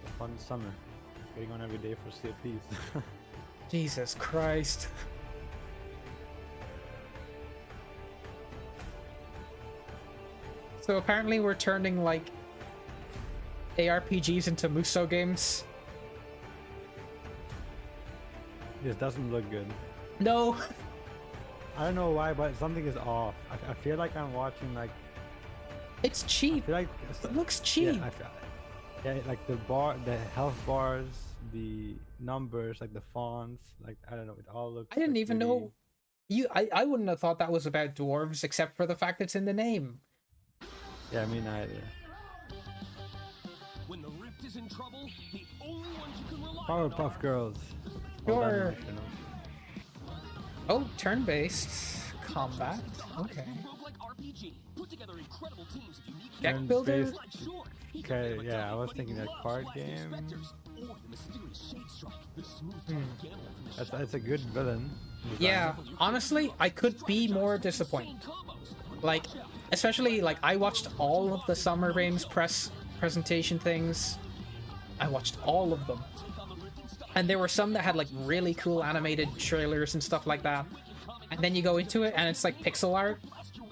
A fun summer. Getting on every day for Sea of Thieves. Jesus Christ. So apparently we're turning like ARPGs into Muso games. This doesn't look good. No. I don't know why, but something is off. I feel like I'm watching like. It's cheap. I feel like it looks cheap. Yeah, like the health bars, the numbers, like the fonts, like I don't know, it all looks. I didn't like, even really- know. I wouldn't have thought that was about dwarves, except for the fact it's in the name. Yeah, me neither. When the Rift is in trouble, the only ones you can rely on Powerpuff Girls. Sure. Oh, turn-based combat. Okay. Deck builder. Okay, yeah, I was thinking a card game. That's a good villain. Yeah, honestly, I could be more disappointed. Like, especially like I watched all of the Summer Games presentation things. I watched all of them. And there were some that had like really cool animated trailers and stuff like that. And then you go into it and it's like pixel art.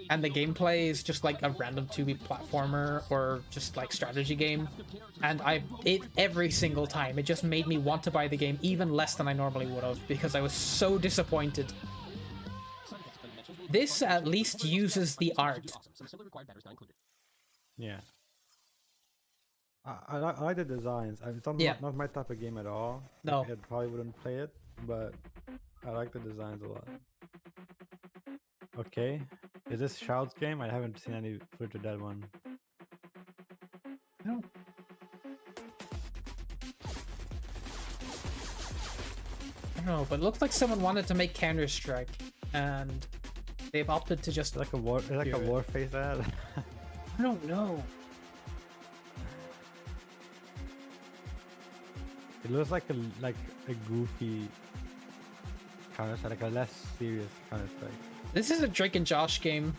and the gameplay is just like a random 2D platformer or just like strategy game, and it every single time it just made me want to buy the game even less than I normally would have because I was so disappointed. This at least uses the art. Yeah. I like the designs. It's not my type of game at all. No. I probably wouldn't play it, but I like the designs a lot. Okay. Is this Shroud's game? I haven't seen any footage of that one. No. I don't know, but it looks like someone wanted to make Counter-Strike, and they've opted to just like a war face ad. I don't know. It looks like a goofy Counter-Strike, like a less serious Counter-Strike. This is a Drake and Josh game.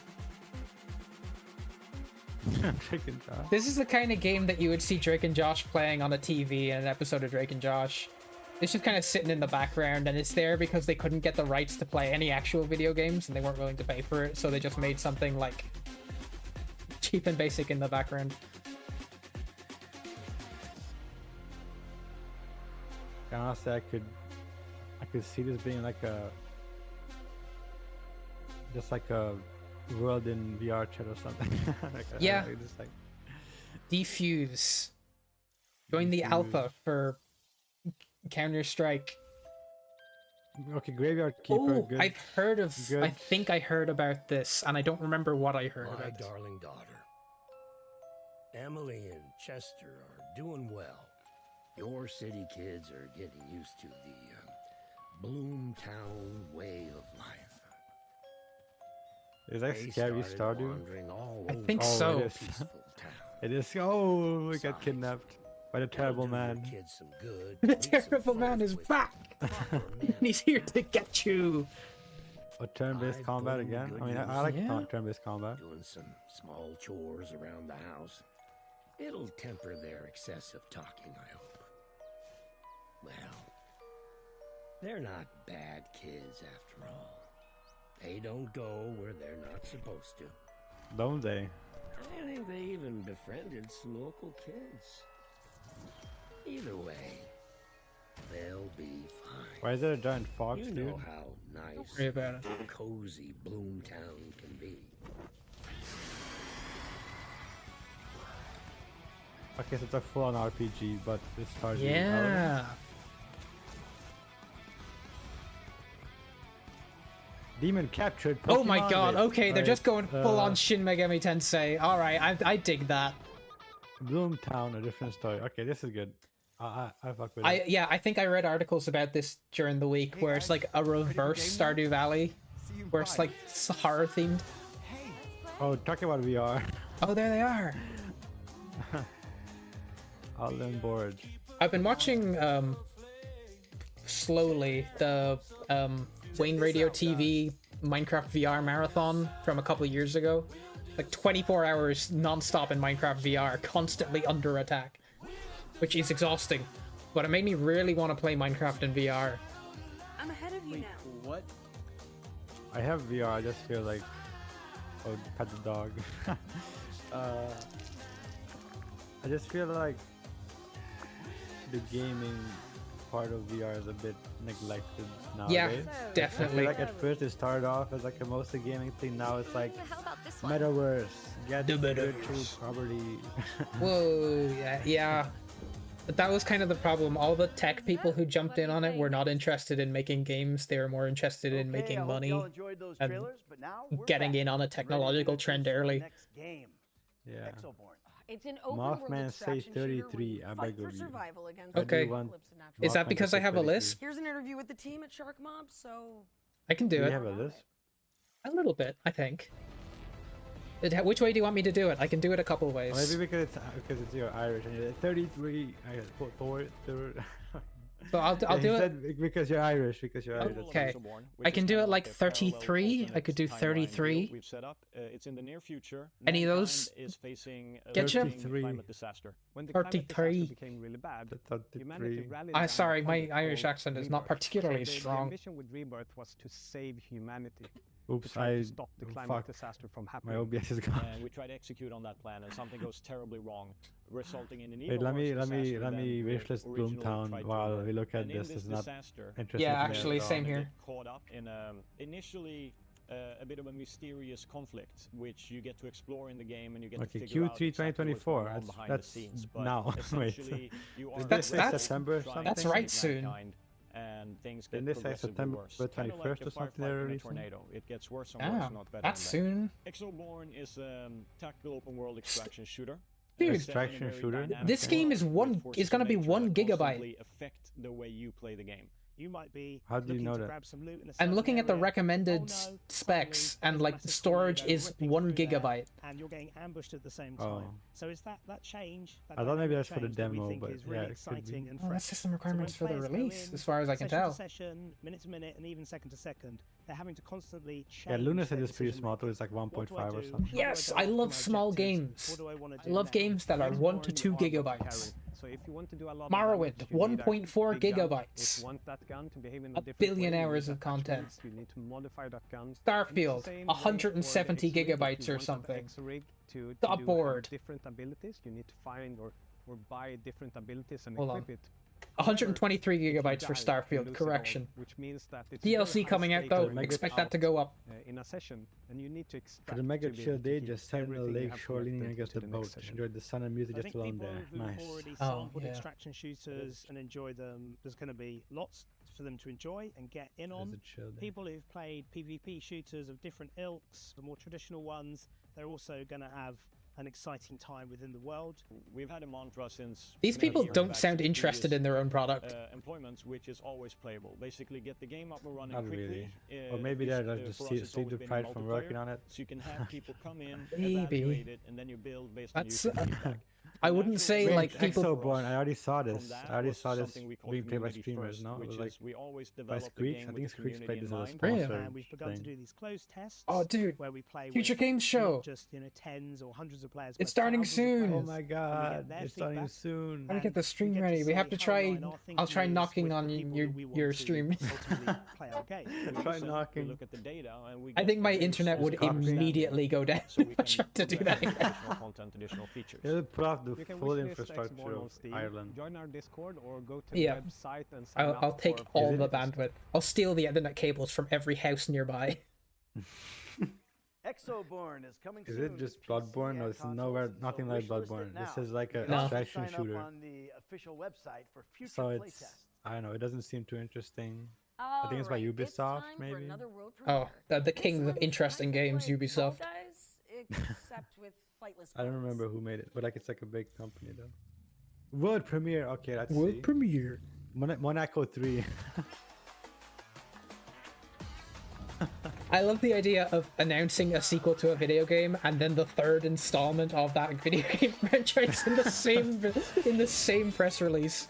Drake and Josh. This is the kind of game that you would see Drake and Josh playing on a TV in an episode of Drake and Josh. It's just kind of sitting in the background, and it's there because they couldn't get the rights to play any actual video games, and they weren't willing to pay for it, so they just made something like cheap and basic in the background. Honestly, I could see this being like just like a world in VR chat or something. Yeah. Just like Defuse. Join the alpha for Counter-Strike. Okay, Graveyard Keeper. Oh, good. I've heard of. Good. I think I heard about this, and I don't remember what I heard My about. darling daughter, Emily and Chester are doing well. Your city kids are getting used to the Bloomtown way of life. Is that They scary started Stardew? wandering all I over think the so. peaceful town. It is. Oh, we got kidnapped by the terrible Do your man. kids some good. The Meet some terrible man friends is with back! proper men. He's here to get you! A turn-based I've combat been again? good I mean, I news. like Yeah. turn-based combat. Doing some small chores around the house. It'll temper their excessive talking, I hope. Well, they're not bad kids after all. They don't go where they're not supposed to. Don't they? I think they even befriended some local kids. Either way, they'll be fine. Why is there a giant fox, You dude? know how nice worry about it. and cozy Bloomtown can be. Okay, so it's a full-on RPG, but this Stardew. Yeah. Demon captured. Oh my Pokemon god, base. okay, they're Right, just going full on Shin Megami Tensei. Alright, I dig that. Bloomtown, a different story. Okay, this is good. I fuck with it. Yeah, I think I read articles about this during the week where it's like a reverse Stardew Valley, where it's like horror themed. Oh, talking about VR. Oh, there they are. All on board. I've been watching slowly the Wayne Radio TV Minecraft VR marathon from a couple of years ago. Like 24 hours non-stop in Minecraft VR, constantly under attack, which is exhausting. But it made me really want to play Minecraft in VR. I'm ahead of you now. What? I have VR, I just feel like... Oh, pet the dog. I just feel like the gaming part of VR is a bit neglected nowadays. Yeah, I definitely. feel like at first it started off as like a mostly gaming thing, now it's like metaverse, get The virtual metaverse. property. Whoa, yeah. But that was kind of the problem. All the tech people who jumped in on it were not interested in making games. They were more interested in Okay, I making hope money y'all enjoyed those and trailers, but now we're getting back. in on a Ready to technological introduce trend our early. Next game. Yeah. Exoborn. It's an open world Mothman say extraction shooter where 33, you I fight beg for of you. survival against I Okay. do want apocalypse and natural Is that Mothman because to I say have a 33. list? Here's an interview with the team at Shark Mob, so I can do Do it. you have a list? A little bit, I think. Which way do you want me to do it? I can do it a couple Or ways. maybe because it's you're Irish and you're 33. I got four. So I'll Yeah, he do it. said because you're Irish. Because you're Irish. Okay. I can do it like 33. I could do 33. We've set up. It's in the near future. Any of those? Mankind is facing a Get you? devastating climate disaster. When the climate 33. disaster became really bad, humanity rallied I'm around sorry, a my concept Irish called accent is not rebirth. particularly The strong. ambition with rebirth was to save humanity. Oops, try I to stop the climate fuck. disaster from My happening. OBS is gone. And we try to execute on that plan, and something goes terribly wrong, resulting in an Wait, even let worse me disaster than we wishlist originally Boomtown tried to while avert. we look at And in this. this It's not disaster, interesting. Yeah, to me actually, at all. same here. get caught up in initially a bit of a mysterious conflict, which you get to explore in the game, and you get Okay, to figure out Q3 exactly what's 2024. going on That's behind the scenes. But now. Wait, essentially, you are that's wrestled September or trying something. That's to right save soon. mankind, and things get Didn't they say progressively September worse. 21st Kinda like or a something firefight they're in a releasing? tornado. It gets worse and Oh, worse, not better. that's than that. soon. Exoborn is a tactical open world extraction shooter. Dude, Extraction shooter. This game is gonna be 1 gigabyte. Affect the way you play the game. You might be How do you know that? I'm looking at the recommended specs, and like the storage is 1 gigabyte. And you're getting ambushed at the same Oh. time. So is that change? That I thought maybe dynamic that's for the change that we demo, think but is yeah, really it could be. exciting and Oh, that's fresh. system requirements So when for the players go release, in, as far as I can session tell. to session, minute to minute, and even second to second, they're having to constantly change. Yeah, Luna said their it's pretty decision small too. making. It's like What do 1.5 or do? something. How do I Yes, go I after love my small objectives? games. What do I wanna I do love now? games that are 1 to Exoborn, 2 you are the gigabytes. carry. So if you want to do a lot of Morrowind, damage, you need a 1.4 big gun. gigabytes. If you want that gun to behave in A different billion way, you hours need of content. attachments, You need to modify that gun. Starfield, 170 gigabytes or something. Got bored. Different abilities, you need to find or buy different abilities and Hold on. equip it. 123 gigabytes for Die, you Starfield, lose it all, correction. which means that it's DLC very high coming out stakes though, when you expect get that to out, go up. in a session, and you need to For extract the mega to be chill able to day, keep just sat in the everything you lake have shore leaning collected against the to the next boat. session. Enjoyed the sun and music I just think alone people there. who've Nice. already Oh, sampled yeah. extraction shooters and enjoy them, there's going to be lots for them to enjoy and get in There's on. a chill day. People who've played PvP shooters of different ilks, the more traditional ones, they're also going to have an exciting time within the world. We've had a mantra since These many people years don't back sound to interested previous, in their own product. Employments, which is always playable. Basically, get the game up and running Not quickly. really. Or maybe they're just for us, see it's always been deprived from working multiplayer, on it. So you can have people come in, Maybe. evaluate it, and then you build based That's on user feedback. I wouldn't say Wait, like people. Exoborn, I already saw From this. that I already was saw this something we call being played by community streamers, first, no? It which was is like we always by develop the Squeaks. game I with think the Squeaks community played in this as a mind. sponsor And we've begun to thing. do these closed tests. Oh, dude. Where we play Future with Games Show. not just tens or hundreds of players. It's but starting thousands of soon. players, Oh my and we god, get their it's starting feedback. soon. Gotta get the stream get to ready. We have see to how try. aligned our I'll try thinking is knocking with the on people your that we want your to stream. ultimately play our game. Try We knocking. look at the data, and we I get think my very internet would specific understanding immediately go down so if we I can tried to do progress that with again. additional content, additional features. It'll put off the You can full wishlist infrastructure Exoborn on of Steam, Ireland. join our Discord, or go to Yeah. the website and sign I'll up take for all Is the it- bandwidth. I'll steal the internet cables from every house nearby. Exoborn is coming Is soon. it just to PC Bloodborne? and No, it's consoles, nowhere, so nothing like wishlist it Bloodborne. now. This is like You an can also extraction sign shooter. up on the official website for future So playtests. it's, I don't know, it doesn't seem too interesting. I think it's by Alright, it's Ubisoft, time for maybe? another world Oh, premiere. the king of This one's interesting kind of games, like Ubisoft. Fall Guys, except with flightless I don't boats. remember who made it, but like it's like a big company though. World premiere, okay, let's see. World premiere. Monaco 3. I love the idea of announcing a sequel to a video game and then the third installment of that video game franchise in the same press release.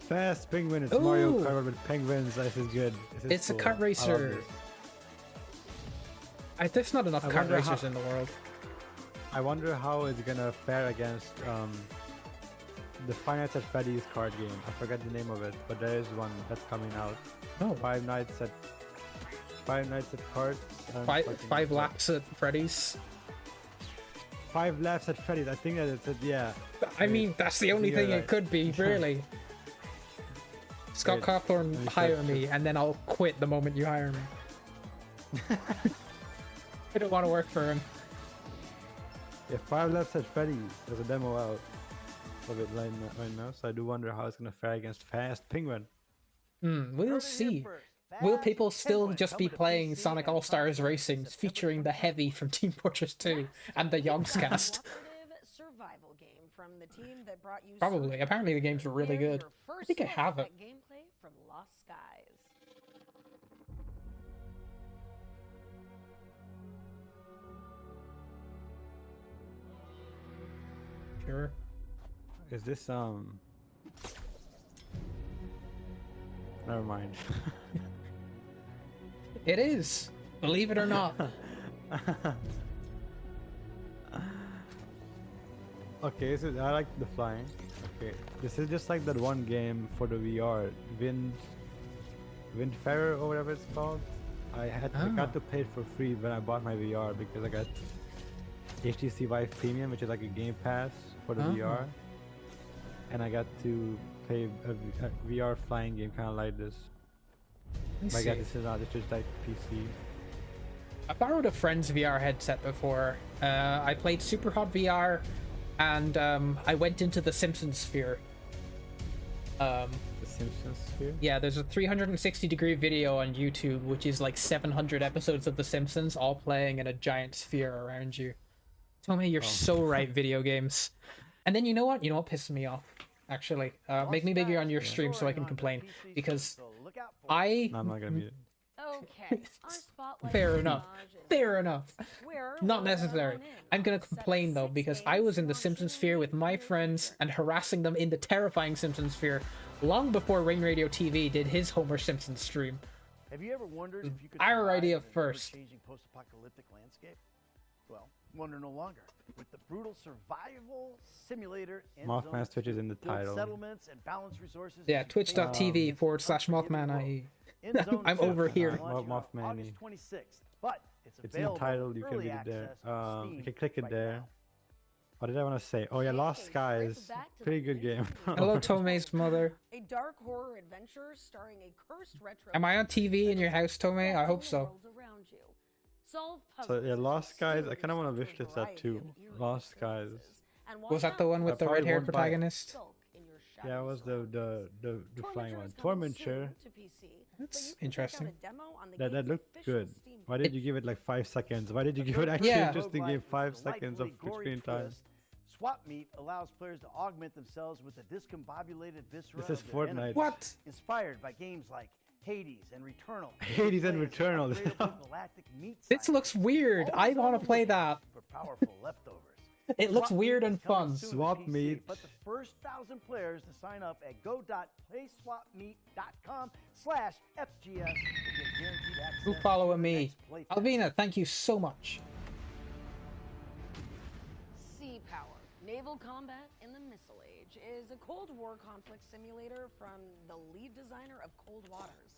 Fast Penguin, it's Mario Ooh. Kart with penguins. This is good. This is It's a cool. kart I love racer. this. There's not enough I kart wonder racers how- in the world. I wonder how it's gonna fare against the Five Nights at Freddy's card game. I forget the name of it, but there is one that's coming out. Oh. Five Nights at Cards. Five laps at Freddy's. 5 laps at Freddy's. I think that it's it. Yeah. I mean, that's the only You're thing right. it could be, really. Scott Wait, Cawthorn, let me hire search me, it. and then I'll quit the moment you hire me. I don't want to work for him. Yeah, 5 laps at Freddy's. There's a demo out of it right now, so I do wonder how it's gonna fare against Fast Penguin. We'll see. Will people still just be playing Sonic All-Stars Racing featuring the Heavy from Team Fortress 2 and the Yogscast? Cooperative survival game from the team that brought you Probably. Survivor. Apparently the games are really Here's good. your I first think I look have it. at gameplay from Lost Skies. Sure. Is this Never mind. It is. Believe it or not. Okay, so I like the flying. Okay, this is just like that one game for the VR, Windfarer or whatever it's called. I got to pay it for free when I bought my VR because I got HTC Vive Premium, which is like a Game Pass for the VR, and I got to play a VR flying game kind of like this. I guess this is not, it's just like PC. I borrowed a friend's VR headset before. I played Super Hot VR, and I went into the Simpsons sphere. The Simpsons sphere? Yeah, there's a 360-degree video on YouTube, which is like 700 episodes of The Simpsons, all playing in a giant sphere around you. Tell me you're so right, video games. And then you know what? You know what pisses me off? Actually, make me bigger on your stream so I can complain, because I'm not gonna mute it. Okay, our spotlight Fair enough. Fair enough. Where Not necessary. I'm gonna complain though, because I was in the Simpsons sphere with my friends and harassing them in the terrifying Simpsons sphere long before Ring Radio TV did his Homer Simpson stream. Have you ever wondered if you could Our survive idea in a first. changing post-apocalyptic landscape? Well, wonder no longer. With the brutal survival simulator, Mothman's Twitch is in the build title. settlements and balance resources. Yeah, twitch.tv/MothmanIE. I'm over here. MothmanIE. 26th, but It's in the available title, you can early read it there. access on You Steam can click it right there. now. What did I want to say? Oh yeah, Lost Skies. Pretty good game. Hello, Tomei's mother. A dark horror adventure starring a cursed retro. Am I on TV in your house, Tomei? I hope so. Around you. Solve So yeah, Lost Skies. I kind of want to wish this that too. Lost Skies. Was that the one with the probably red-haired won't buy- protagonist? Yeah, it was the flying one. Tormenture. That's interesting. That looked good. Why did you give it like 5 seconds? Why did you give it actually Yeah. just to give 5 seconds of screen time? Swap Meet allows players to augment themselves with the discombobulated viscera. This is of their enemies. Fortnite. What? Inspired by games like Hades and Returnal. Hades and Returnal. Galactic meat This looks weird. I want to play that. for powerful leftovers. It looks Swap weird Meet and is coming fun. soon to Swap PC, Meet. But the first 1,000 players to sign up at go.playswapmeet.com/FGS will get guaranteed access. Who following to the me? next playtest. Alvina, thank you so much. Sea power. Naval combat in the Missile Age is a Cold War conflict simulator from the lead designer of Cold Waters.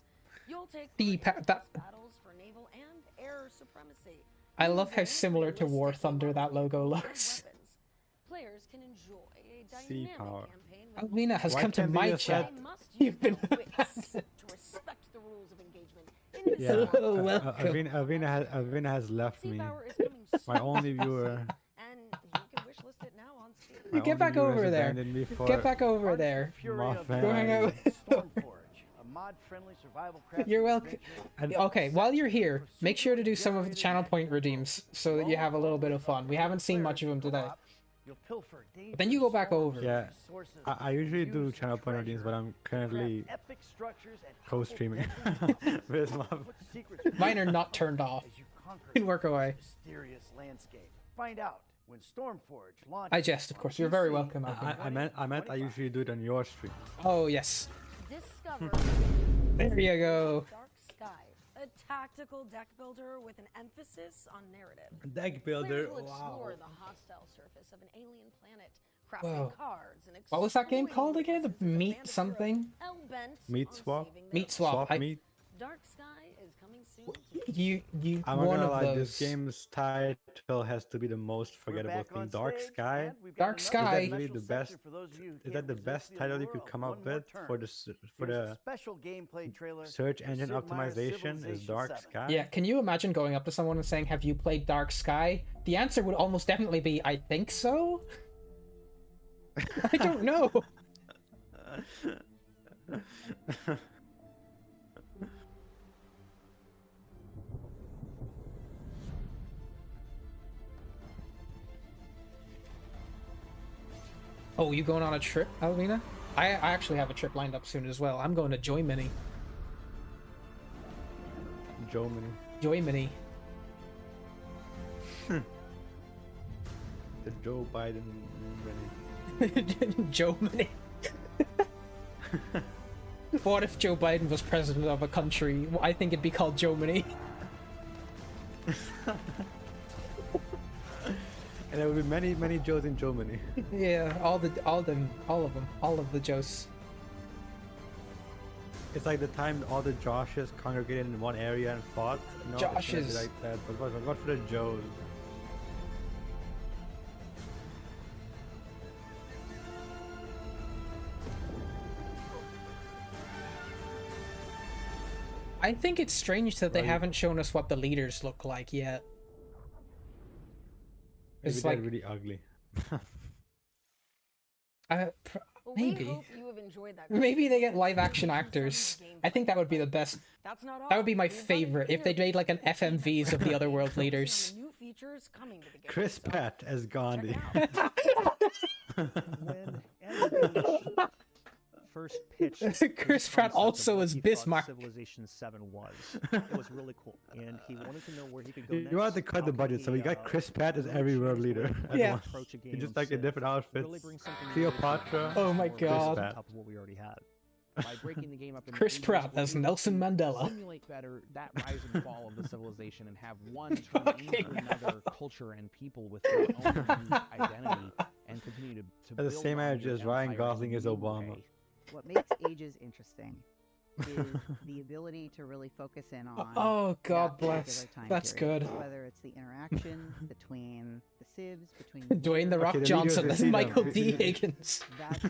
You'll take battles for naval and air supremacy. I love how similar to War Thunder that logo looks. Players can enjoy a Sea dynamic power. campaign with Alvina has Why come to can't they my just chat. let- You've been wits to respect the rules of engagement in this Yeah, Oh, welcome. Alvina has left Sea me. power is coming My only viewer. and you can wishlist it now on Steam. My Get only back viewer has over there. abandoned me for Get back over there. Mothman. Go hang out with Stormforge, a mod-friendly survival crafting You're welcome. adventure. Okay, while you're here, make sure to do some of the channel point redeems so that you have a little bit of fun. We haven't seen much of them today. You'll pilfer But then you go back over. Yeah, I usually do channel point redeems, but I'm currently epic structures and co-streaming with Mine are not turned off. You can work away. mysterious landscape. Find out when Stormforge launches. I jest, of course. You're very welcome, Alvina. I meant I usually do it on your stream. Oh, yes. Discover There you go. Dark Sky, a tactical deck builder with an emphasis on narrative. Deck builder, Players will wow. explore the hostile surface of an alien planet, crafting Whoa. cards and What was that game exploring called again? The weaknesses of a Meat band of something? heroes hell-bent Meat on swap? saving their Meat swap. Swap meat. Dark Sky is coming soon. You I'm not one gonna of lie, those. this game's title has to be the most forgettable thing. Dark Sky. Dark Sky. Is that really the best? Is that the best title you could come up with for the special gameplay trailer search for engine Sid Meier's optimization? Is Civilization Dark 7. Sky? Yeah, can you imagine going up to someone and saying, "Have you played Dark Sky?" The answer would almost definitely be, "I think so." I don't know. Oh, you going on a trip, Alvina? I actually have a trip lined up soon as well. I'm going to Joy-Mini. Germany. Joy-Mini. The Joe Biden. Joe-Mini. What if Joe Biden was president of a country? I think it'd be called Joe-Mini. And there will be many Joes in Germany. Yeah, all of the Joes. It's like the time all the Joshes congregated in one area and fought. You know, it's gonna be Joshes. like that. But what for the Joes? I think it's strange that they Right. haven't shown us what the leaders look like yet. Maybe It's they're like really ugly. Well, we maybe. hope you have enjoyed that. Maybe they get live action actors. I think that would be the best. That's not all. That would be my We've got an favorite if they made like an FMVs of the other world on leaders. the new features coming to the game. Chris Pratt as Gandhi. When Andy first pitched Chris Pratt also as Bismarck. Civilization 7 was. It was really cool, and he wanted to know where he could go next. You have to cut the budget, so we got Chris Pratt as every world leader. at Yeah. once. He's just like in different outfits. Really bring something new Cleopatra. Oh my Chris God. Pratt. on top of what we already had. By breaking the game up into Chris ages, Pratt we're as able Nelson to Mandela. Simulate better that rise and fall of the civilization and have one turn into another culture and people with their own unique identity and continue to Has the build same on energy their as Ryan empire in a Gosling as new Obama. way. What makes Ages interesting is the ability to really focus in on Oh, God that particular bless. time That's period. good. Whether it's the interaction between the civs, between Dwayne The Rock Okay, the Johnson leaders as are Michael freedom. D. Higgins. That's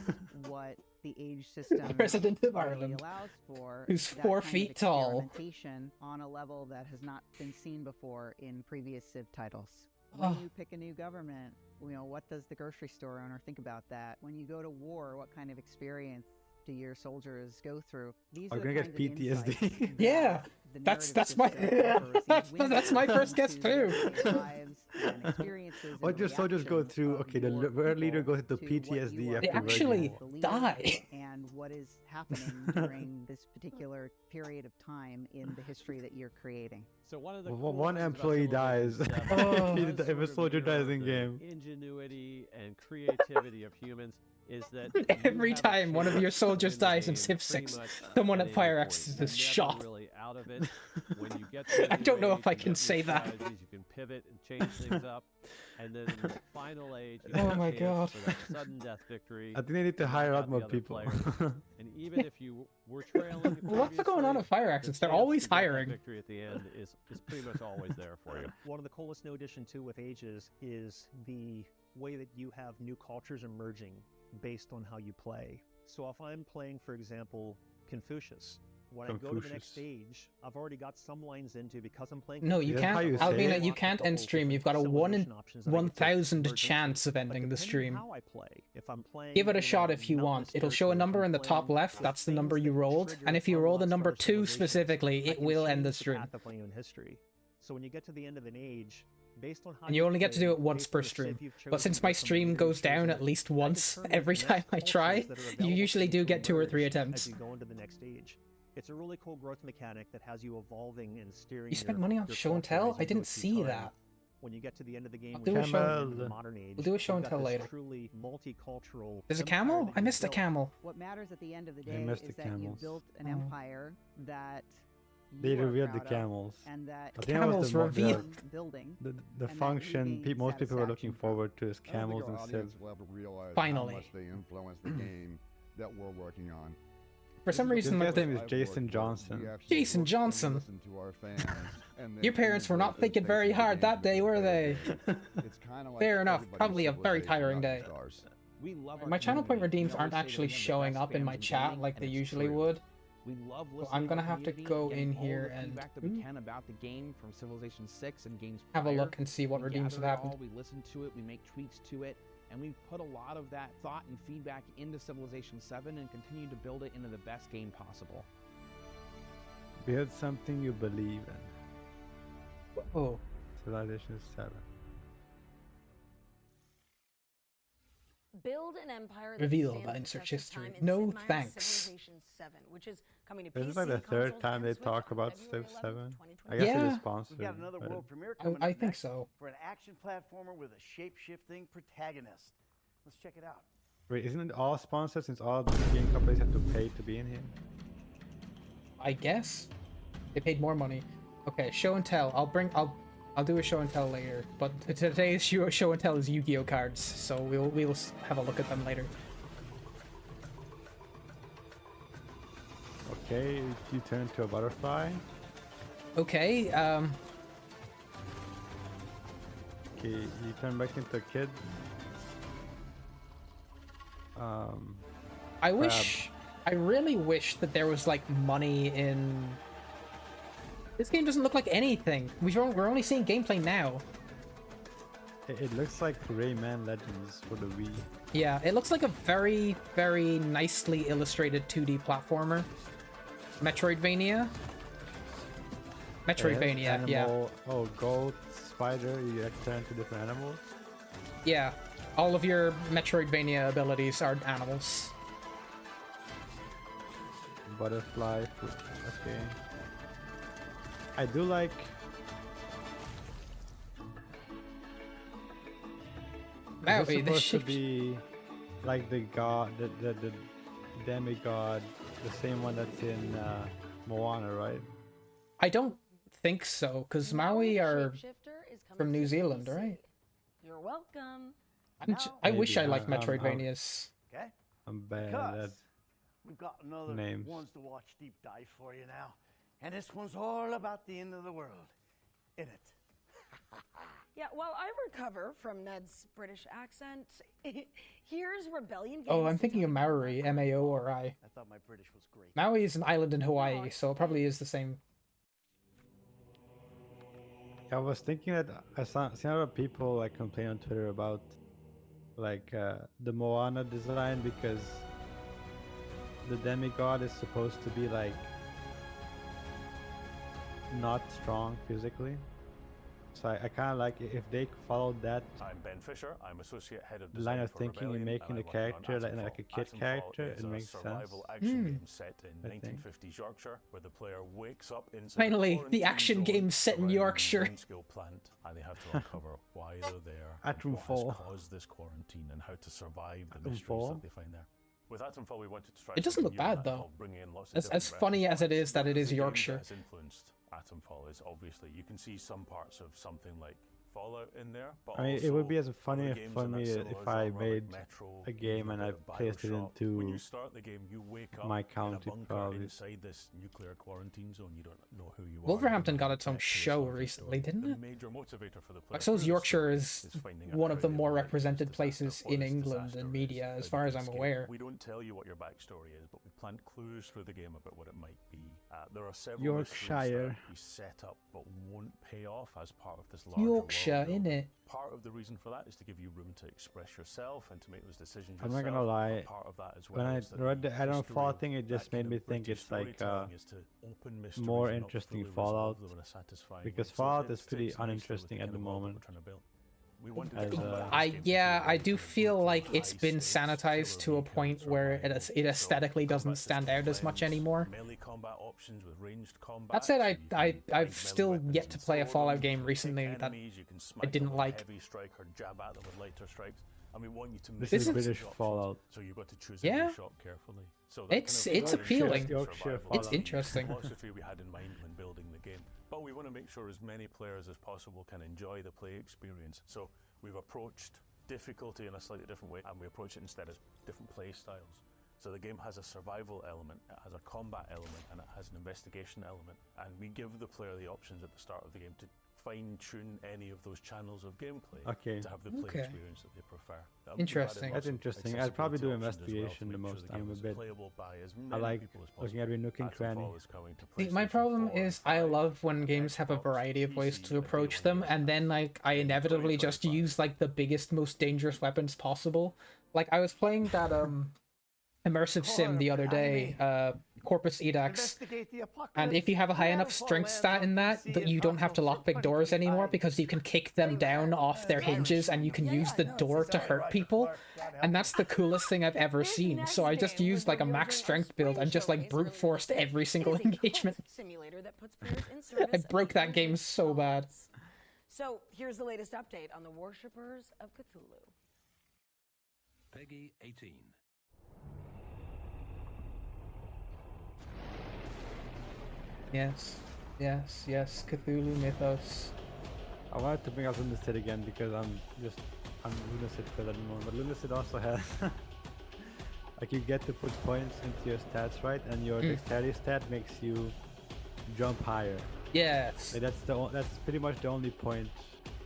what the age system President of already Ireland, allows for. who's that 4 kind of feet tall. experimentation on a level that has not been seen before in previous Civ titles. When Oh. you pick a new government, what does the grocery store owner think about that? When you go to war, what kind of experience do your soldiers go through? These Are are we the gonna kind get of PTSD? insights that Yeah, the that's narrative my system offers these that's my windows first guess into too. their lives and experiences What and your soldiers go reactions through? of Okay, the your world leader people goes into to what you PTSD are after They World actually War. believing die. and what is happening during this particular period of time in the history that you're creating. So one of the Well, cool one things about employee dies Civilization Oh. 7 if a does soldier sort of dies in mirror game. the ingenuity and creativity of humans is that Every you have a time one of chance your to soldiers win the dies in game Civ pretty 6, much someone at at any Fire point. X is You're just never shot. really out of it. When you get to I the don't know new if I age, you can get say new that. strategies, you can pivot and change things up, and then in the final age, you Oh have a my chance God. for that sudden death victory. I think they need to and hire knock out out more the other people. players. And even if you were trailing, What's going on previously, at Fire the Access? They're chance always to get that hiring. victory at the end is pretty much always there for you. One of the coolest new addition too with Ages is the way that you have new cultures emerging based on how you play. So if I'm playing, for example, Confucius, when I go to the next stage, I've already got some lines into because I'm playing. No, you That's how can't, you say Albina, it. you can't end stream. You've got a 1 in Options that I get to 1,000 merge into. chance of ending the Depending stream. on how I play, if I'm playing, Give it a you shot know, if you want. Mountainous It'll show a territory, if number I'm in the top playing left. That's the things number you that rolled. trigger And if you roll the unlocks number other 2 civilizations, specifically, I it can will end change the stream. path of my own history. So when you get to the end of an age, based on how And you only get to do it once based per on the stream. civ you've But chosen, since my based on the stream leader goes you've down chosen, at least that once determines every the time next I try, cultures that are you available usually to do you get to 2 or 3 emerge attempts. as you go into the next stage. It's a really cool growth mechanic that has you evolving and steering. You spent your- money on your show and culture tell? as I you go didn't through see time. that. When you get to the end of the game, I'll when do a you show- get into the modern age, we'll do a show you've and got tell this later. Truly multicultural. There's a empire camel? that I you've missed the built. camel. What matters at the end of the I day missed is the that you camels. built an Oh. empire that They you are revealed the proud of, camels. and that I think that was Camels the, mo- revealed. building. the and that function leaving most people are looking satisfaction forward to is I don't camels think and our Civ. audience will ever realize Finally. how much they influence the game that we're working on. For some reason, This like guy's the, name is Jason Johnson. We actually Jason look and Johnson. listen to our fans, and then Your parents were not integrate thinking those very things into hard the that game day, to were make they? it better. It's kinda like Fair enough. everybody's Probably a very Civilization tiring day. Rockstars. We love our My channel point community. redeems We aren't always say actually that we have the showing best up in fans my in chat gaming, like and they it's usually true. would. We love So listening I'm gonna to have to community go and getting in all here the and feedback that we can about the game from Civilization 6 and games have a prior. look and see what We redeems have gather it happened. all, we listen to it, we make tweaks to it, and we put a lot of that thought and feedback into Civilization 7 and continue to build it into the best game possible. Build something you believe in. Oh. Civilization 7. Build an empire that Reveal stands by the insert test of history. time in No Sid Meier's thanks. Civilization 7, which is coming to This PC, is like the third consoles, time and they Switch talk on about February Civ 11th, 7. I guess it Yeah. is sponsored. We've got another but- world premiere coming I up think next so. for an action platformer with a shape-shifting protagonist. Let's check it out. Wait, isn't it all sponsored since all the game companies have to pay to be in here? I guess they paid more money. Okay, show and tell. I'll do a show and tell later. But today's show and tell is Yu-Gi-Oh cards, so we'll have a look at them later. Okay, you turn into a butterfly. Okay, Okay, you turn back into a kid. I really wish that there was like money in. This game doesn't look like anything. We're only seeing gameplay now. It looks like Rayman Legends for the Wii. Yeah, it looks like a very, very nicely illustrated 2D platformer. Metroidvania? Metroidvania, yeah. Oh, goat, spider, you turn into different animals? Yeah, all of your Metroidvania abilities are animals. Butterfly, okay. I do like... Is it supposed to be like the god, the demigod, the same one that's in Moana, right? I don't think so, because Maui are from New Zealand, right? You're welcome. I wish I liked Metroidvanias. Okay. I'm bad Because at we've got another names. ones to watch deep dive for you now. And this one's all about the end of the world. In it. Yeah, while I recover from Ned's British accent, here's Rebellion Games. Oh, I'm thinking of Maori, M-A-O-R-I. I thought my British was great. Maui is an island in Hawaii, so it probably is the same. I was thinking that I seen a lot of people like complain on Twitter about like the Moana design because the demigod is supposed to be like not strong physically. So I kind of like if they followed that I'm Ben Fisher. I'm Associate Head of line Design of for thinking and Rebellion, making the and I work on character like a kid Atomfall. character, Atomfall it is makes a sense. survival action game set in 1950s Yorkshire, where the player wakes up inside Finally, a the action quarantine game set in zone Yorkshire. around a skill plant, and they have to uncover why they're there, and what Atomfall. has caused this quarantine, and how to survive the mysteries Atomfall. that they find there. With Atomfall, we wanted to try It doesn't something look new, and bad that's though. called bringing in lots of As different funny as it is that One it of is the games Yorkshire. that has influenced Atomfall is obviously you can see some parts of something like Fallout in there, but I mean, it would be as funny other if games for in that me similar if I genre, made like Metro, a game and I placed it When into you start the game, you wake up my in a county bunker probably. inside this nuclear quarantine zone. You don't know who you are. Wolverhampton got its own show recently, didn't it? The major motivator for the I player suppose through the Yorkshire story is finding out one how of the they more relate represented places in England and media, as far as I'm escape. aware. We don't tell you what your backstory is, but we plant clues through the game about what it might be. There are several Yorkshire. mysteries that we set up but won't pay off as part of this larger Yorkshire, world. innit? Part of the reason for that is to give you room to express yourself and to make those decisions I'm yourself. not gonna lie. But part of that as well When I is that read the history Atomfall thing, it of just that made kind me of think British it's like storytelling is to open mysteries more and not interesting fully resolve Fallout them in a satisfying because way. So Fallout it is pretty fits nicely with uninteresting the at kind the of world that moment. we're trying to build. We wanted As, to come back I do feel like it's been sanitized to a point where it aesthetically doesn't stand out as much anymore. melee combat options with ranged combat. That said, I've still yet to play a Fallout game recently that I didn't like. Heavy strike or jab at them with lighter strikes. And we want you to This make is those British options, Fallout. So you've got to choose Yeah. every shot carefully. So that It's kind of appealing. Yorkshire It's Fallout. interesting. philosophy we had in mind when building the game. But we want to make sure as many players as possible can enjoy the play experience. So we've approached difficulty in a slightly different way, and we approach it instead as different play styles. So the game has a survival element, it has a combat element, and it has an investigation element. And we give the player the options at the start of the game to fine-tune any of those channels of gameplay Okay. to have the play Okay. experience that they prefer. Interesting. That's interesting. I'd probably do investigation the most. I'm a bit. I like looking at every nook and cranny. See, my problem is I love when games have a variety of ways to approach them, and then like I inevitably just use like the biggest, most dangerous weapons possible. Like I was playing that immersive sim the other day, Corpus Edax, and if you have a high enough strength stat in that you don't have to lockpick doors anymore because you can kick them down off their hinges and you can use the door to hurt people, and that's the coolest thing I've ever seen. So I just used like a max strength build and just like brute forced every single engagement. Simulator that puts players in service I broke that game so bad. So here's the latest update on the Worshippers of Cthulhu. Peggy 18. Yes, yes, yes, Cthulhu Mythos. I wanted to bring up Lunasid again because I'm Lunasid for that moment, but Lunasid also has Like you get to put points into your stats, right? And your dexterity stat makes you jump higher. Yes. Like that's pretty much the only point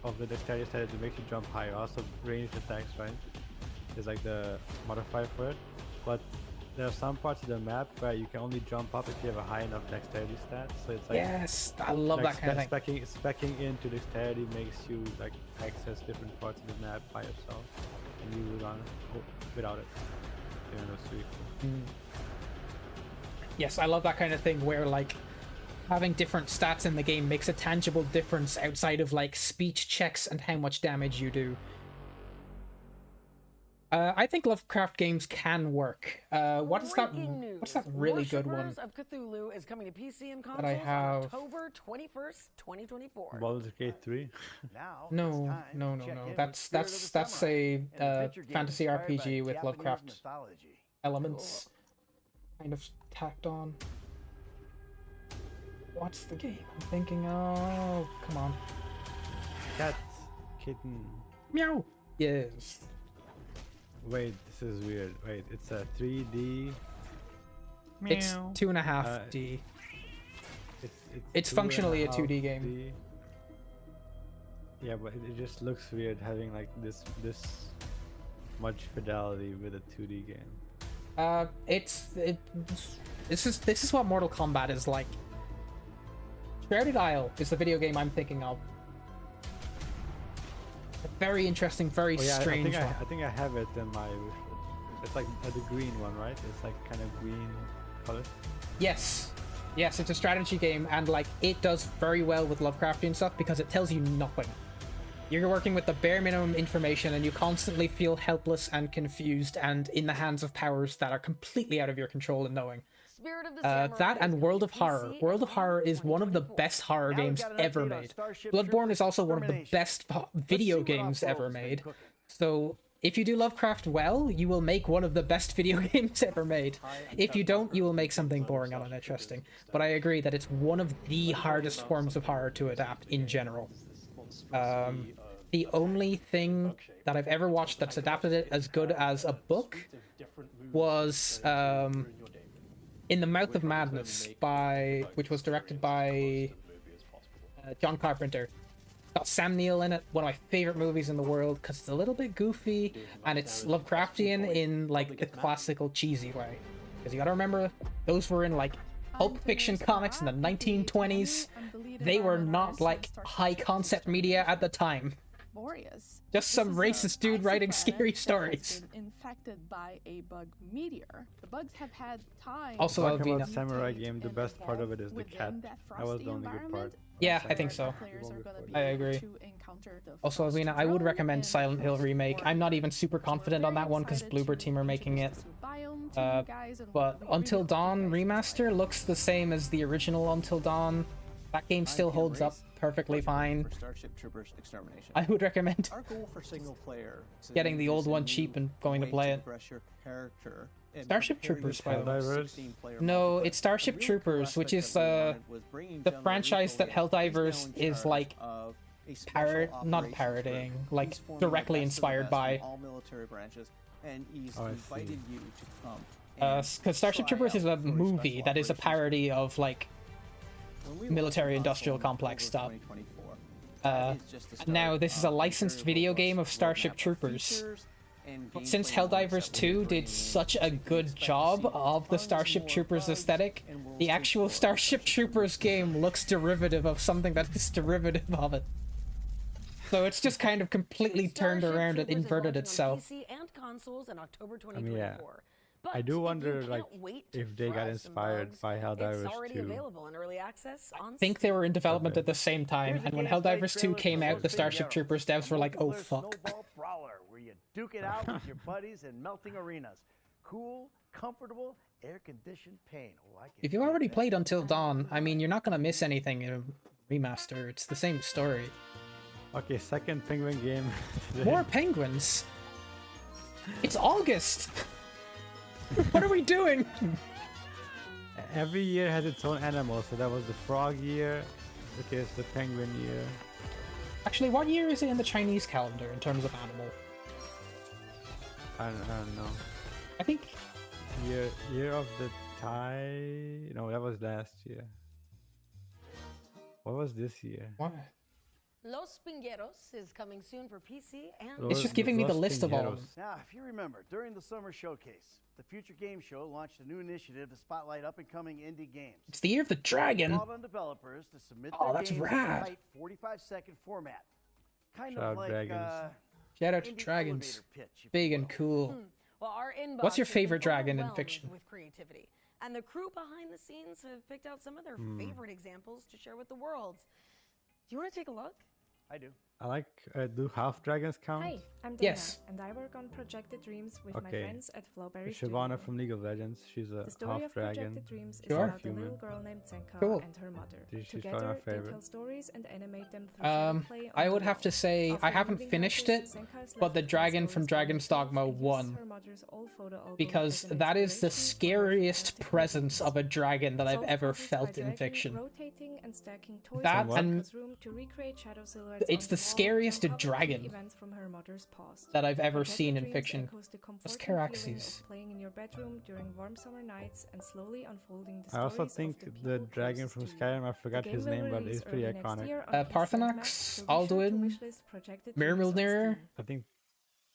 of the dexterity stat that makes you jump higher. Also, ranged attacks, right? Is like the modifier for it. But there are some parts of the map where you can only jump up if you have a high enough dexterity stat. So it's like yes, I love like that kind of thing. Speccing into dexterity makes you like access different parts of the map by yourself, and you run without it. You know, sweet. Yes, I love that kind of thing where like having different stats in the game makes a tangible difference outside of like speech checks and how much damage you do. I think Lovecraft games can work. What's that really good one Worshippers of Cthulhu is coming to PC and that I consoles have? on October 21st, 2024. Baldur's Gate 3? No. That's a fantasy RPG with Lovecraft elements kind of tacked on. What's the game I'm thinking of? Come on. Cat. Kitten. Meow. Yes. Wait, this is weird. Wait, it's a 3D. It's 2.5D. It's functionally a 2D game. Yeah, but it just looks weird having like this much fidelity with a 2D game. This is what Mortal Kombat is like. Shrouded Isle is the video game I'm thinking of. A very interesting, very strange one. I think I have it in my wish list. It's like the green one, right? It's like kind of green color. Yes, it's a strategy game, and like it does very well with Lovecraftian stuff because it tells you nothing. You're working with the bare minimum information, and you constantly feel helpless and confused, and in the hands of powers that are completely out of your control and knowing. That and World of Horror. World of Horror is one of the best horror games ever made. Bloodborne is also one of the best video games ever made. So if you do Lovecraft well, you will make one of the best video games ever made. If you don't, you will make something boring and uninteresting. But I agree that it's one of the hardest forms of horror to adapt in general. The only thing that I've ever watched that's adapted it as good as a book was In the Mouth of Madness, which was directed by John Carpenter. It's got Sam Neill in it, one of my favorite movies in the world, because it's a little bit goofy, and it's Lovecraftian in like the classical cheesy way. Because you gotta remember, those were in like Pulp Fiction comics in the 1920s. They were not like high concept media at the time. Just some racist dude writing scary stories. Infected by a bug meteor. The bugs have had time. Also, talking about Samurai game, the best part of it is the cat. That was the only good part. Yeah, I think so. I agree. Also, Alvina, I would recommend Silent Hill Remake. I'm not even super confident on that one because Bluebird Team are making it. But Until Dawn Remaster looks the same as the original Until Dawn. That game still holds up perfectly fine. Starship Troopers Extermination. I would recommend Our goal for single player getting the old one cheap and going to play it. Starship Troopers, by the way. No, it's Starship Troopers, which is the franchise that Helldivers is like not parodying, like directly inspired by. All military branches, and he's Oh, I invited see. you to come. Because Starship Troopers is a movie that is a parody of like military-industrial complex stuff. Now this is a licensed video game of Starship Troopers. Since Helldivers 2 did such a good job of the Starship Troopers aesthetic, the actual Starship Troopers game looks derivative of something that is derivative of it. So it's just kind of completely turned around and inverted itself. PC and consoles in October I mean, yeah. 2024. I do wonder, like, if they got inspired by Helldivers 2. It's already available in early access on I think they were in development at the same time, and when Helldivers 2 came out, the Starship Troopers devs were like, oh fuck. Snowball brawler, where you duke it out with your buddies in melting arenas. Cool, comfortable, air-conditioned paint. Oh, I can If you already played Until Dawn, I mean, you're not gonna miss anything in a remaster. It's the same story. Okay, second penguin game today. More penguins? It's August! What are we doing? Every year has its own animal, so that was the frog year. Okay, it's the penguin year. Actually, what year is it in the Chinese calendar in terms of animal? I don't know. I think Year of the Tide. No, that was last year. What was this year? What? Los Pingueros is coming soon for PC and... It's just giving me the list of all of them. Now, if you remember, during the summer showcase, the Future Game Show launched a new initiative to spotlight up-and-coming indie games. It's the year of the dragon. Called on developers to submit Oh, their that's games in a rad. tight 45-second format. Kind Shout of out like dragons. Shout out to indie dragons. elevator pitch, if Big you and will. cool. Well, our inbox What's your has been favorite dragon in overwhelmed fiction? with creativity. And the crew behind the scenes have picked out some of their favorite examples to share with the world. Do you want to take a look? I do. I like. Do half dragons count? Hi, I'm Dana, Yes. and I work on Projected Dreams with my Okay. friends at Flowberry Shyvana Studio. from League of Legends. She's a The story half of dragon. Projected Dreams is Sure. about a human. little girl named Zenka Cool. and her mother. She's probably Together, my they favorite. tell stories and animate them through play I on would the have to wall. say After I haven't moving finished houses, it, Zenka is but left the with dragon stories from to Dragon's live Dogma and uses won her mother's old photo album because as an that is the inspiration for her scariest fantastic presence movies. of a dragon that I've Solve ever puzzles by felt in dragging, fiction. rotating, and stacking toys That across and the room to recreate shadow silhouettes it's on the wall to scariest uncover key dragon events from her mother's past. that I've ever Projected seen in Dreams fiction. echoes the What's comforting feeling Caraxes? of playing in your bedroom during warm summer nights and slowly unfolding the I also stories think of the people dragon closest from to you. Skyrim. I forgot The his game will name, but release it's pretty early next iconic. year on PC and Mac, Parthenax, so be sure to Alduin, wishlist Projected Dreams on Mirmilnir. Steam. I think.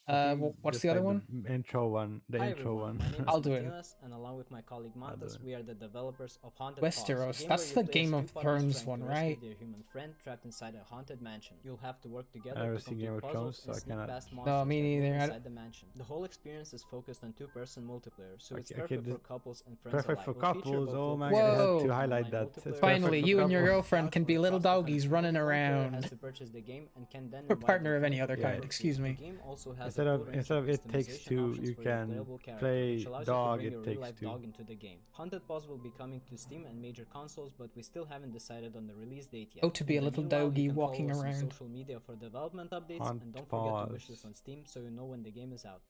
What's just the other like one? The intro one. The Hi intro everyone, one. my name is I'll do it. Matthias, and along with my colleague Mantas, do it. we are the developers of Haunted Paws, a Westeros. game That's where the you play as Game two of partners Thrones trying one, to rescue right? their human friend trapped inside a haunted mansion. You'll have to work together I never to seen complete Game of puzzles Thrones, so and I sneak cannot- past No, monsters me that lurk neither. inside the mansion. The whole experience is focused on two-person multiplayer, so it's Okay, perfect this- for couples and friends Perfect alike. for We'll feature couples. both Oh local my Whoa. god, I had and to highlight online that. multiplayer. It's Finally, perfect for you and your couples. girlfriend can be little doggies running One player around. has to purchase the game and can then Or invite partner their of any friend other to kind, play. excuse me. The game also has Instead a of full range instead of It Takes customization Two, options you for your can playable character, play which allows dog. you to It bring a Takes real-life Two. dog into the game. Haunted Paws will be coming to Steam and major consoles, but we still haven't decided on the release date yet. Oh, to be a In the little meanwhile, you doggy can walking follow us on around. social media for development updates, Haunted and don't forget to wish Paws. this on Steam so you know when the game is out.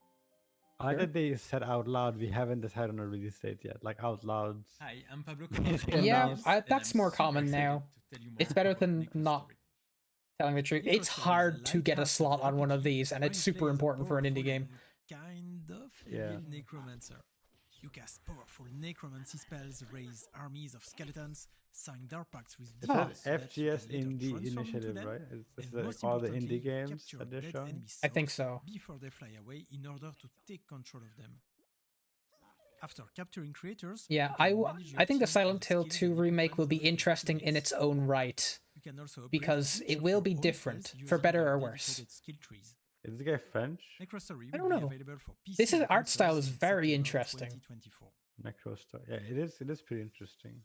I like that they said out loud. We haven't decided on a release date yet. Like out loud. Hi, I'm Pablo. Yeah, that's more common now. It's better than not telling the truth. It's hard to get a slot on one of these, and it's super important for an indie game. Kind of Yeah. evil necromancer. You cast powerful necromancy spells, raise armies of skeletons, sign dark pacts with It's demons an that you FGS can later indie transform into initiative, them, right? It's and like most all the importantly, indie games capture that they're dead showing. enemy I think souls so. before they fly away in order to take control of them. After capturing creators, Yeah, you I can manage your think the team and Silent Hill skills 2 and remake will be equipment interesting in its own right, You can also upgrade because each it of will your be own different, spells for using better your or worse. dedicated skill trees. Is this guy French? Necrostory I will don't be know. available for PC This is and art style consoles is in very September interesting. 2024. Necrostar. Yeah, it is. It is pretty interesting.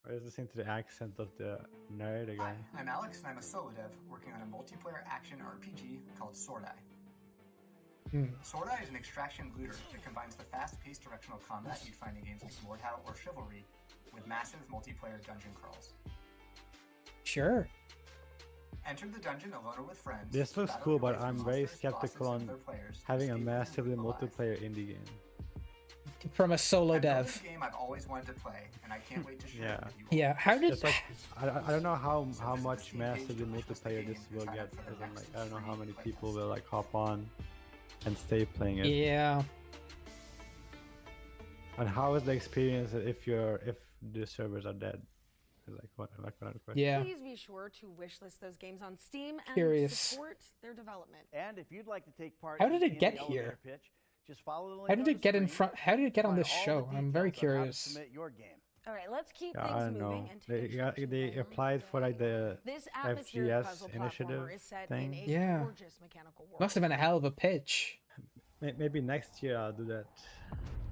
I was listening to the accent of the narrator Hi, guy. I'm Alex, and I'm a solo dev working on a multiplayer action RPG called Sword Eye. Sword Eye is an extraction looter that combines the fast-paced directional combat you'd find in games like Mordhau or Chivalry with massive multiplayer dungeon crawls. Sure. Enter the dungeon alone or with friends. This looks battle cool, your but way through I'm very monsters, skeptical bosses, and on other players to having a escape massively and live alive. multiplayer indie game. From a solo I've known dev. this game I've always wanted to play, and I can't wait to share Yeah. it with you all. Yeah, how did... It's like, I don't know how much massively multiplayer this will get. As in, like, I don't know how many people will like hop on and stay playing it. Yeah. And how is the experience if the servers are dead? Is like what another question. Yeah. Please be sure to wishlist those games on Steam and Curious. support their development. And if you'd like to take part How did in it get the elevator here? pitch, just follow the link How did on it the get in screen front? How did it get to on find this all show? the I'm very details on how to curious. submit your game. All right, let's keep Yeah, I things don't know. moving and take They applied for like the This atmospheric puzzle FGS initiative platformer is set thing. in a Yeah. gorgeous mechanical world. Must have been a hell of a pitch. Maybe next year I'll do that.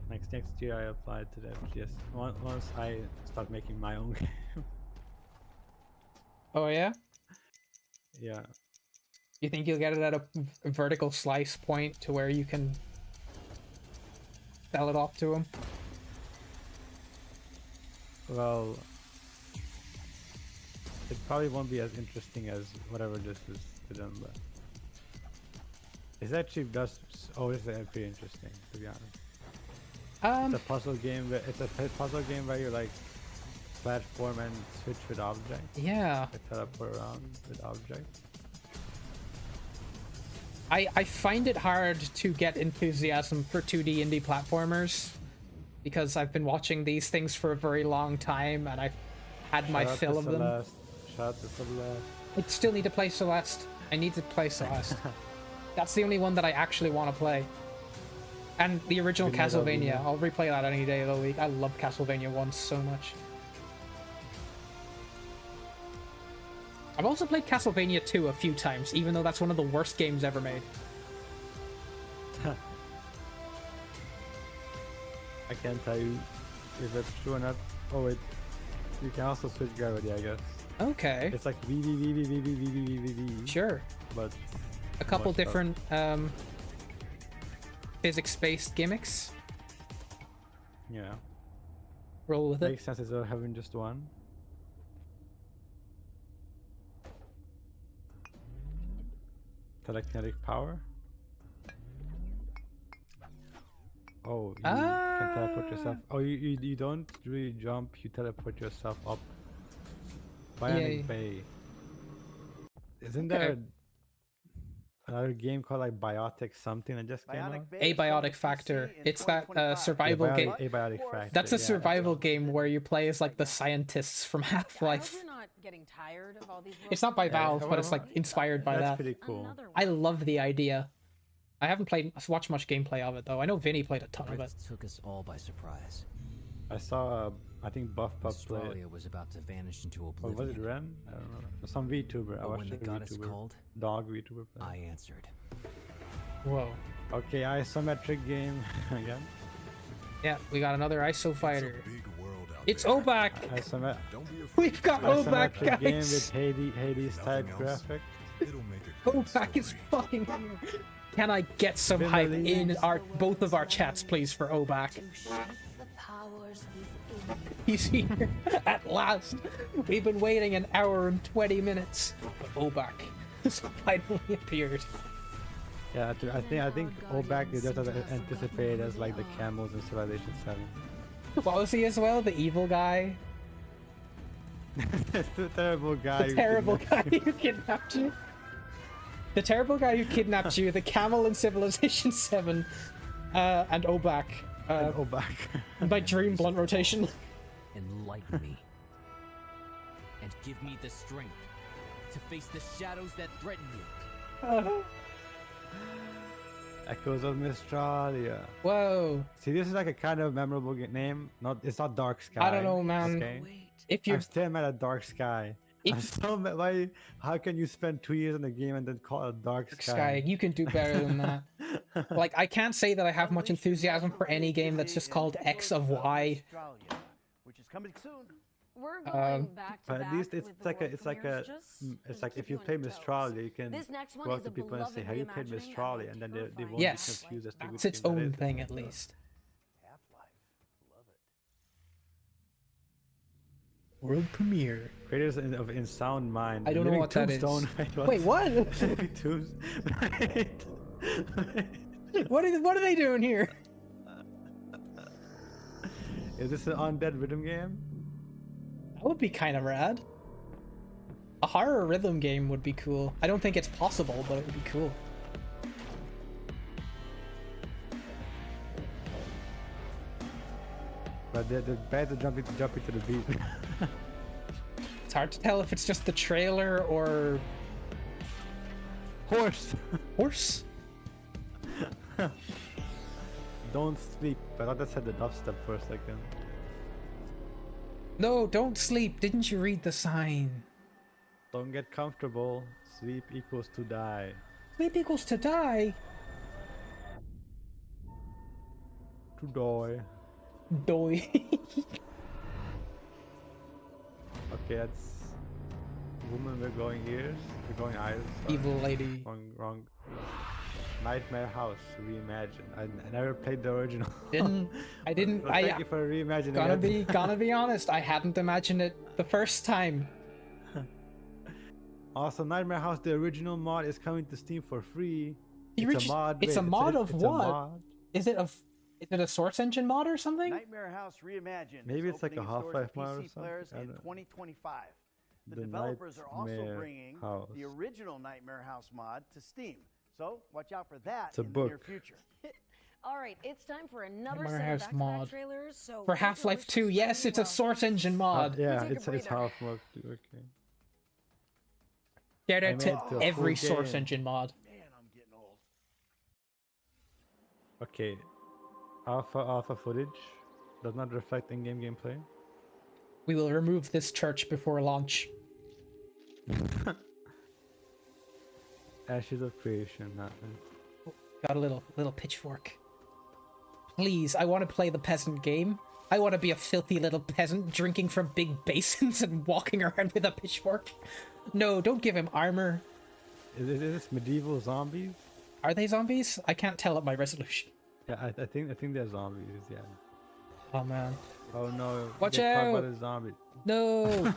Next year I apply to the FGS once I start making my own game. Oh yeah? Yeah. You think you'll get it at a vertical slice point to where you can sell it off to him? Well, it probably won't be as interesting as whatever this is to them, but it actually does always pretty interesting, to be honest. It's a puzzle game. It's a puzzle game where you like platform and switch with objects. Yeah. Like teleport around with objects. I find it hard to get enthusiasm for 2D indie platformers because I've been watching these things for a very long time and I've had my fill of them. Shout out to Celeste. I still need to play Celeste. I need to play Celeste. That's the only one that I actually want to play. And the original Castlevania. I'll replay that any day of the week. I love Castlevania 1 so much. I've also played Castlevania 2 a few times, even though that's one of the worst games ever made. I can't tell you if that's true or not. Oh wait, you can also switch gravity, I guess. Okay. It's like V. Sure. But a couple different physics-based gimmicks. Yeah. Roll with it. Makes sense instead of having just one. Telekinetic power. Oh, you can teleport yourself. Oh, you don't really jump. You teleport yourself up. Bionic Bay. Isn't there another game called like Biotic something that just came out? Abiotic Factor. It's that survival game. Abiotic Factor. That's a survival game where you play as like the scientists from Half-Life. You're not getting tired of all these It's not by Valve, but it's like inspired by that. That's pretty cool. I love the idea. I haven't watched much gameplay of it though. I know Vinny played a ton of it. Took us all by surprise. I saw, I think Buff Pup play it. Australia was about to vanish into Or oblivion. was it Ren? I don't know. Some VTuber. I But when watched the a goddess VTuber. called, Dog VTuber play. I answered. Whoa. Okay, isometric game again. Yeah, we got another ISO fighter. It's Obak! Isometric. We've got Obak, Isometric game guys! with Hades type graphic. Obak is fucking here. Can I get some hype in both of our chats, please, for Obak? He's here at last. We've been waiting an hour and 20 minutes. Obak has finally appeared. Yeah, I think Obak is just as anticipated as like the camels in Civilization 7. What was he as well? The evil guy? The terrible guy. The terrible guy who kidnapped you. The terrible guy who kidnapped you, the camel in Civilization 7, and Obak. And Obak. By Dream Blunt Rotation. Enlighten me. And give me the strength to face the shadows that threaten you. Echoes of Mistralia. Whoa. See, this is like a kind of memorable name. It's not Dark Sky. I don't know, man. Okay? If you're I'm still mad at Dark Sky. I'm so mad. Why? How can you spend 2 years in the game and then call it Dark Sky? You can do better than that. Like, I can't say that I have much enthusiasm for any game that's just called X of Y. Which is coming soon. We're going back to But at back least with it's the like world it's like premieres, a just it's like keep if you on play your toes. Mistralia, you can This next one go is up to a people and say, beloved "Have you played reimagining of Mistralia?" a And then they won't Yes, be confused as to which that's its game that own is. thing at least. World premiere. Creators of In Sound Mind. I don't know Living what that is. Tombstone. Wait, what? Living What are they doing here? Is this an undead rhythm game? That would be kind of rad. A horror rhythm game would be cool. I don't think it's possible, but it would be cool. But the beds are jumping to the beat. It's hard to tell if it's just the trailer or... Horse! Horse? Don't sleep. I thought that said the dubstep for a second. No, don't sleep. Didn't you read the sign? Don't get comfortable. Sleep equals to die. Sleep equals to die? To die. Doy. Okay, that's... Woman, we're going ears. We're going eyes. Sorry. Evil lady. Wrong. Nightmare House Reimagined. I never played the original. I didn't. Thank you for reimagining it. Gonna be honest. I hadn't imagined it the first time. Also, Nightmare House, the original mod, is coming to Steam for free. It's a mod. It's a mod of what? Is it a Source Engine mod or something? Nightmare House Reimagined. Maybe it's like a Half-Life mod or PC something. players in 2025. The developers are also bringing the original Nightmare House mod to Steam. So watch out for that It's a in the near book. future. All right, it's time for another Hammer set of House back-to-back mod. trailers. So For Half-Life 2, yes, it's a Source Engine mod. Yeah, take a it's breather. Half-Life 2. Okay. Shout I out made to it to a every full Source game. Engine mod. Man, I'm getting old. Okay. Alpha footage does not reflect in-game gameplay. We will remove this church before launch. Ashes of Creation. Got a little pitchfork. Please, I want to play the peasant game. I want to be a filthy little peasant drinking from big basins and walking around with a pitchfork. No, don't give him armor. Is this medieval zombies? Are they zombies? I can't tell at my resolution. Yeah, I think they're zombies. Yeah. Oh man. Oh no! Watch Get caught by out! the zombie. No.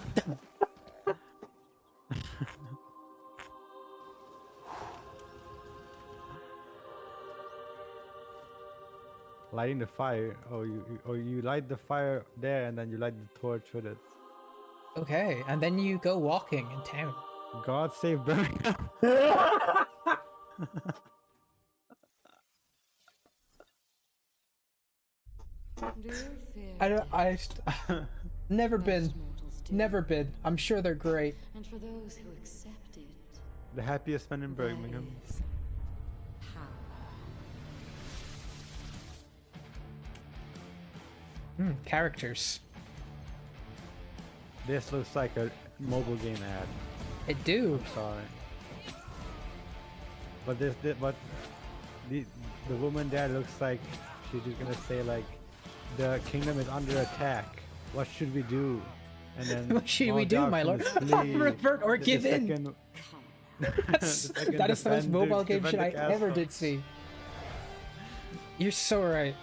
Lighting the fire. Oh, you light the fire there, and then you light the torch with it. Okay, and then you go walking in town. God save Birmingham. Never been. I'm sure they're great. And for those who accept it, The happiest man in Birmingham. Characters. This looks like a mobile game ad. It do. I'm sorry. But the woman there looks like she's just gonna say like, the kingdom is under attack. What should we do? And then What should we do, my lord? Revert or give in. That is the most mobile game shit I ever did see. You're so right.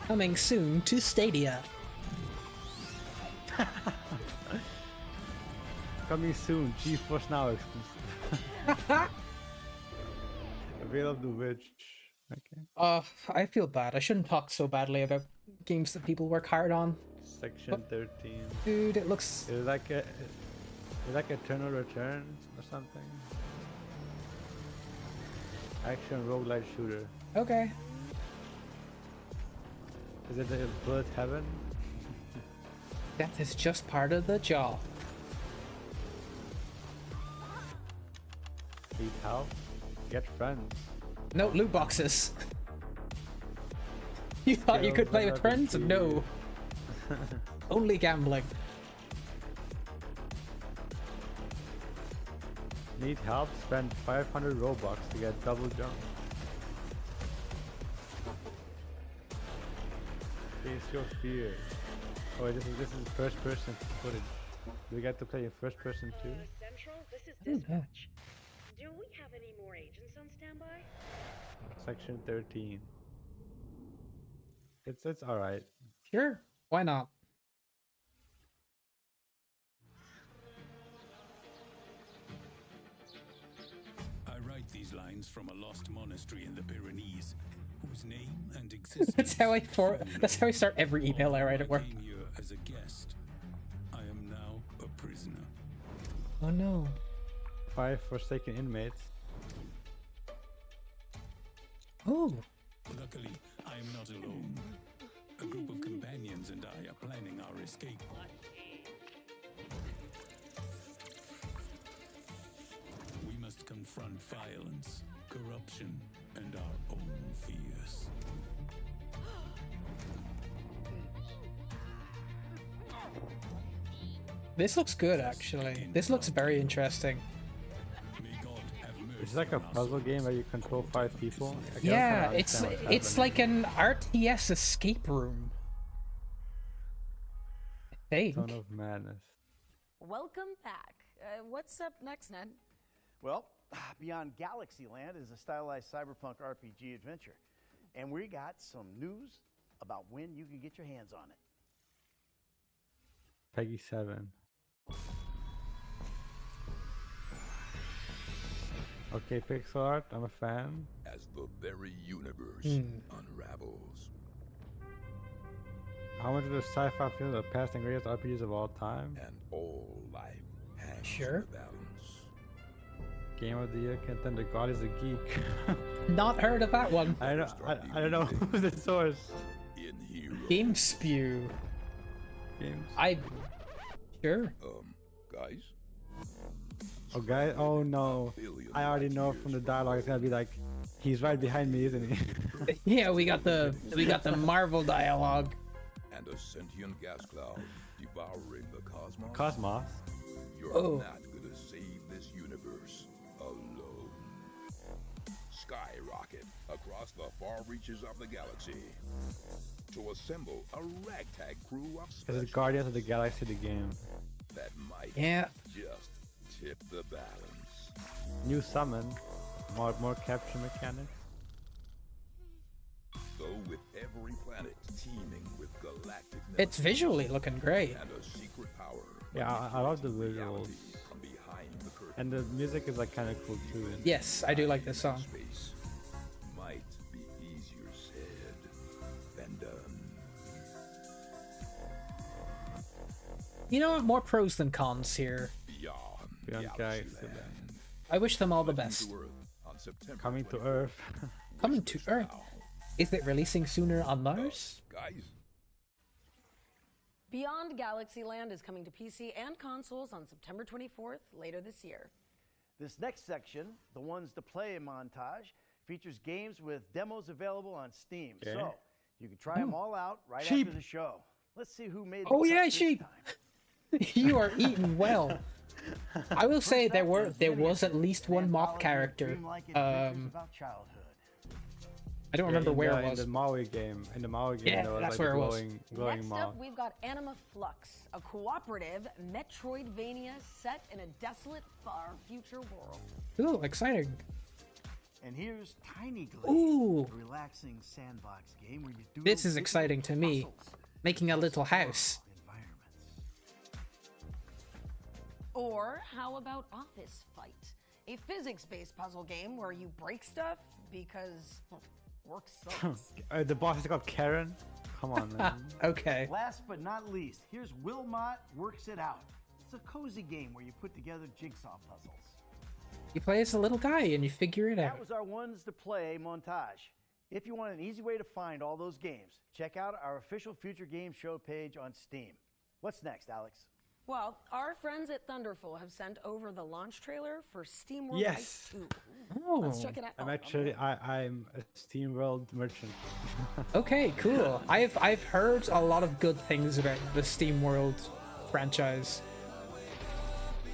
Coming soon to Stadia. Coming soon, GeForce Now exclusive. Veil of the Witch. Okay. I feel bad. I shouldn't talk so badly about games that people work hard on. Section 13. Dude, it looks. It's like Eternal Return or something. Action roguelite shooter. Okay. Is it the Bullet Heaven? Death is just part of the job. Need help? Get friends. No loot boxes. You thought you could play with friends? No. Only gambling. Need help? Spend 500 Robux to get double jump. Face your fear. Oh, this is first person footage. Do we get to play in first person too? Central, this is dispatch. Do we have any more agents on standby? Section 13. It's alright. Sure. Why not? I write these lines from a lost monastery in the Pyrenees, whose name and existence. That's how I start every email I write at work. I came here as a guest. I am now a prisoner. Oh no. 5 forsaken inmates. Oh. Luckily, I am not alone. A group of companions and I are planning our escape. We must confront violence, corruption, and our own fears. This looks good, actually. This looks very interesting. It's like a puzzle game where you control 5 people. Yeah, it's like an RTS escape room. I think. Son of Madness. Welcome back. What's up next, Ned? Well, Beyond Galaxyland is a stylized cyberpunk RPG adventure. And we got some news about when you can get your hands on it. Peggy 7. Okay, pixel art, I'm a fan. As the very universe unravels. How much of the sci-fi films are past and greatest RPGs of all time? And all life hangs Sure. in the balance. Game of the Year contender. God is a geek. Not heard of that one. I don't know who's the source. Game Spew. Games. Sure. Guys. Oh guys. Oh no. I already know from the dialogue it's gonna be like, he's right behind me, isn't he? Yeah, we got the Marvel dialogue. And a sentient gas cloud devouring the cosmos. Cosmos. You're Oh. not gonna save this universe alone. Skyrocket across the far reaches of the galaxy to assemble a ragtag crew of This is Guardians of the Galaxy, the game. that might just tip the balance. New summon. More capture mechanics. Though with every planet teeming with galactic It's visually looking great. and a secret power. Yeah, I love the visuals. From behind the curtain. And the music is like kind of cool too. Yes, I do like this song. Space might be easier said than done. You know what? More pros than cons here. Beyond Galaxy. I wish them all the best. Coming to Earth. Coming to Earth. Is it releasing sooner on Mars? Guys. Beyond Galaxyland is coming to PC and consoles on September 24th, later this year. This next section, the ones to play montage, features games with demos available on Steam. Okay. So you can try them all out right Sheep. after the show. Let's see who made the Oh cut yeah, this sheep. time. You are eating well. I will say there was at least one moth character. About childhood. I don't remember where it was. In the Maui game. In the Maui game, Yeah, there was that's like where a it was. glowing Next moth. up, we've got Anima Flux, a cooperative Metroidvania set in a desolate, far future world. Ooh, exciting. And here's Tiny Glade, Ooh. a relaxing sandbox game where you do This is exciting to me. Making a little house. Or how about Office Fight, a physics-based puzzle game where you break stuff because work sucks. The boss is called Karen. Come on, man. Okay. Last but not least, here's Wilmot Works It Out. It's a cozy game where you put together jigsaw puzzles. You play as a little guy and you figure it That out. was our ones to play montage. If you want an easy way to find all those games, check out our official Future Game Show page on Steam. What's next, Alex? Well, our friends at Thunderful have sent over the launch trailer for SteamWorld Yes. Ice 2. Oh. Let's check it out. I'm actually I'm a SteamWorld merchant. Okay, cool. I've heard a lot of good things about the SteamWorld franchise.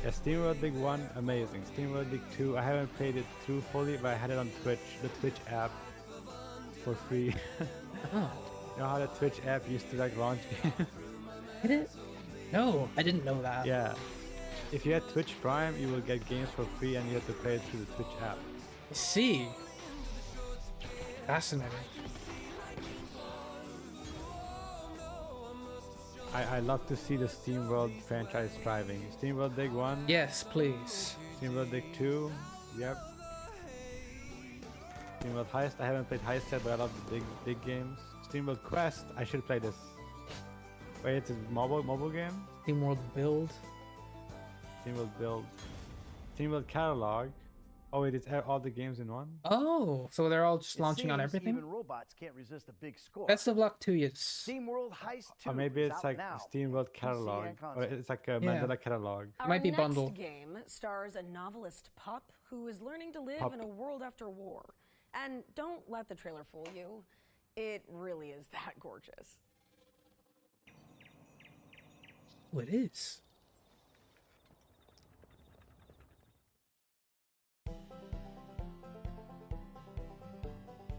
Yeah, SteamWorld Dig 1, amazing. SteamWorld Dig 2, I haven't played it through fully, but I had it on Twitch, the Twitch app, for free. Oh. You know how the Twitch app used to like launch games? Did it? No, I didn't know that. Yeah. If you had Twitch Prime, you will get games for free and you have to play it through the Twitch app. I see. Fascinating. I love to see the SteamWorld franchise thriving. SteamWorld Dig 1? Yes, please. SteamWorld Dig 2? Yep. SteamWorld Heist? I haven't played Heist yet, but I love the big games. SteamWorld Quest? I should play this. Wait, it's a mobile game? SteamWorld Build. SteamWorld Build. SteamWorld Catalog. Oh wait, it's all the games in one? Oh, so they're all just launching on seems everything? Even robots can't resist a big score. Best of luck to you. SteamWorld Heist 2 Or maybe is it's out like now. SteamWorld PC Catalog. and Or console. it's like a Mandela Catalog. Our Might be next bundled. game stars a novelist pup who is learning to live Pup. in a world after war. And don't let the trailer fool you. It really is that gorgeous. Oh, it is.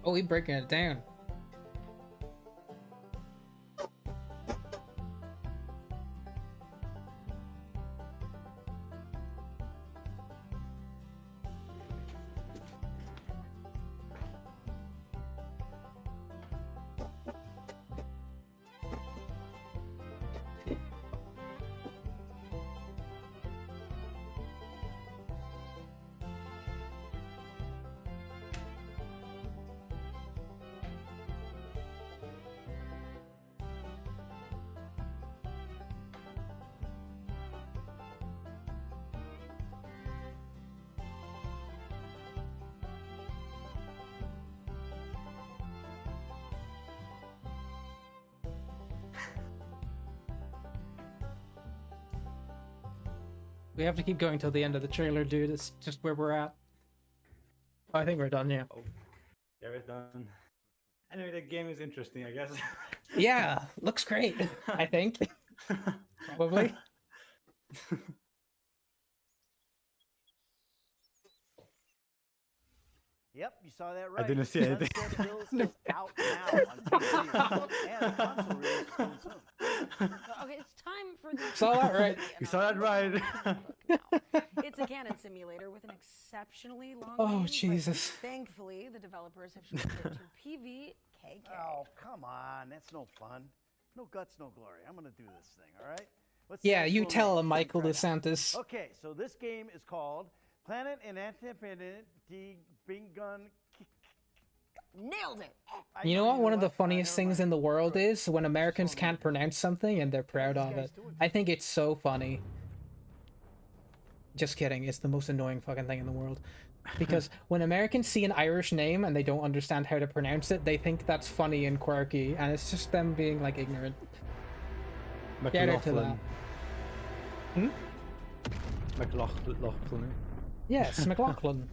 Oh, we're breaking it down. We have to keep going till the end of the trailer, dude. It's just where we're at. Oh, I think we're done, yeah. Yeah, we're done. Anyway, the game is interesting, I guess. Yeah, looks great, I think. Probably. Yep, you saw that right. I didn't see anything. Sunset Hills is out now on PC, and console release is coming soon. Okay, it's time for the. Saw that right. You saw that right. It's a cannon simulator with an exceptionally long Oh, name, but Jesus. thankfully, the developers have shortened it to PVKK. Oh, come on. That's no fun. No guts, no glory. I'm going to do this thing, all right? What's the Yeah, you actual tell name? him, Michael Try it. DeSantis. Okay, so this game is called Planet and Independent Bingun. Nailed it. You know what? One of the funniest things in the world is when Americans can't pronounce something and they're proud of it. I think it's so funny. Just kidding. It's the most annoying fucking thing in the world. Because when Americans see an Irish name and they don't understand how to pronounce it, they think that's funny and quirky, and it's just them being like ignorant. Get her to that. Hmm? McLaughlin. Yes, McLaughlin.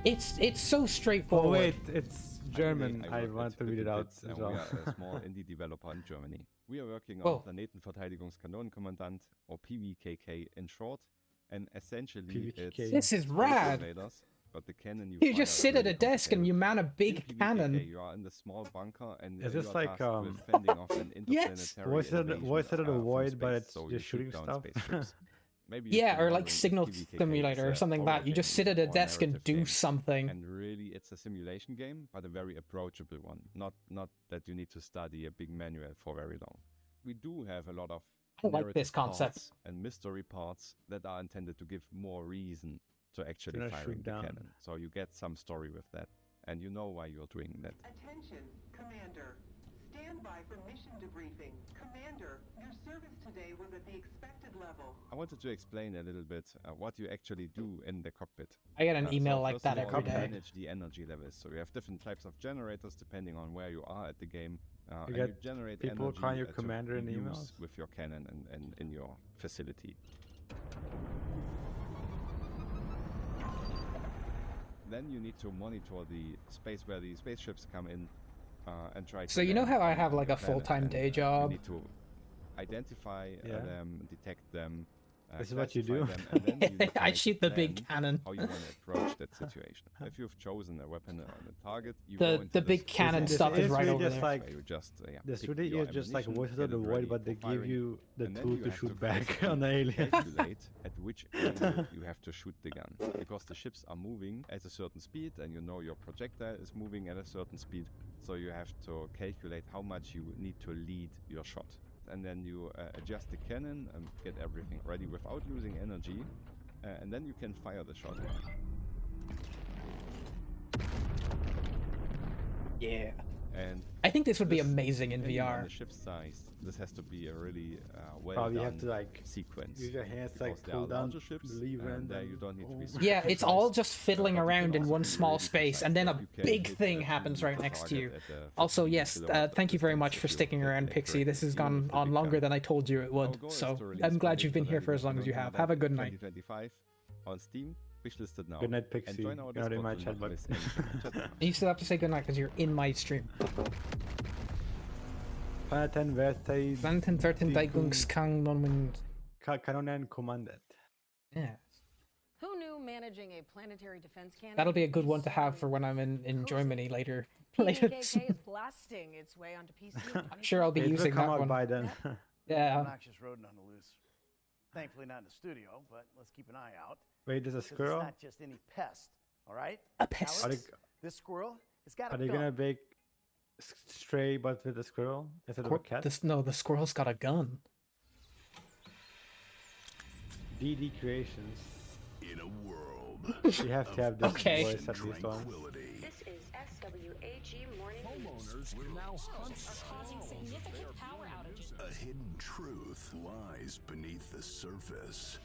It's so straightforward. Oh wait, it's German. I want to read it out as well. We are a small indie developer in Germany. We are working Oh. on Planetenverteidigungskanonenkommandant, or PVKK in short, and essentially PVKK. it's This is rad. invaders, but the cannon You fire just is sit at really a desk and you complicated. man a big In PVKK, cannon. you are in the small bunker and Is you this are like, tasked with fending off an Yes! interplanetary Voice it invasion, a from void, but space, it's so you just shoot shooting down stuff. spaceships. Maybe you've Yeah, been or like wondering if Signal PVKK Simulator or is a something like that. You horror just game sit at a or desk and narrative do game. something. And really, it's a simulation game, but a very approachable one. Not that you need to study a big manual for very long. We do have a lot of I like narrative this concept. parts and mystery parts that are intended to give more reason to actually Gonna firing shoot the down. cannon. So you get some story with that, and you know why you're doing that. Attention, Commander. Stand by for mission debriefing. Commander, your service today was at the expected level. I wanted to explain a little bit what you actually do in the cockpit. I get an email So like first that of all, every you day. manage the energy levels. So you have different types of generators depending on where you are at the game. And get you generate people energy calling you to commander in use emails? with your cannon and in your facility. Then you need to monitor the space where the spaceships come in and try to So you know land how I on have like your a planet, full-time and, day job? You need to identify Yeah. them, detect them. This is what you classify do? them, and then you need to I make a shoot the big plan cannon. How you want to approach that situation? If you've chosen a weapon on a target, you The- go into the this big cannon this stuff is is right really over just there. like Like, you just This pick really your is just like ammunition, voices get of the it void, ready but they for give firing, you the and then tool you to have shoot back basically on the alien. calculate at which angle you have to shoot the gun, because the ships are moving at a certain speed, and you know your projectile is moving at a certain speed, so you have to calculate how much you need to lead your shot. And then you adjust the cannon and get everything ready without losing energy, and then you can fire the shot. Yeah. And I think this would be this, amazing in depending on VR. the ship size, this has to be a really well Probably done have to, like, sequence. use your hands to, because like, there pull are down larger ships, the lever and there then- you don't need to be oh. super Yeah, it's all precise, just fiddling but you around can in also one be small really space, precise. and then a You can big hit thing a happens 2 right meter next to target you. at a Also, 15 yes, kilometer thank you very distance much if for you sticking hit around, it Pixie. This has correctly, even gone with the on big longer gun. than I told you it Our would, goal is so to release I'm glad you've been here for as long as you have. Have a good night. 2025 on Steam, wishlisted now. Good night, And Pixie. join our You're not in Discord my to chat, not but miss anything. Chat now. You still have to say goodnight because you're in my stream. Planetenverteidigungskanonen. Kanonenkommandant. Yeah. Who knew managing a planetary defense cannon? That'll be a good one to have for when I'm in Germany later. PVKK is blasting its way onto PC. I'm sure I'll be It will using come that out one. by then. Yeah. Obnoxious rodent on the loose. Thankfully not in the studio, but let's keep an eye out. Wait, there's a 'Cause squirrel? It's not just any pest, all right? A pest. Alex, this squirrel, it's got a Are they gun. gonna make Stray but with a squirrel instead of a cat? No, the squirrel's got a gun. DD Creations. In a world You have to have this Okay. voice at least once. This is SWAG Morning Homeowners will now hunt are causing significant power outages. A hidden truth lies beneath the surface.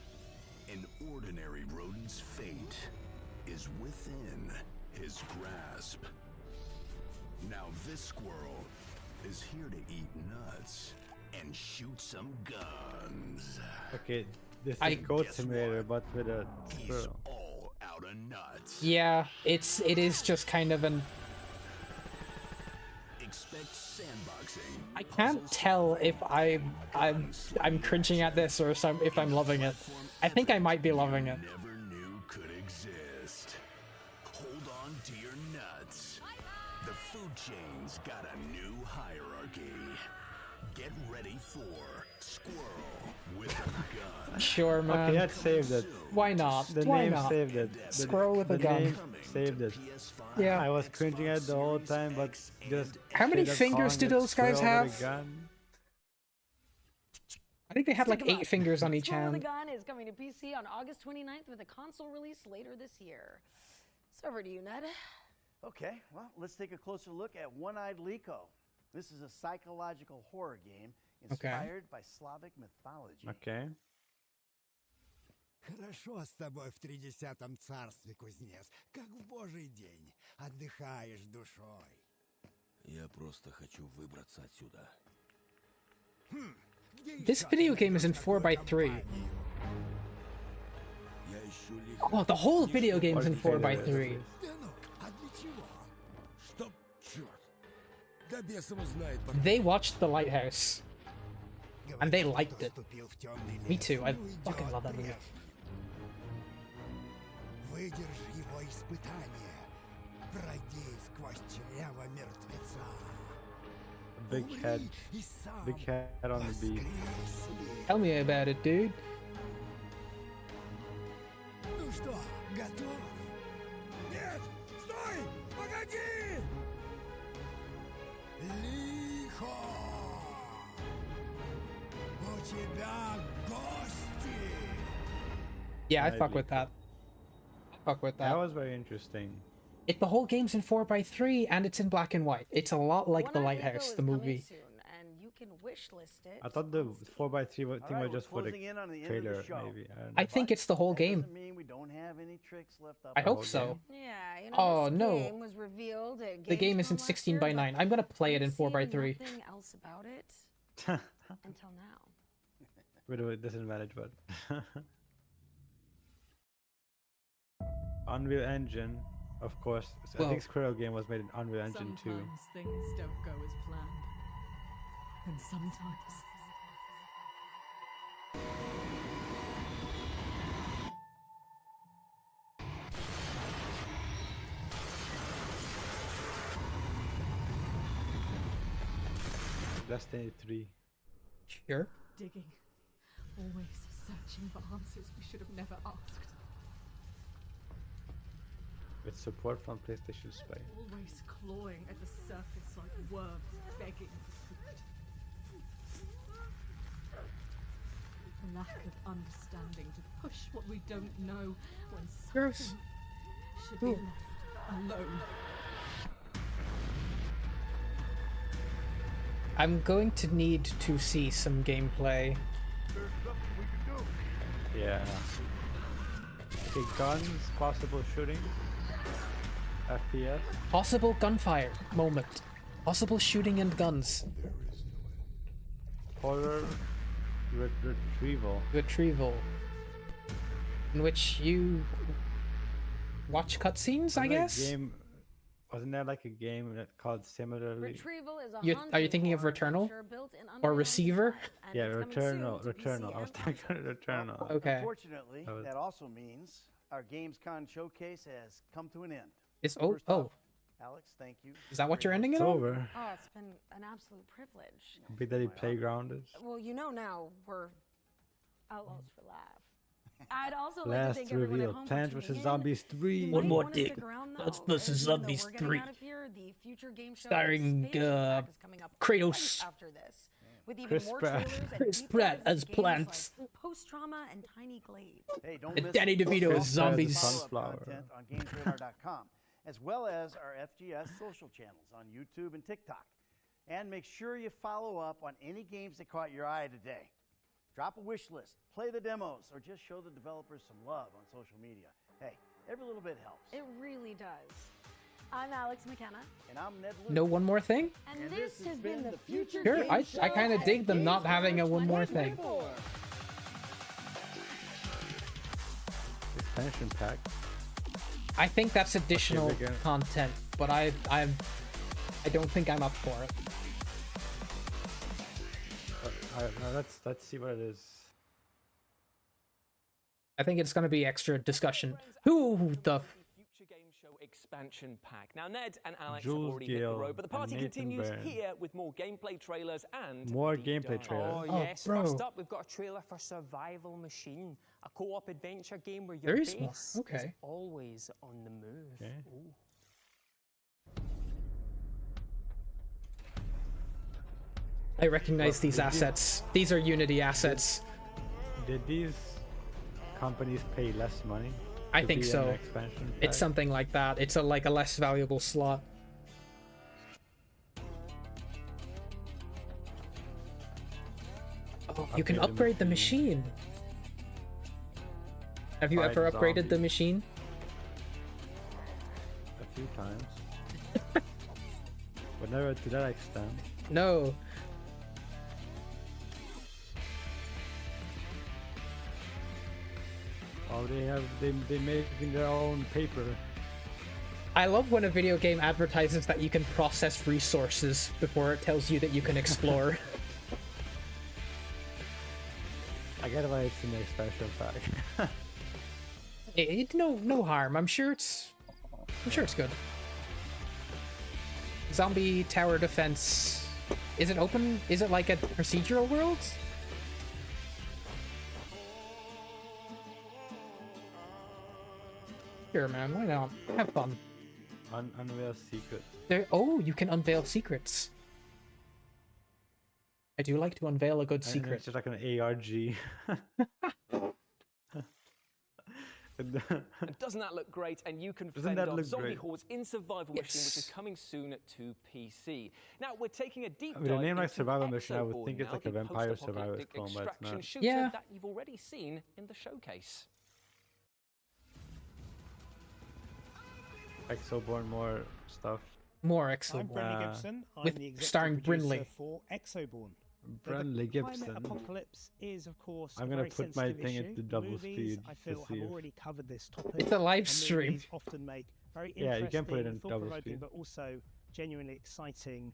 An ordinary rodent's fate is within his grasp. Now this squirrel is here to eat nuts and shoot some guns. Okay, This is Goat Simulator, but with a squirrel. Yeah, it is just kind of an. Expect sandboxing. I can't tell if I'm cringing at this or if I'm loving it. I think I might be loving it. Never knew could exist. Hold on to your nuts. The food chain's got a new hierarchy. Get ready for Squirrel with a gun. Sure, man. Okay, that saved it. Why not? The Why name not? saved it. Squirrel with a the gun. Name saved it. Yeah. I was cringing at the whole time, but just. How many straight up fingers do calling it those guys Squirrel with a have? gun. I think they had like 8 fingers on each Squirrel with hand. a Gun is coming to PC on August 29th with a console release later this year. So over to you, Ned. Okay, well, let's take a closer look at One-Eyed Liko. This is a psychological horror game inspired by Slavic mythology. Okay. Хорошо с тобой в 30-м царстве, кузнец, как в божий день. Отдыхаешь душой. Я просто хочу выбраться отсюда. This video game is in 4x3. Oh, the whole video game is in 4x3. Стоп, черт. Да бес его знает. They watched The Lighthouse. And they liked it. Me too. I fucking love that movie. Выдержи его испытание. Пройди сквозь чрево мертвеца. Big head on the beat. Tell me about it, dude. Ну что, готов? Нет! Стой! Погоди! Лихо! У тебя гости! Yeah, I fuck with that. I fuck with that. That was very interesting. The whole game's in 4x3 and it's in black and white. It's a lot like The Lighthouse, the movie. And you can wish list it. I thought the 4x3 thing was just for the trailer, maybe. I think it's the whole game. We don't have any tricks left up. I hope so. Yeah, you know, Oh this no. game was revealed at The game isn't Gamescom last year, 16:9. I'm gonna play it in I've seen 4x3. Nothing else about it until now. With a disadvantage, but. Unreal Engine, of course. I think Squirrel game was made in Unreal Engine 2. Sometimes things don't go as planned. And sometimes... Destiny 3. Sure. Digging. Always searching for answers we should have never asked. With support from PlayStation Play. Always clawing at the surface like worms begging for food. A lack of understanding to push what we don't know when something should be left alone. I'm going to need to see some gameplay. Yeah. Okay, guns, possible shooting. FPS. Possible gunfire moment. Possible shooting and guns. Horror retrieval. Retrieval. In which you watch cutscenes, I guess? Wasn't there like a game called similarly? Retrieval is a Are you thinking of Returnal? Or Receiver? Yeah, Returnal. I was thinking Returnal. Okay. Unfortunately, that also means our Gamescom showcase has come to an end. It's First off, oh. Alex, thank you. Is that what you're ending it It's on? over. Oh, it's been an absolute privilege. Big Daddy Playground is. Well, you know now we're outlaws for laugh. I'd also like to Last thank everyone at reveal. home Plants for vs. tuning in. Zombies 3. You One might more wanna dig. stick around, Plants though, vs. as even though Zombies we're getting 3. out of here, the future game show Starring, Space Attack is coming up Kratos. right after this, with even Chris more Pratt. trailers and Chris deep Pratt dives as into games Plants. like Post-Trauma and Tiny Glade. Hey, don't And miss Danny the DeVito as post-op zombies. follow-up content on GamesRadar.com, as well as our FGS social channels on YouTube and TikTok. And make sure you follow up on any games that caught your eye today. Drop a wish list, play the demos, or just show the developers some love on social media. Hey, every little bit helps. It really does. I'm Alex McKenna. And I'm Ned Luke. No one more thing? And this has been the Future Sure, Game I Show kind of at dig them not having a one more thing. Gamescom. expansion pack. I think that's additional content, but I don't think I'm up for it. Let's see what it is. I think it's going to be extra discussion. Who the Future Game Show expansion pack. Now, Ned and Alex Jules have already hit the Gale road, but the party and Nathan continues Byrne. here with more gameplay trailers and More deep gameplay dives. trailers. Oh, yes. bro. First up, we've got a trailer for Survival Machine, a co-op adventure game where your Very base small. is Okay. always on the move. Okay. Ooh. I recognize these assets. These are Unity assets. Did these companies pay less money? I to think be so. an expansion It's pack? something like that. It's like a less valuable slot. Oh, you can Upgrade the upgrade the machine. Have you Fight ever upgraded the zombies. machine? A few times. But never to that extent. No. Oh, they making their own paper. I love when a video game advertises that you can process resources before it tells you that you can explore. I get why it's in the expansion pack. No harm. I'm sure it's good. Zombie tower defense. Is it open? Is it like a procedural world? Sure, man. Why not? Have fun. Unveil secret. Oh, you can unveil secrets. I do like to unveil a good And secret. it's just like an ARG. Doesn't that look great? And you can Doesn't fend that off look zombie great? hordes in Survival Machine, which is coming soon to PC. Now, we're taking a deep With dive a name like into Survival Mission, I would Exoborn think it's now, like a the Vampire Survivors post-apocalyptic clone, but it's extraction not. shooter Yeah. that you've already seen in the showcase. Exoborn, more stuff. More I'm Exoborn. Brenley Gibson. I'm With the executive starring producer Brinley. for Exoborn. Bradley The climate Gibson. apocalypse is, of course, I'm a gonna very put my sensitive thing issue. into double Movies, speed I to feel, see have if- already covered this topic. It's a live and stream. movies often make very Yeah, you can put it interesting, in double thought-provoking, speed. but also genuinely exciting.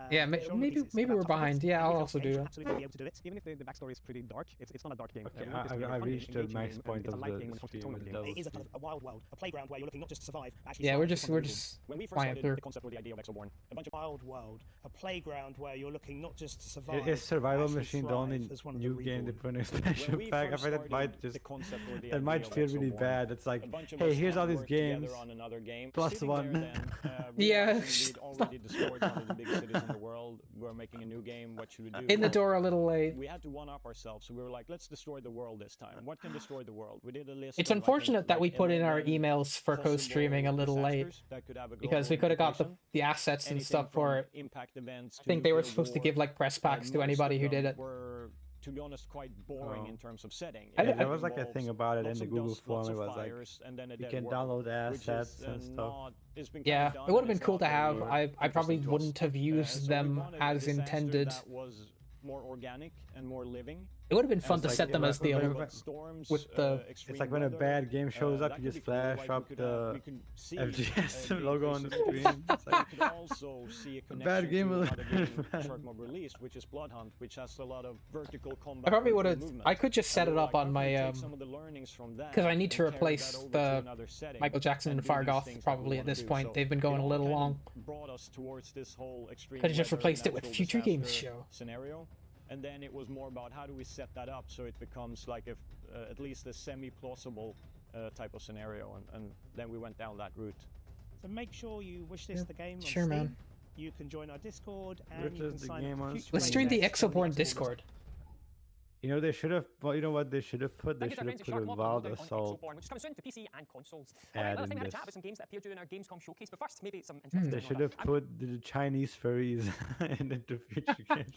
Yeah, genre maybe pieces maybe about we're behind. topics, Yeah, and I'll we also felt do Edge that. absolutely be able to do it. Even if the backstory is pretty dark, it's not a dark game. Okay, We want this to be a I fun reached game, the engaging max game, point it's a of light the game when it comes to stream tournament with games. double It is speed. a wild world, a playground where you're looking not just to survive, but actually Yeah, survive we're to just become the just When we first flying started through. the concept or the idea of Exoborn, a bunch of wild world, a playground where you're looking not just to survive. Is but Survival actually Machine the thrive only as one of new the game they reborn. put in expansion we pack? I first find that started might the just concept or the that might idea of feel really Exoborn, bad. It's like, a bunch of hey, us here's had all these worked together games. on another game. Plus Sitting one. there then, we Yeah. we'd already destroyed one of the biggest cities in the world. We're making a new game. What should we do? In the door a little late. We had to one-up ourselves, so we were like, let's destroy the world this time. What can destroy the world? We did a list. It's of, I think, unfortunate that we like put in our 11 emails for co-streaming a little late, disasters that could have a because we global could have got implication. the assets and Anything stuff for from it. impact events I to think they were nuclear supposed to war, give like press packs to most anybody of who did them it. were, to be honest, quite boring in terms of setting. I- It I- There was like a involves thing about it in lots the of Google dust, form. lots It of was like fires, and then a you dead can world, download which is, assets and stuff. not- it's been kinda Yeah, done, it would have and been it's cool not to have. very I probably interesting to us. wouldn't have used So we them wanted a as disaster intended. that was more organic and more living. It would have been And fun it's to like, set them yeah, as the but other storms, with the. extreme It's like when a weather, bad game shows up, that you could just be cool. flash Like, up we the could see, FGS being logo on the very screen. specific. It's like, We could also see a connection bad game to will another game bad. Shark Mob released, which is Bloodhunt, which has a lot of vertical combat. I probably vertical would have. movement. I could just set And it we're up like, on how can we my take some of the learnings from that because I need to and carry replace that over to the another setting Michael Jackson and and do these Fargoth things that we probably at wanna this do? point. So They've been it going a all little kind of long. brought us towards this whole extreme Could have just weather, replaced it with natural Future Games disaster Show. scenario. And then it was more about how do we set that up so it becomes like at least a semi-plausible type of scenario, and then we went down that route. So make sure you wishlist the game on Sure, Steam. man. You can join our Discord and Which you can is the sign game up on for future Let's stream the playtests on Exoborn Discord. You know, they should have. Well, you know what they should have put? They Thank you should to have friends put at a Shark Mob Wild on Assault Exoborn, which comes soon to PC and consoles. ad Alright, last in time we had a this. chat with some games that appeared during our Gamescom showcase, but first maybe some interesting They on should the- have put the Chinese furries into the future games.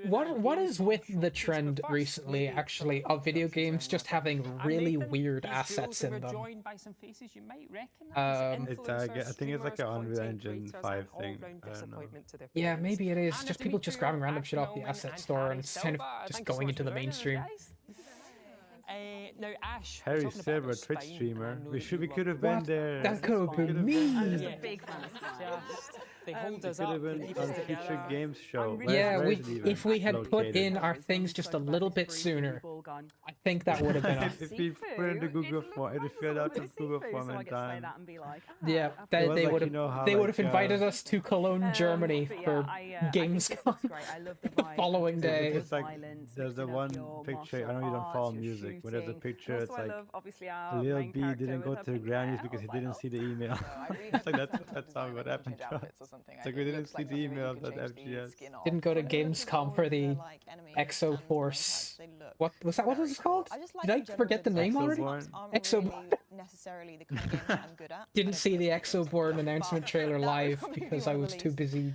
What is with the trend recently, actually, of video games just having really weird assets in them? Joined by some faces you might recognize. It's I think it's like an Unreal Engine 5 thing. I don't know. Yeah, maybe it is. Just people just grabbing random shit off the asset store and it's kind of just going into the mainstream. Now, Ash, Harry talking about Silver, their Twitch spine, streamer. and I know We that should. you We could have love been there. That could have been me. I'm just a big fan of spine. They hold We us could up. have They been keep us on together. future games show. Yeah, Where's we the if we had put located? in our things just a little bit sooner, I think that would have been enough. If you put in the Google form, if you filled out the Google form in time. Yeah, It they was like, would you have know how, they would like, have invited us to Cologne, Germany for Gamescom the following day. It's like there's the one picture. I know you don't follow music, but there's a picture. It's like Lil B didn't go to the Grammys because he didn't see the email. It's like that's how what happened. It's like we didn't see the email of that FGS. Didn't go to Gamescom for the Exo Force. What was that? What was it called? Did I forget the name already? Exoborn. Necessarily the kind of games that I'm good at. Didn't see the Exoborn announcement trailer live because I was too busy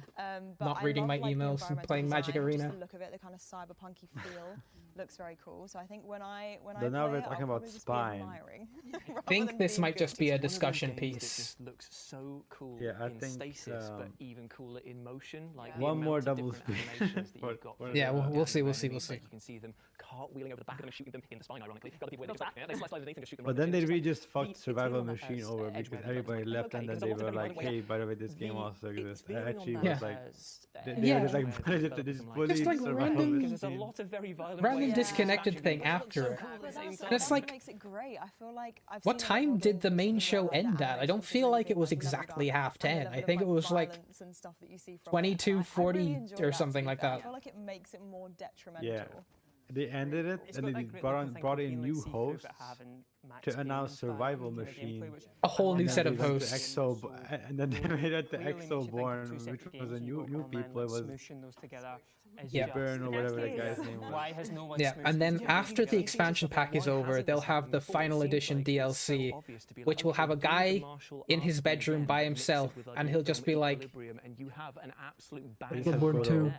not reading my emails and playing Magic Arena. Just the look of it, the kind of cyberpunky feel, looks very cool. So I think when I But now we're talking about spine. I think this might just be a discussion piece. Looks so cool Yeah, I in think, stasis, but even cooler in motion. Like the one more amount of double different speed. animations that you've got for Yeah, we'll see, we'll enemies, see, we'll see. like you can see them cartwheeling over the back of them and shooting them in the spine. Ironically, you've got the people where they just like, they slice underneath and just shoot them. But right then in they the chin. really just fucked It's Survival really on that, Machine over edge because where the everybody dog's like, left, okay, and then because they a lot of were them, by like, the way, "Hey, by the way, this game veering- also exists." it's veering Actually, on was that like as, they Yeah. were just like where bullied, developers this and, like, bullied Just like Survival random- because there's a Machine. lot of very violent Random ways to disconnected expansion thing games. It looks so after it. cool at the same time. That's like, makes it great. I feel like I've what seen time did the main show end at? I don't feel like it was exactly half 10. I think it was like 22:40 or something like I that. feel like it makes it more detrimental. Yeah, they ended it, and then they brought in new hosts to announce Survival Machine. A whole new And then set they of went to hosts. and then they made it to Exoborn, which was a new people. It was Burn or whatever the guy's name was. Yeah, and then after the expansion pack is over, they'll have the final edition DLC, which will have a guy in his bedroom by himself, and he'll just be like, and you have an absolute Bloodborne 2.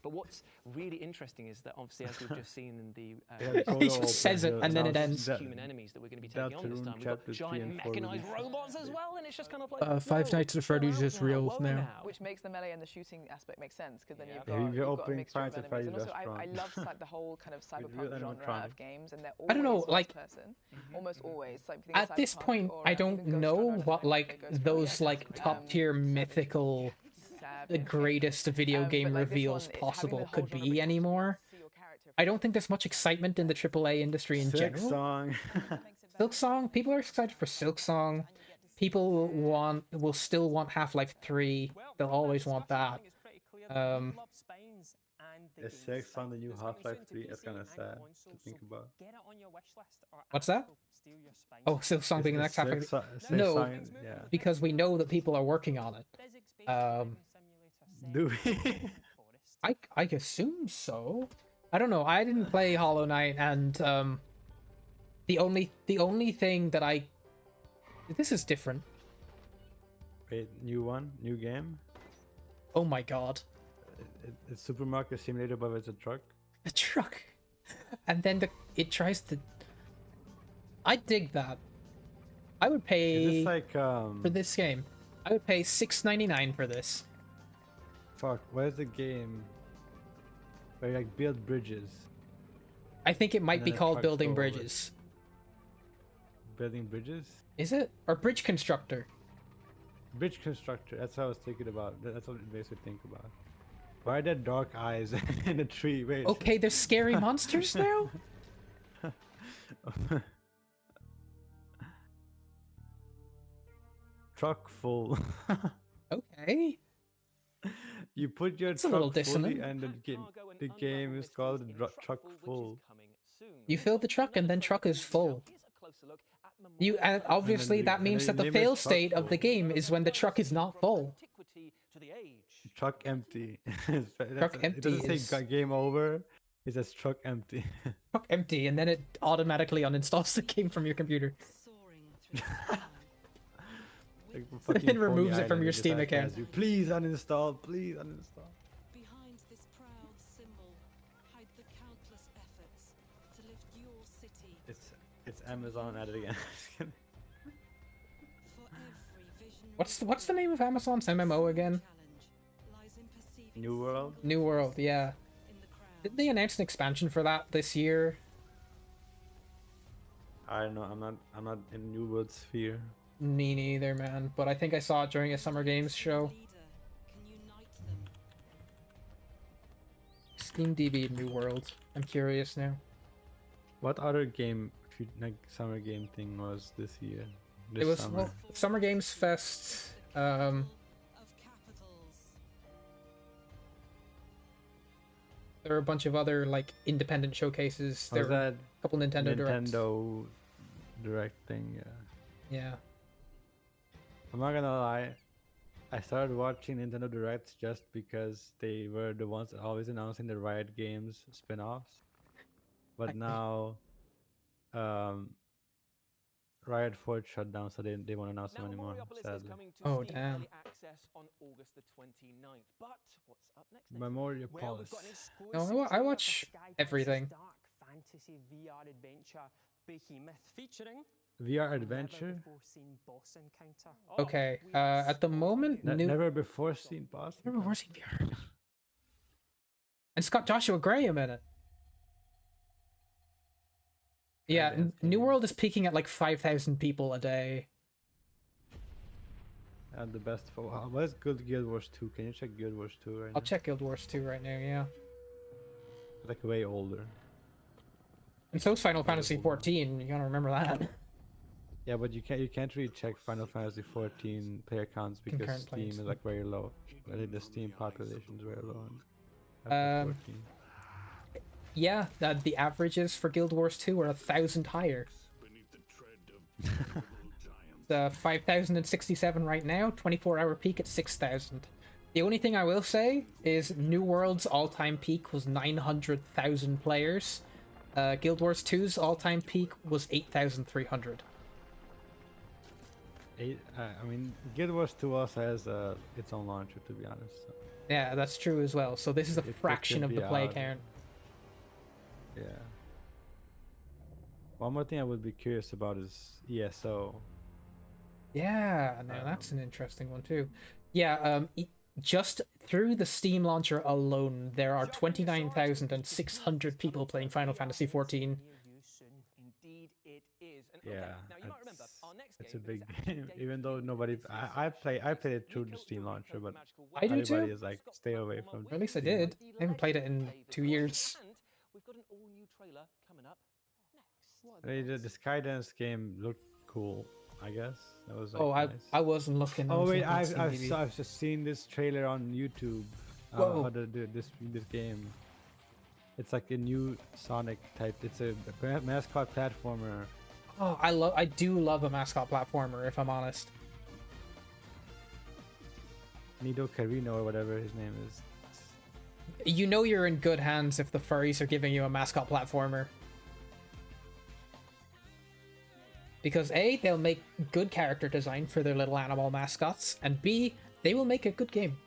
But what's really interesting is that obviously, as we've just seen in the He just says it and then it ends. human enemies that we're going to be taking on this time, we've got giant mechanized robots as well, and it's just kind of like Five Nights at Freddy's is real now. Which makes the melee and the shooting aspect make sense because then Yeah, you've you're got a opening mixture of Five Nights at enemies. Freddy's And also, I restaurant. love like the whole kind of cyberpunk real genre animatronic. of games, and they're I don't know, always like- first person, almost always. Like At this point, I don't know what like those like top tier mythical, the greatest video game reveals possible could be anymore. I don't think there's much excitement in the AAA industry in Silk general. Song. Silk Song, people are excited for Silk Song. People will still want Half-Life 3. They'll always want that. Is Silk Song the new Half-Life 3? That's kind of sad to think about. What's that? Oh, Silk Song being the next Silk Half-Life. Silk No, Song, yeah. because we know that people are working on it. Do we? I assume so. I don't know. I didn't play Hollow Knight, and the only thing that this is different. Wait, new one, new game. Oh my god, It's Supermarket Simulator, but it's a truck. a truck, and then it tries to. I dig that. I would pay Is this like for this game. I would pay $6.99 for this. Fuck, where's the game? Where you like build bridges. I think it might And be then a called truck Building go over it. Bridges. Building bridges? Is it? Or Bridge Constructor? Bridge constructor. That's what I was thinking about. That's what it makes me think about. Why are there dark eyes in a tree? Wait. Okay, there's scary monsters now? Truck full. Okay. You put your It's a little truck fully, dissonant. and the game is called Truck Full. You fill the truck and then truck is full. You and obviously that means that the fail state of the game is when the truck is not full. Truck empty. Truck It doesn't empty say game over. It says truck empty. Truck empty, and then it automatically uninstalls the game from your computer. Like fucking It removes Coney it from Island, your just Steam like account. has you, please uninstall. Please uninstall. Behind this proud symbol hide the countless efforts to lift your city. It's Amazon at it again. What's the name of Amazon's MMO again? New World. New World, yeah. Didn't they announce an expansion for that this year? I don't know. I'm not in New World sphere. Me neither, man. But I think I saw it during a Summer Games show. Steam DB New World. I'm curious now. What other game, like summer game thing was this year? This It was summer. well, Summer Games Fest. There are a bunch of other like independent showcases. There Was were that a couple Nintendo Directs. Nintendo Direct thing? Yeah. Yeah. I'm not gonna lie. I started watching Nintendo Directs just because they were the ones always announcing the Riot Games spin-offs. But now, Riot Forge shut down, so they won't announce them anymore. Sadly. Oh damn. Access on August the 29th. But what's up next? Memoria Palace. No, I watch everything. Dark fantasy VR adventure behemoth featuring VR adventure. never-before-seen boss encounter. Okay. At the moment, Never before seen boss. Never before seen VR. And it's got Joshua Graham in it. Yeah, New World is peaking at like 5,000 people a day. And the best for what is good Guild Wars 2? Can you check Guild Wars 2 right now? I'll check Guild Wars 2 right now, yeah. It's like way older. And so is Final Fantasy 14, you gotta remember that. Yeah, but you can't really check Final Fantasy 14 player counts because Concurrent Steam players. is like very low. I think the Steam population is very low. Um, Yeah, the averages for Guild Wars 2 are 1,000 higher. The 5,067 right now, 24-hour peak at 6,000. The only thing I will say is New World's all-time peak was 900,000 players. Guild Wars 2's all-time peak was 8,300. I mean, Guild Wars 2 also has its own launcher, to be honest. So. Yeah, that's true as well. So this is a fraction of the play count. Yeah. One more thing I would be curious about is ESO. Yeah, now that's an interesting one too. Yeah, just through the Steam launcher alone, there are 29,600 people playing Final Fantasy 14. Indeed, it is. And Yeah, now you might remember our next it's a big game. Even though nobody, I played it through the Steam launcher, but I do too. everybody is like, stay away from. Or at least I did. I haven't played it in 2 years. And we've got an all-new trailer coming up next. I mean, the Skydance game looked cool. I guess that was. Like, Oh, nice. I wasn't looking. Oh wait, I was looking at Steam TV. I've just seen this trailer on YouTube. Whoa. How to do this game. It's like a new Sonic type. It's a mascot platformer. Oh, I do love a mascot platformer, if I'm honest. Nido Carino or whatever his name is. You know you're in good hands if the furries are giving you a mascot platformer. Because A, they'll make good character design for their little animal mascots, and B, they will make a good game.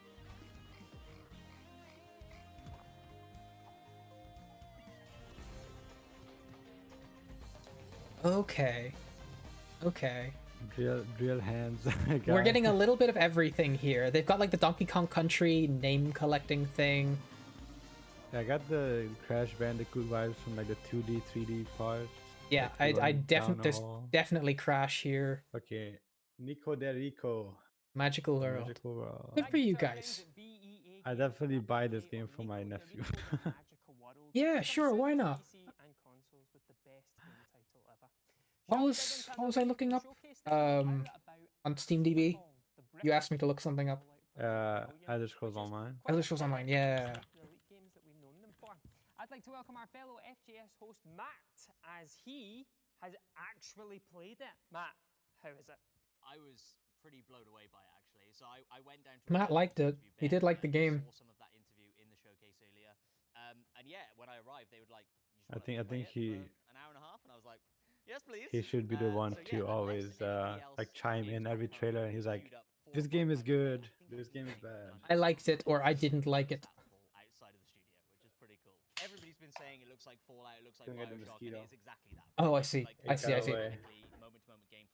Okay. Okay. Drill hands. We're getting a little bit of everything here. They've got like the Donkey Kong Country name collecting thing. Yeah, I got the Crash Bandicoot vibes from like the 2D, 3D parts. Yeah, like there's definitely Crash here. Okay, Nico Del Rico. Magical World. Magical World. Good for you guys. I definitely buy this game for my nephew. Yeah, sure, why not? What was I looking up? On SteamDB? You asked me to look something up. Elder Scrolls Online. Elder Scrolls Online, yeah. I'd like to welcome our fellow FGS host Matt, as he has actually played it. Matt, how is it? I was pretty blown away by it actually. So I went down to Matt liked it. He did like the game. Saw some of that interview in the showcase earlier. And yeah, when I arrived, they would like. I think he. An hour and a half, and I was like, yes, please. He should be the one to always like chime in every trailer, and he's like, "This game is good. This game is bad." I liked it, or I didn't like it. Outside of the studio, which is pretty cool. Everybody's been saying it looks like Fallout, it looks like Gonna get the Bioshock, and mosquito. it is exactly that. Oh, I see. I see.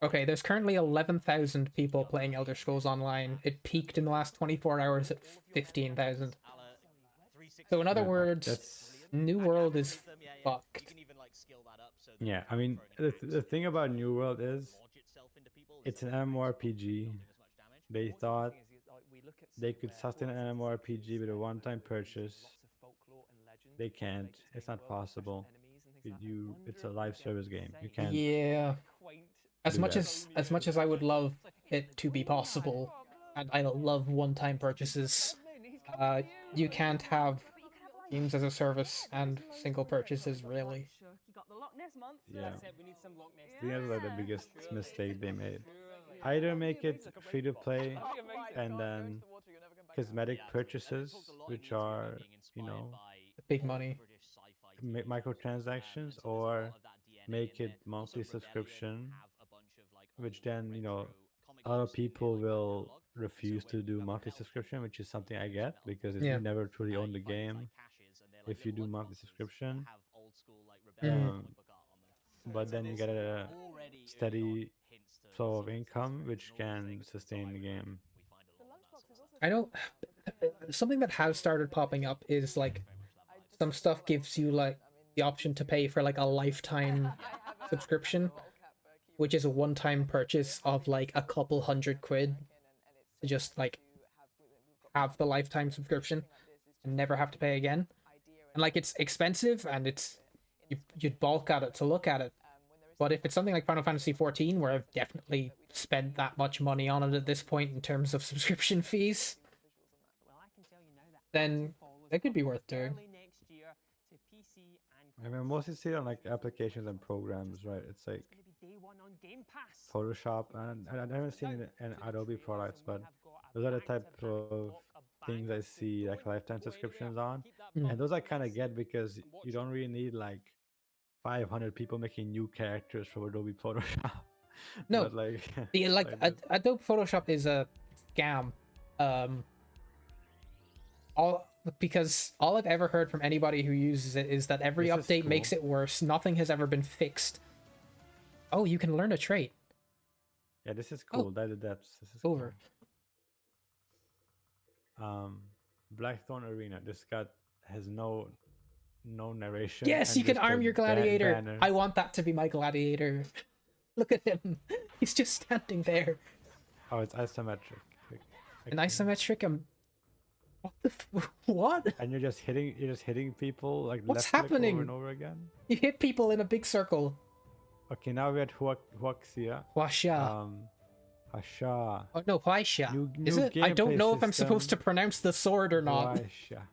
Okay, there's currently 11,000 people playing Elder Scrolls Online. It peaked in the last 24 hours at 15,000. So in other words, New World is fucked. You can even like skill that up so Yeah, I mean, the thing about New World is it's an MMORPG. They thought they could sustain an MMORPG with a one-time purchase. They can't. It's not possible. It's a live service game. You can't. Yeah. As do much that. as I would love it to be possible, and I love one-time purchases, you can't have games as a service and single purchases, really. Yeah. That's it, we need some Loch Ness. I think that's like the biggest mistake they made. Either make it free to play and then cosmetic purchases, which are, you know, big money, microtransactions, or make it monthly subscription, which then, you know, a lot of people will refuse to do monthly subscription, which is something I get because you never truly own the game if you do monthly subscription. But then you get a steady flow of income, which can sustain the game. I know something that has started popping up is like some stuff gives you like the option to pay for like a lifetime subscription, which is a one-time purchase of like a couple £100 to just like have the lifetime subscription and never have to pay again. And like it's expensive and you'd balk at it to look at it. But if it's something like Final Fantasy XIV, where I've definitely spent that much money on it at this point in terms of subscription fees, then it could be worth doing. I mean, mostly see it on like applications and programs, right? It's like Photoshop, and I haven't seen it in Adobe products, but those are the type of things I see like lifetime subscriptions on, and those I kind of get because you don't really need like 500 people making new characters for Adobe Photoshop. No, but like, Adobe Photoshop is a scam. Because all I've ever heard from anybody who uses it is that every update makes it worse. Nothing has ever been fixed. Oh, you can learn a trait. Yeah, this is cool. That adapts. This is over. Cool. Blackthorn Arena. This has no narration. Yes, you can arm your gladiator. I want that to be my gladiator. Look at him. He's just standing there. Oh, it's isometric. An isometric. What? And you're just hitting people like what's left happening over and over again. You hit people in a big circle. Okay, now we're at Huaxia. Huaxia. Huaxia. Oh no, Huaxia. Is it? I don't know if I'm supposed to pronounce the sword or not. Huaxia.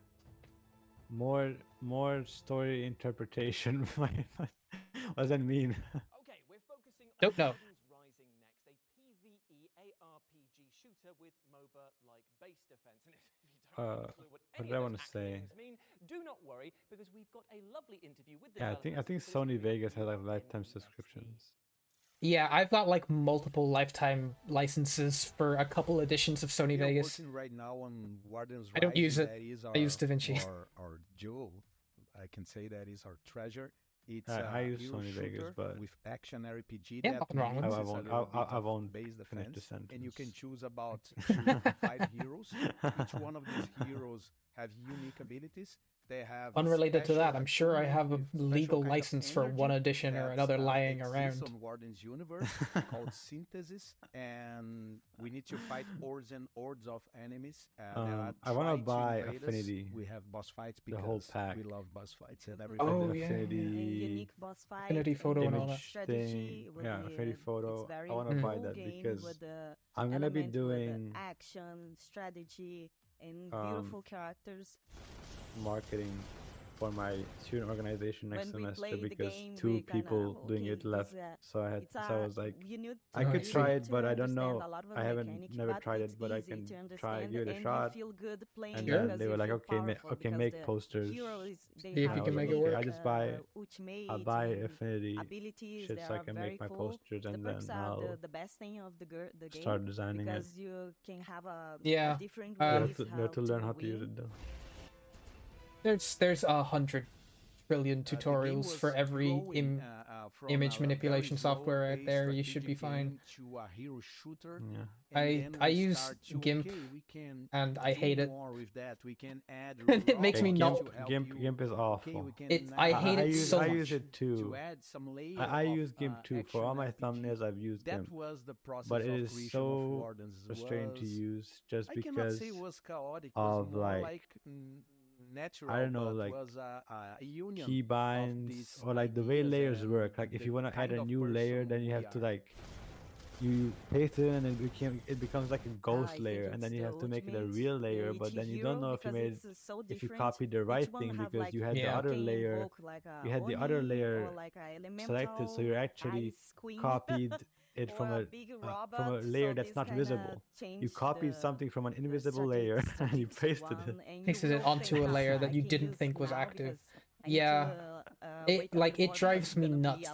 More story interpretation. What does that mean? Okay, we're focusing on don't know. Rising next, a PvE ARPG shooter with MOBA-like base defense. And if you don't have a clue what did I want to say? Mean, do not worry, because we've got a lovely interview with the I think Sony Vegas has like lifetime subscriptions. Yeah, I've got like multiple lifetime licenses for a couple editions of Sony Vegas. Right now on Warden's I don't use it. I use DaVinci. Our jewel, I can say that is our treasure. It's I use Sony Vegas, but with action RPG. Yeah, nothing wrong with it. I've owned base defense, and you can choose about 5 heroes. Each one of these heroes have unique abilities. They have unrelated to that. I'm sure I have a legal license for one edition or another lying around. On Warden's universe called Synthesis, and we need to fight hordes and hordes of enemies. I want to buy Affinity. We have boss fights because the whole pack. We love boss fights and everything. Oh yeah, Affinity, unique boss fight, Affinity photo and all that. Strategy, yeah, Affinity photo. I want to buy that because I'm gonna be doing action, strategy, and beautiful characters. Marketing for my student organization next semester because 2 people doing it left. So I was like, I could try it, but I don't know. I haven't never tried it, but I can try, give it a shot. And then they were like, okay, make posters. See if you can make it work. I just buy Affinity shit so I can make my posters, and then I'll start designing it. Yeah, you have to learn how to use it though. There's 100 trillion tutorials for every from image a manipulation very slow software out paced there, you should be strategic fine. game to a hero shooter. Yeah. And I then we use start to, GIMP, okay, we can and I do hate it. more with that. We can add And it makes me robots not. to help GIMP you. is Okay, awful. we can It. I now hate it so I much. use it too. to add some layer I of use GIMP too. For action all my RPG. thumbnails, I've used That GIMP. was the process But it of is creation of so Wardens. frustrating to Was, use just I cannot because say it was chaotic. It was of more like natural. I don't know, but like was a union keybinds these or like the way ideas layers and work. Like if the you want to add kind a of new layer, person then you we have to are. like you paste it and it becomes like a ghost layer, and then you have to make it a real layer. But then you don't know if you made if you copied the right thing because you had the other layer. You had the other layer selected, so you actually copied it from a layer that's not visible. You copied something from an invisible layer and you pasted it. Pasted it onto a layer that you didn't think was active. Yeah, it drives me nuts.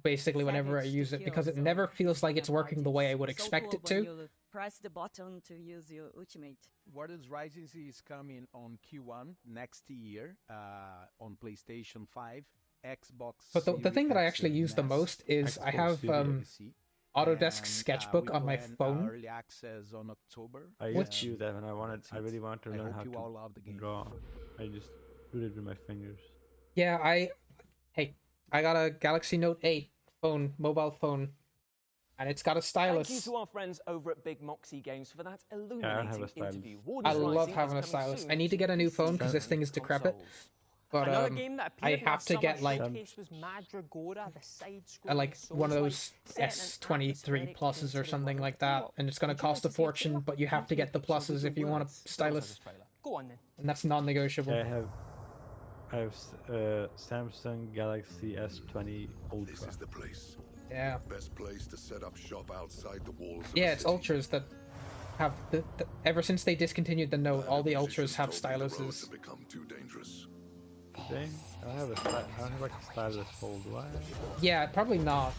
Basically, whenever I use it, because it never feels like it's working the way I would expect it to. Press the button to use your ultimate. Wardens Rising is coming on Q1 next year on PlayStation 5, Xbox. But the thing that I actually Series use the S, most is I have Autodesk Sketchbook on my phone. Early access on October. I used to use that when I really wanted to learn how you all love the to game. draw. I just did it with my fingers. Yeah, I got a Galaxy Note 8 phone, mobile phone, and it's got a stylus. Thank you to our friends over at Big Moxie Games for that have a illuminating stylus. interview. I Wardens love Rising having a is coming stylus. soon I need to get a new to phone because PC this thing is decrepit. consoles. But Another game that I appeared have last to summer get like showcased was Madragora, the side-scrolling like one of those Souls-like S23 set pluses or in something an like that, and it's going to cost a fortune, but you have to get the pluses if you want a stylus, Go on then. and that's non-negotiable. I have Samsung Galaxy S20 Ultra. This is the place. Yeah. Best place to set up shop outside the walls of Yeah, a it's city. Ultras that have ever since they discontinued the Note, all the Ultras have styluses. Have become too dangerous. Thing? I don't have like a stylus fold. Why? Yeah, probably not.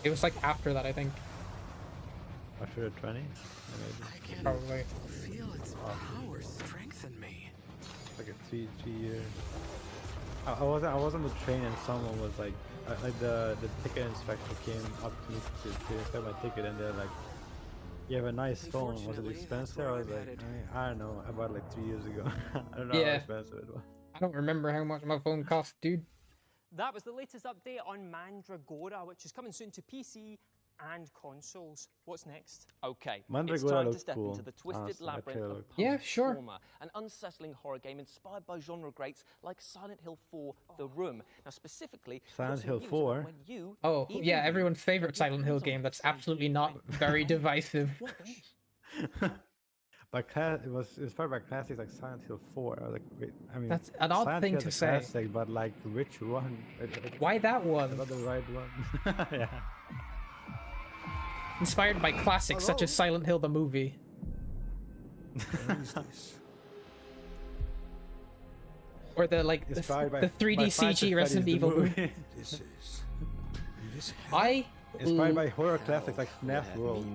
It was like after that, I think. After the 20? Maybe. Probably. Feel its power strengthen me. Like a 3 years. I was on the train and someone was like the ticket inspector came up to me to inspect my ticket, and they're like, "You have a nice phone. Was it expensive?" I was like, I don't know. I bought it like 3 years ago. I don't know how expensive it was. I don't remember how much my phone cost, dude. That was the latest update on Mandragora, which is coming soon to PC and consoles. What's next? Okay, it's Mandragora time to looks step cool. into the twisted Honestly, that labyrinth trailer of looked Yeah, sure. Platformer, an unsettling horror game inspired by genre greats like Silent Hill 4: The Room. Now, specifically, Silent Hill news 4? about when you, Oh, even yeah, you, everyone's favorite Silent Hill game that's absolutely not very divisive. It was inspired by classics like Silent Hill 4. I was like, wait, I mean, That's an odd Silent thing Hill to is a say. classic, but like, which one? Why that one? Not the right one. Yeah. Inspired by classics such as Silent Hill the movie. Or the like the 3D CG Resident Evil movie. Inspired by horror classics like FNAF World.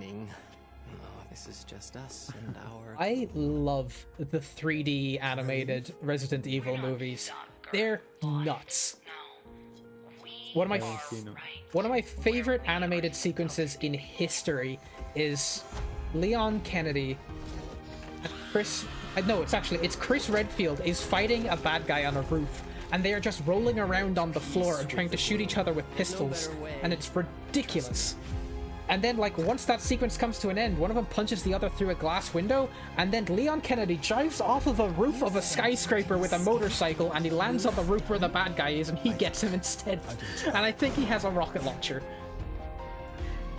This is just us and our. I love the 3D animated Resident Evil movies. They're nuts. One of my favorite animated sequences in history is Leon Kennedy and it's Chris Redfield is fighting a bad guy on a roof, and they are just rolling around on the floor and trying to shoot each other with pistols, and it's ridiculous. And then, like, once that sequence comes to an end, one of them punches the other through a glass window, and then Leon Kennedy drives off of a roof of a skyscraper with a motorcycle, and he lands on the roof where the bad guy is, and he gets him instead. And I think he has a rocket launcher.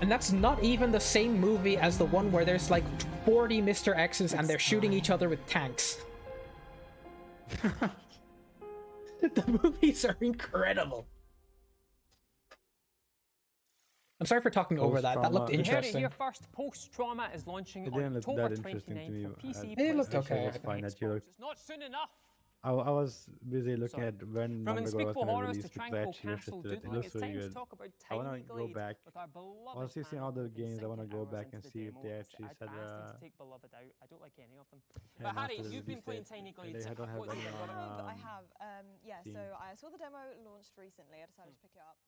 And that's not even the same movie as the one where there's, like, 40 Mr. X's and they're shooting each other with tanks. The movies are incredible. I'm sorry for talking over that. That looked interesting. You heard it here first. Post-Trauma is launching on October 29 for PC. It looked okay. It's fine that you looked. It's not soon enough. I was busy looking Sorry. at when From Monday was Unspeakable gonna Horrors release to because I Tranquil actually wished Castle to it. It Doodling, looks it's really time to good. talk about I wanna Tiny go Glade back. with our beloved Once you see panel all the who've been games, I wanna sinking go hours back into and the see if demo. they I actually said asked him to take Beloved out. I don't like any of them. yeah, But Harry, after the you've been release playing date. Tiny They Glades. don't have What do any you think? on I have. Yeah, Steam. so I saw the demo launched recently. I decided to pick it up.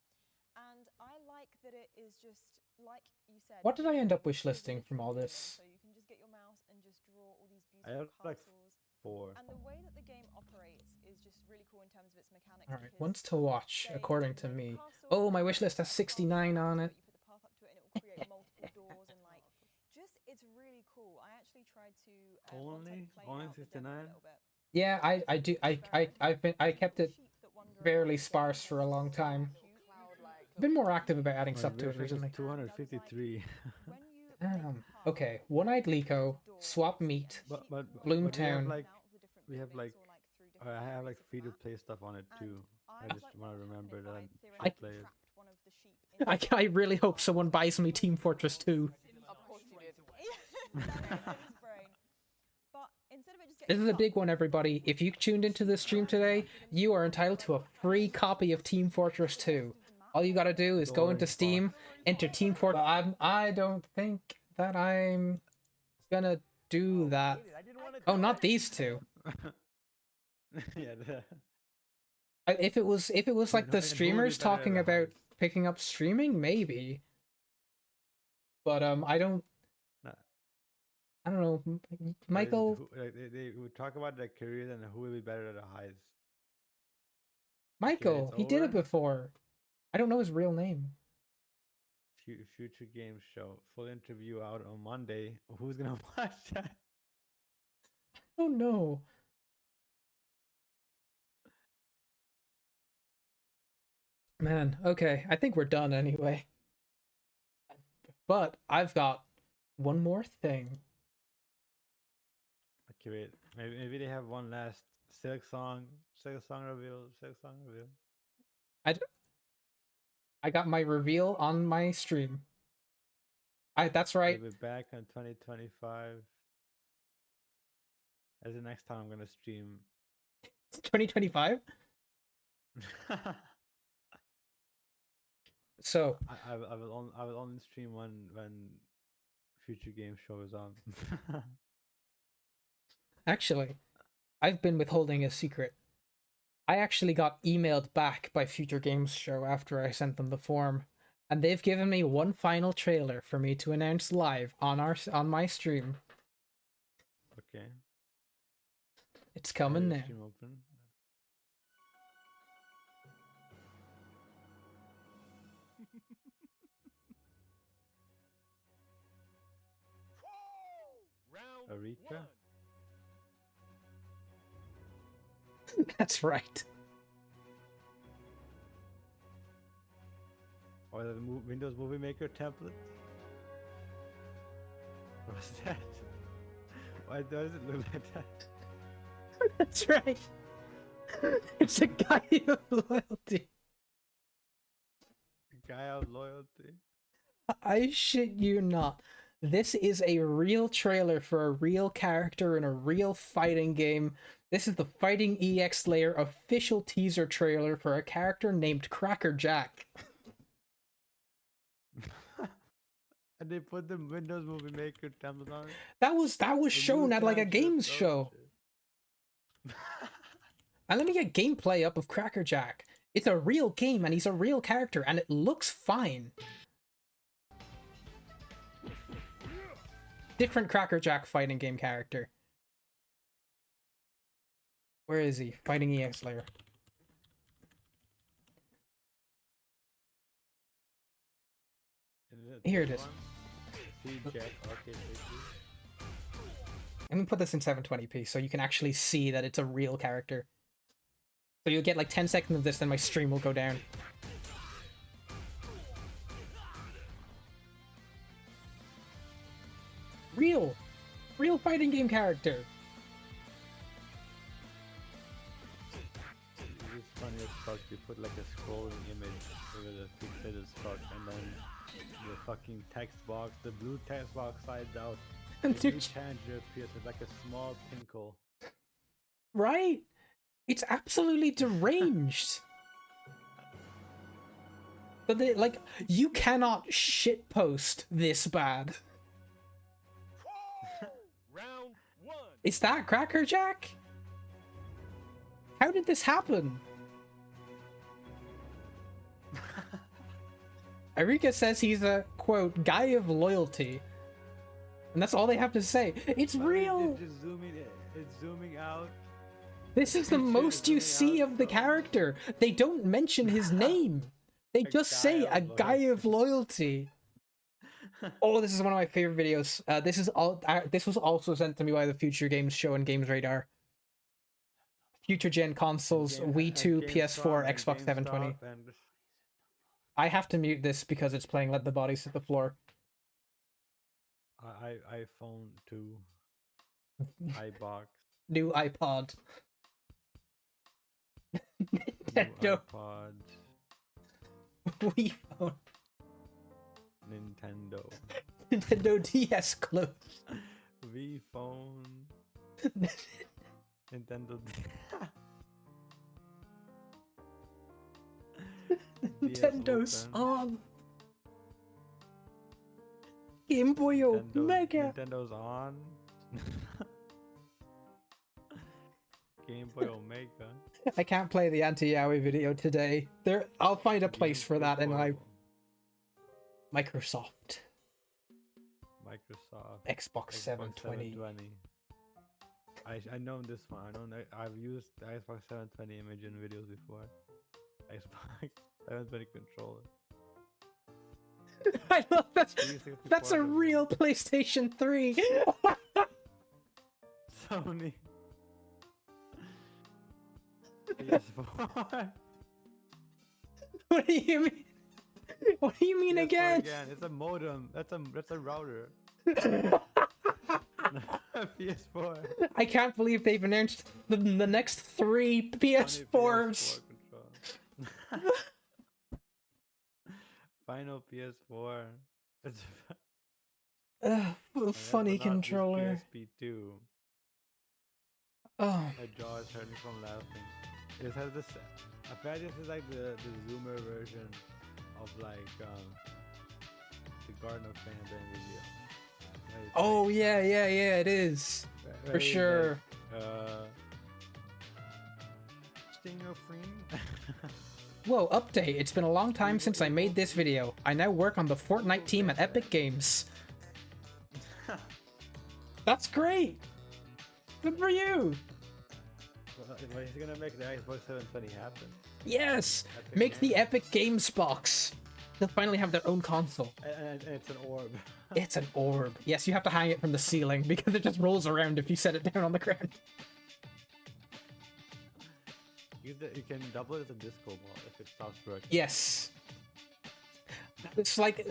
And I like that it is just, like you said... What did I end up it is wishlisting from all literally this? So you can just get your mouse and just draw all these I beautiful have like castles. 4. And the way that the game operates is just really cool in terms of its mechanics. Alright, because, ones to watch, say, according you to make a me. castle, Oh, my you wish list put has the path 69 on it. you put the path up to it and it will create multiple doors and like... Just, it's really cool. I actually tried to... once I'd played Only out the demo 69. a little bit, Yeah, I kept it fairly sparse for a long time. I've been more active about adding stuff to it recently. 253. Okay, One-Eyed Lico, Swap Meat, but Bloomtown. we have like I have like free to play stuff on it too. I just want to remember that I should play it. I really hope someone buys me Team Fortress 2. Of course you did. But instead of it just This is a big one, everybody. If you tuned into this stream today, you are entitled to a free copy of Team Fortress 2. All you gotta do is go into Steam, enter Team Fortress. I don't think that I'm gonna do that. Oh, not these two. Yeah. If it was like the streamers talking about picking up streaming, maybe. But I don't know, Michael. They would talk about their careers and who will be better at the highest. Michael, Okay, he did it over. before. I don't know his real name. Future Games Show full interview out on Monday. Who's gonna watch that? Oh no. Man, okay. I think we're done anyway. But I've got one more thing. Okay, wait. Maybe they have one last Silk song reveal. I got my reveal on my stream. That's right. We'll be back in 2025. As the next time I'm gonna stream. 2025? So I will only stream when Future Game Show is on. actually, I've been withholding a secret. I actually got emailed back by Future Games Show after I sent them the form, and they've given me one final trailer for me to announce live on my stream. Okay. It's coming now. Stream open. Aretha? That's right. Or the Windows Movie Maker template? What's that? Why does it look like that? That's right. It's a guy of loyalty. A guy of loyalty? I shit you not. This is a real trailer for a real character in a real fighting game. This is the Fighting EX Layer official teaser trailer for a character named Cracker Jack. And they put the Windows Movie Maker template on it? That was shown at like a games show. And let me get gameplay up of Cracker Jack. It's a real game and he's a real character and it looks fine. Different Cracker Jack fighting game character. Where is he? Fighting EX Layer. Here it is. Let me put this in 720p so you can actually see that it's a real character. So you'll get like 10 seconds of this, then my stream will go down. Real fighting game character. It's funny as fuck. You put like a scrolling image over the pixel as fuck, and then the fucking text box, the blue text box slides out, and each hand appears with like a small tinkle. Right? It's absolutely deranged. But they, like, you cannot shitpost this bad. Round one. Is that Cracker Jack? How did this happen? Erika says he's a, quote, guy of loyalty. And that's all they have to say. It's real! It's zooming in. It's zooming out. This is the most you see of the character. They don't mention his name. They just say a guy of loyalty. Oh, this is one of my favorite videos. This was also sent to me by the Future Games Show and Games Radar. Future gen consoles, Wii 2, PS4, Xbox 720. I have to mute this because it's playing Let the Bodies Hit the Floor. iPhone 2. iBox. New iPod. Nintendo. iPod. Wii phone. Nintendo. Nintendo DS close. Wii phone. Nintendo Nintendo's on. Game Boy Omega. Nintendo's on. Game Boy Omega. I can't play the anti-yaoi video today. I'll find a place for that in like Microsoft. Xbox 720. I know this one. I know that I've used the Xbox 720 image in videos before. Xbox 720 controller. I love that. That's a real PlayStation 3. Sony. PS4. What do you mean? What do you mean again? It's a modem. That's a router. PS4. I can't believe they've announced the next 3 PS4s. Final PS4. It's funny controller. PSP2. Oh. My jaw is hurting from laughing. It has this. I feel like this is like the zoomer version of like the Garden of Panda video. Oh yeah, it is for sure. Like, Stinger Frame. Whoa, update. It's been a long time since I made this video. I now work on the Fortnite team at Epic Games. That's great. Good for you. Well, he's gonna make the Xbox 720 happen. Yes! Make the Epic Games box. They'll finally have their own console. And it's an orb. It's an orb. Yes, you have to hang it from the ceiling because it just rolls around if you set it down on the ground. You can double it as a disco ball if it stops working. Yes. It's like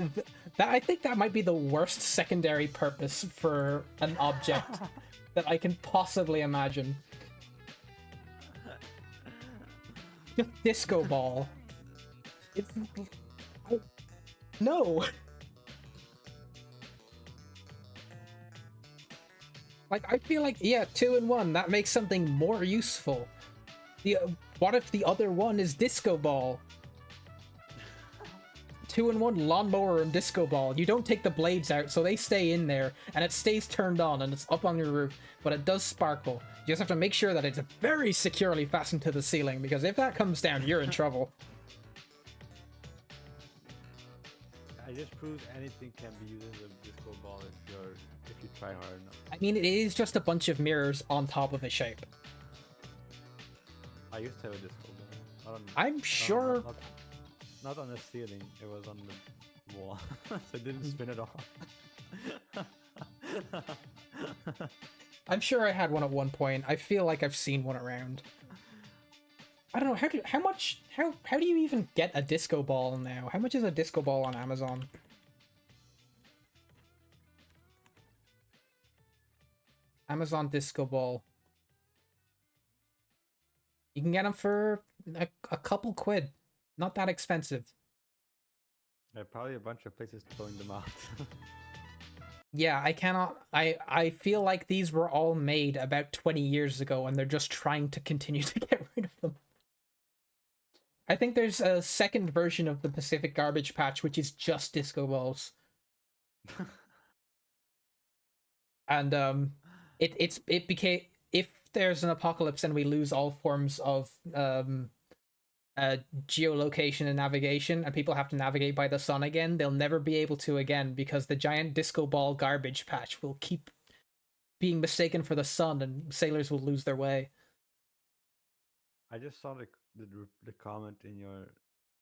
that. I think that might be the worst secondary purpose for an object that I can possibly imagine. Just disco ball. It's no. Like I feel like 2-in-1 that makes something more useful. What if the other one is disco ball? 2-in-1 lawnmower and disco ball. You don't take the blades out, so they stay in there, and it stays turned on, and it's up on your roof, but it does sparkle. You just have to make sure that it's very securely fastened to the ceiling, because if that comes down, you're in trouble. I just proved anything can be used as a disco ball if you try hard enough. I mean, it is just a bunch of mirrors on top of a shape. I used to have a disco ball. I'm sure. Not on the ceiling, it was on the wall, so it didn't spin at all. I'm sure I had one at one point. I feel like I've seen one around. I don't know, how do you even get a disco ball now? How much is a disco ball on Amazon? Amazon disco ball. You can get them for a couple quid. Not that expensive. There are probably a bunch of places throwing them out. Yeah, I feel like these were all made about 20 years ago and they're just trying to continue to get rid of them. I think there's a second version of the Pacific Garbage Patch, which is just disco balls. And it became, if there's an apocalypse and we lose all forms of geolocation and navigation, and people have to navigate by the sun again, they'll never be able to again, because the giant disco ball garbage patch will keep being mistaken for the sun, and sailors will lose their way. I just saw the comment in your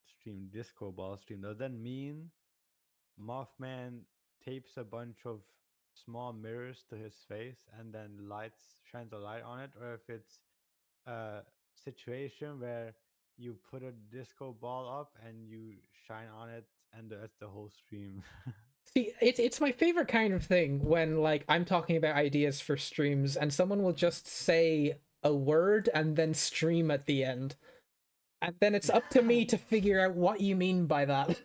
stream, disco ball stream. Does that mean Mothman tapes a bunch of small mirrors to his face and then shines a light on it, or if it's a situation where you put a disco ball up and you shine on it, and that's the whole stream? See, it's my favorite kind of thing when, like, I'm talking about ideas for streams and someone will just say a word and then stream at the end. And then it's up to me to figure out what you mean by that.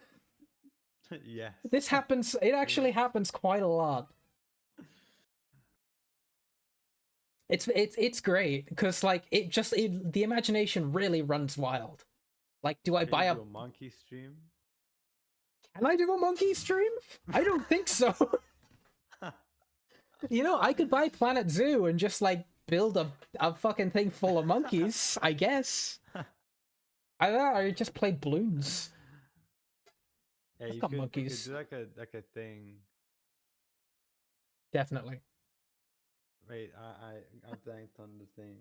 Yes. This happens, it actually happens quite a lot. It's great, because, like, the imagination really runs wild. Like, do I Can buy you a... do a monkey stream? Can I do a monkey stream? I don't think so. You know, I could buy Planet Zoo and just, like, build a fucking thing full of monkeys, I guess. I don't know, I just played balloons. Yeah, That's you not could monkeys. do like a thing. Definitely. Wait, I'm blanked on the thing.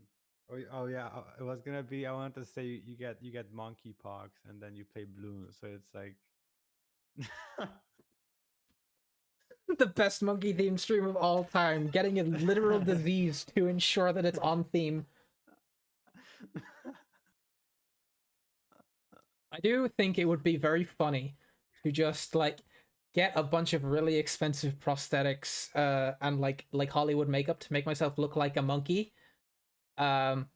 Oh yeah, it was gonna be. I wanted to say you get monkeypox and then you play balloons, so it's like The best monkey themed stream of all time, getting a literal disease to ensure that it's on theme. I do think it would be very funny to just, like, get a bunch of really expensive prosthetics and like Hollywood makeup to make myself look like a monkey, and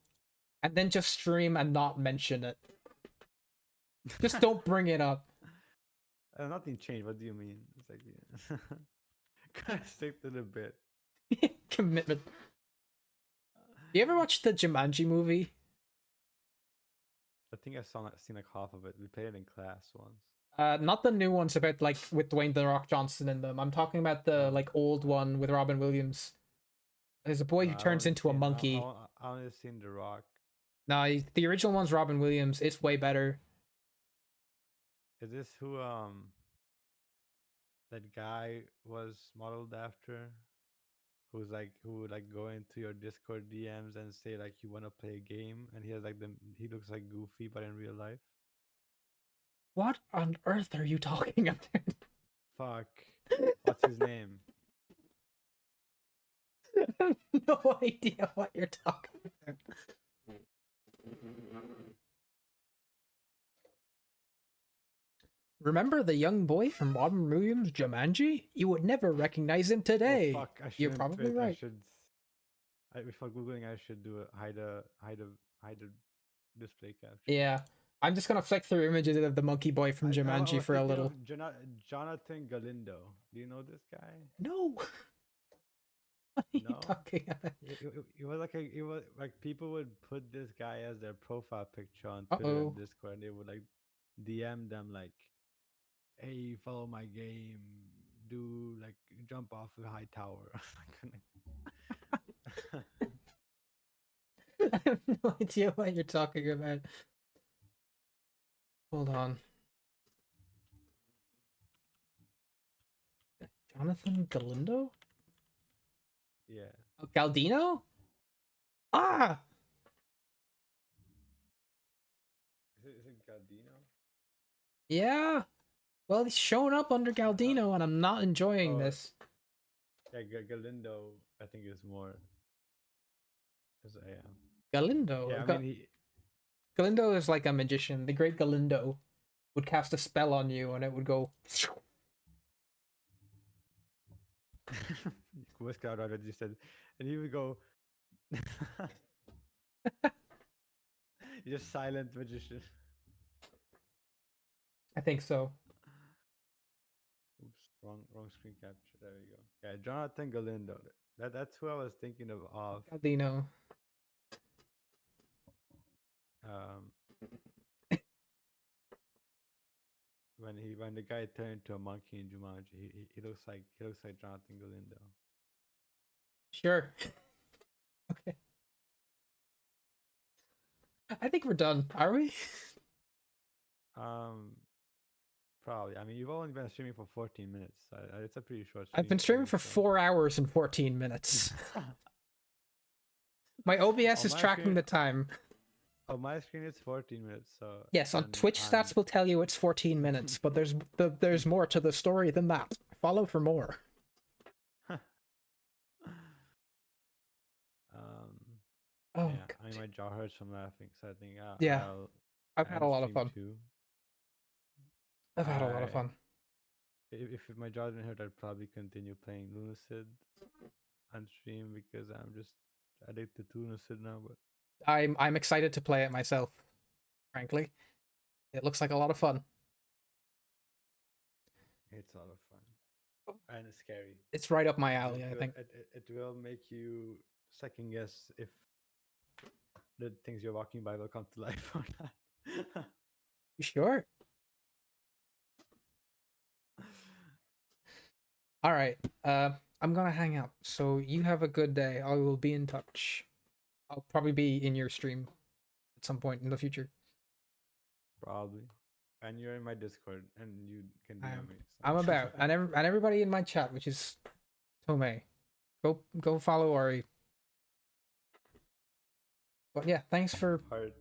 then just stream and not mention it. Just don't bring it up. Nothing changed. What do you mean? It's like yeah. Gotta stick to the bit. Commitment. You ever watch the Jumanji movie? I think I seen like half of it. We played it in class once. Not the new ones about, like, with Dwayne The Rock Johnson in them. I'm talking about the, like, old one with Robin Williams. There's a boy who turns into a monkey. I only seen The Rock. No, the original one's Robin Williams. It's way better. Is this who that guy was modeled after? Who would like go into your Discord DMs and say like you want to play a game, and he has like he looks like Goofy but in real life. What on earth are you talking about? Fuck. What's his name? I have no idea what you're talking about. Remember the young boy from Robin Williams' Jumanji? You would never recognize him today. Oh, fuck, You're probably right. Before googling, I should do hide a display capture. Yeah, I'm just gonna flick through images of the monkey boy from Jumanji for a little. Jonathan Galindo. Do you know this guy? No. What are you talking about? It was like people would put this guy as their profile picture on Twitter and Discord, and they would like DM them like, "Hey, follow my game. Do like jump off a high tower." I have no idea what you're talking about. Hold on. Jonathan Galindo? Yeah. Oh, Galdino? Ah! Is it Galdino? Yeah. Well, he's showing up under Galdino, and I'm not enjoying this. Yeah, Galindo, I think is more. Galindo? Yeah, I mean, Galindo is like a magician. The great Galindo would cast a spell on you, and it would go... Whisk out already said, and he would go. You're just silent magician. I think so. Oops, wrong screen capture. There we go. Yeah, Jonathan Galindo. That's who I was thinking of. Galdino. When the guy turned to a monkey in Jumanji, he looks like Jonathan Galindo. Sure. Okay. I think we're done. Are we? Probably. I mean, you've only been streaming for 14 minutes. It's a pretty short stream. I've been streaming for 4 hours and 14 minutes. My OBS is tracking the time. On my screen, it's 14 minutes. So yes, on Twitch stats will tell you it's 14 minutes, but there's more to the story than that. Follow for more. Oh, yeah. I mean, my jaw hurts from laughing, so I think yeah, I've had a lot of fun. Too. I've had a lot of fun. If my jaw didn't hurt, I'd probably continue playing Lunacid on stream because I'm just addicted to Lunacid now. But I'm excited to play it myself. Frankly, it looks like a lot of fun. It's a lot of fun, and it's scary. It's right up my alley. I think it will make you second guess if the things you're walking by will come to life or not. You sure? All right. I'm gonna hang out. So you have a good day. I will be in touch. I'll probably be in your stream at some point in the future. Probably. And you're in my Discord, and you can DM me. So. I'm about, and everybody in my chat, which is Tomei. Go follow Ori. But yeah, thanks for. Heart.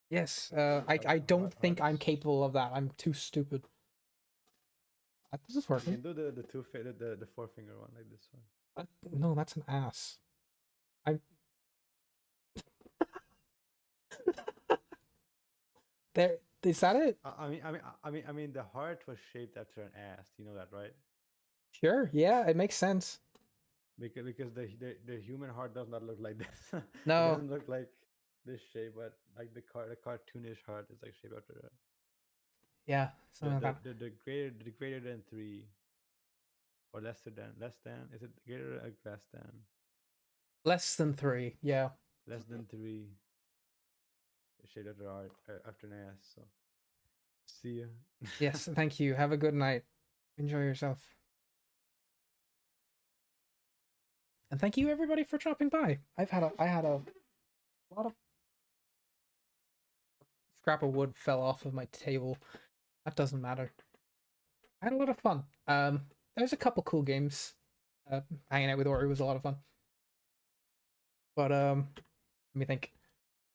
Yes, I don't think I'm capable of that. I'm too stupid. This is working. You can do the 4-finger one like this one. No, that's an ass. There. Is that it? I mean, the heart was shaped after an ass. You know that, right? Sure. Yeah, it makes sense. Because the human heart does not look like this. No. It doesn't look like this shape, but like the cartoonish heart is like shaped after that. Yeah. Something like that. The greater than 3 or less than is it greater or less than? Less than 3. Yeah. Less than 3. Shaped after an ass. So see ya. Yes. Thank you. Have a good night. Enjoy yourself. And thank you everybody for dropping by. I had a lot of scrap of wood fell off of my table. That doesn't matter. I had a lot of fun. There's a couple cool games. Hanging out with Ori was a lot of fun. But let me think.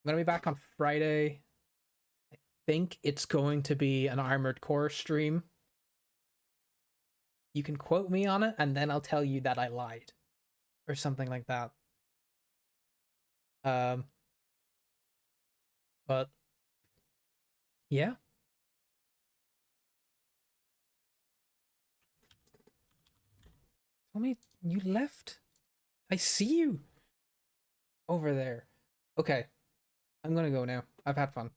I'm gonna be back on Friday. I think it's going to be an Armored Core stream. You can quote me on it, and then I'll tell you that I lied. Or something like that. But yeah. Tell me you left. I see you over there. Okay. I'm gonna go now. I've had fun.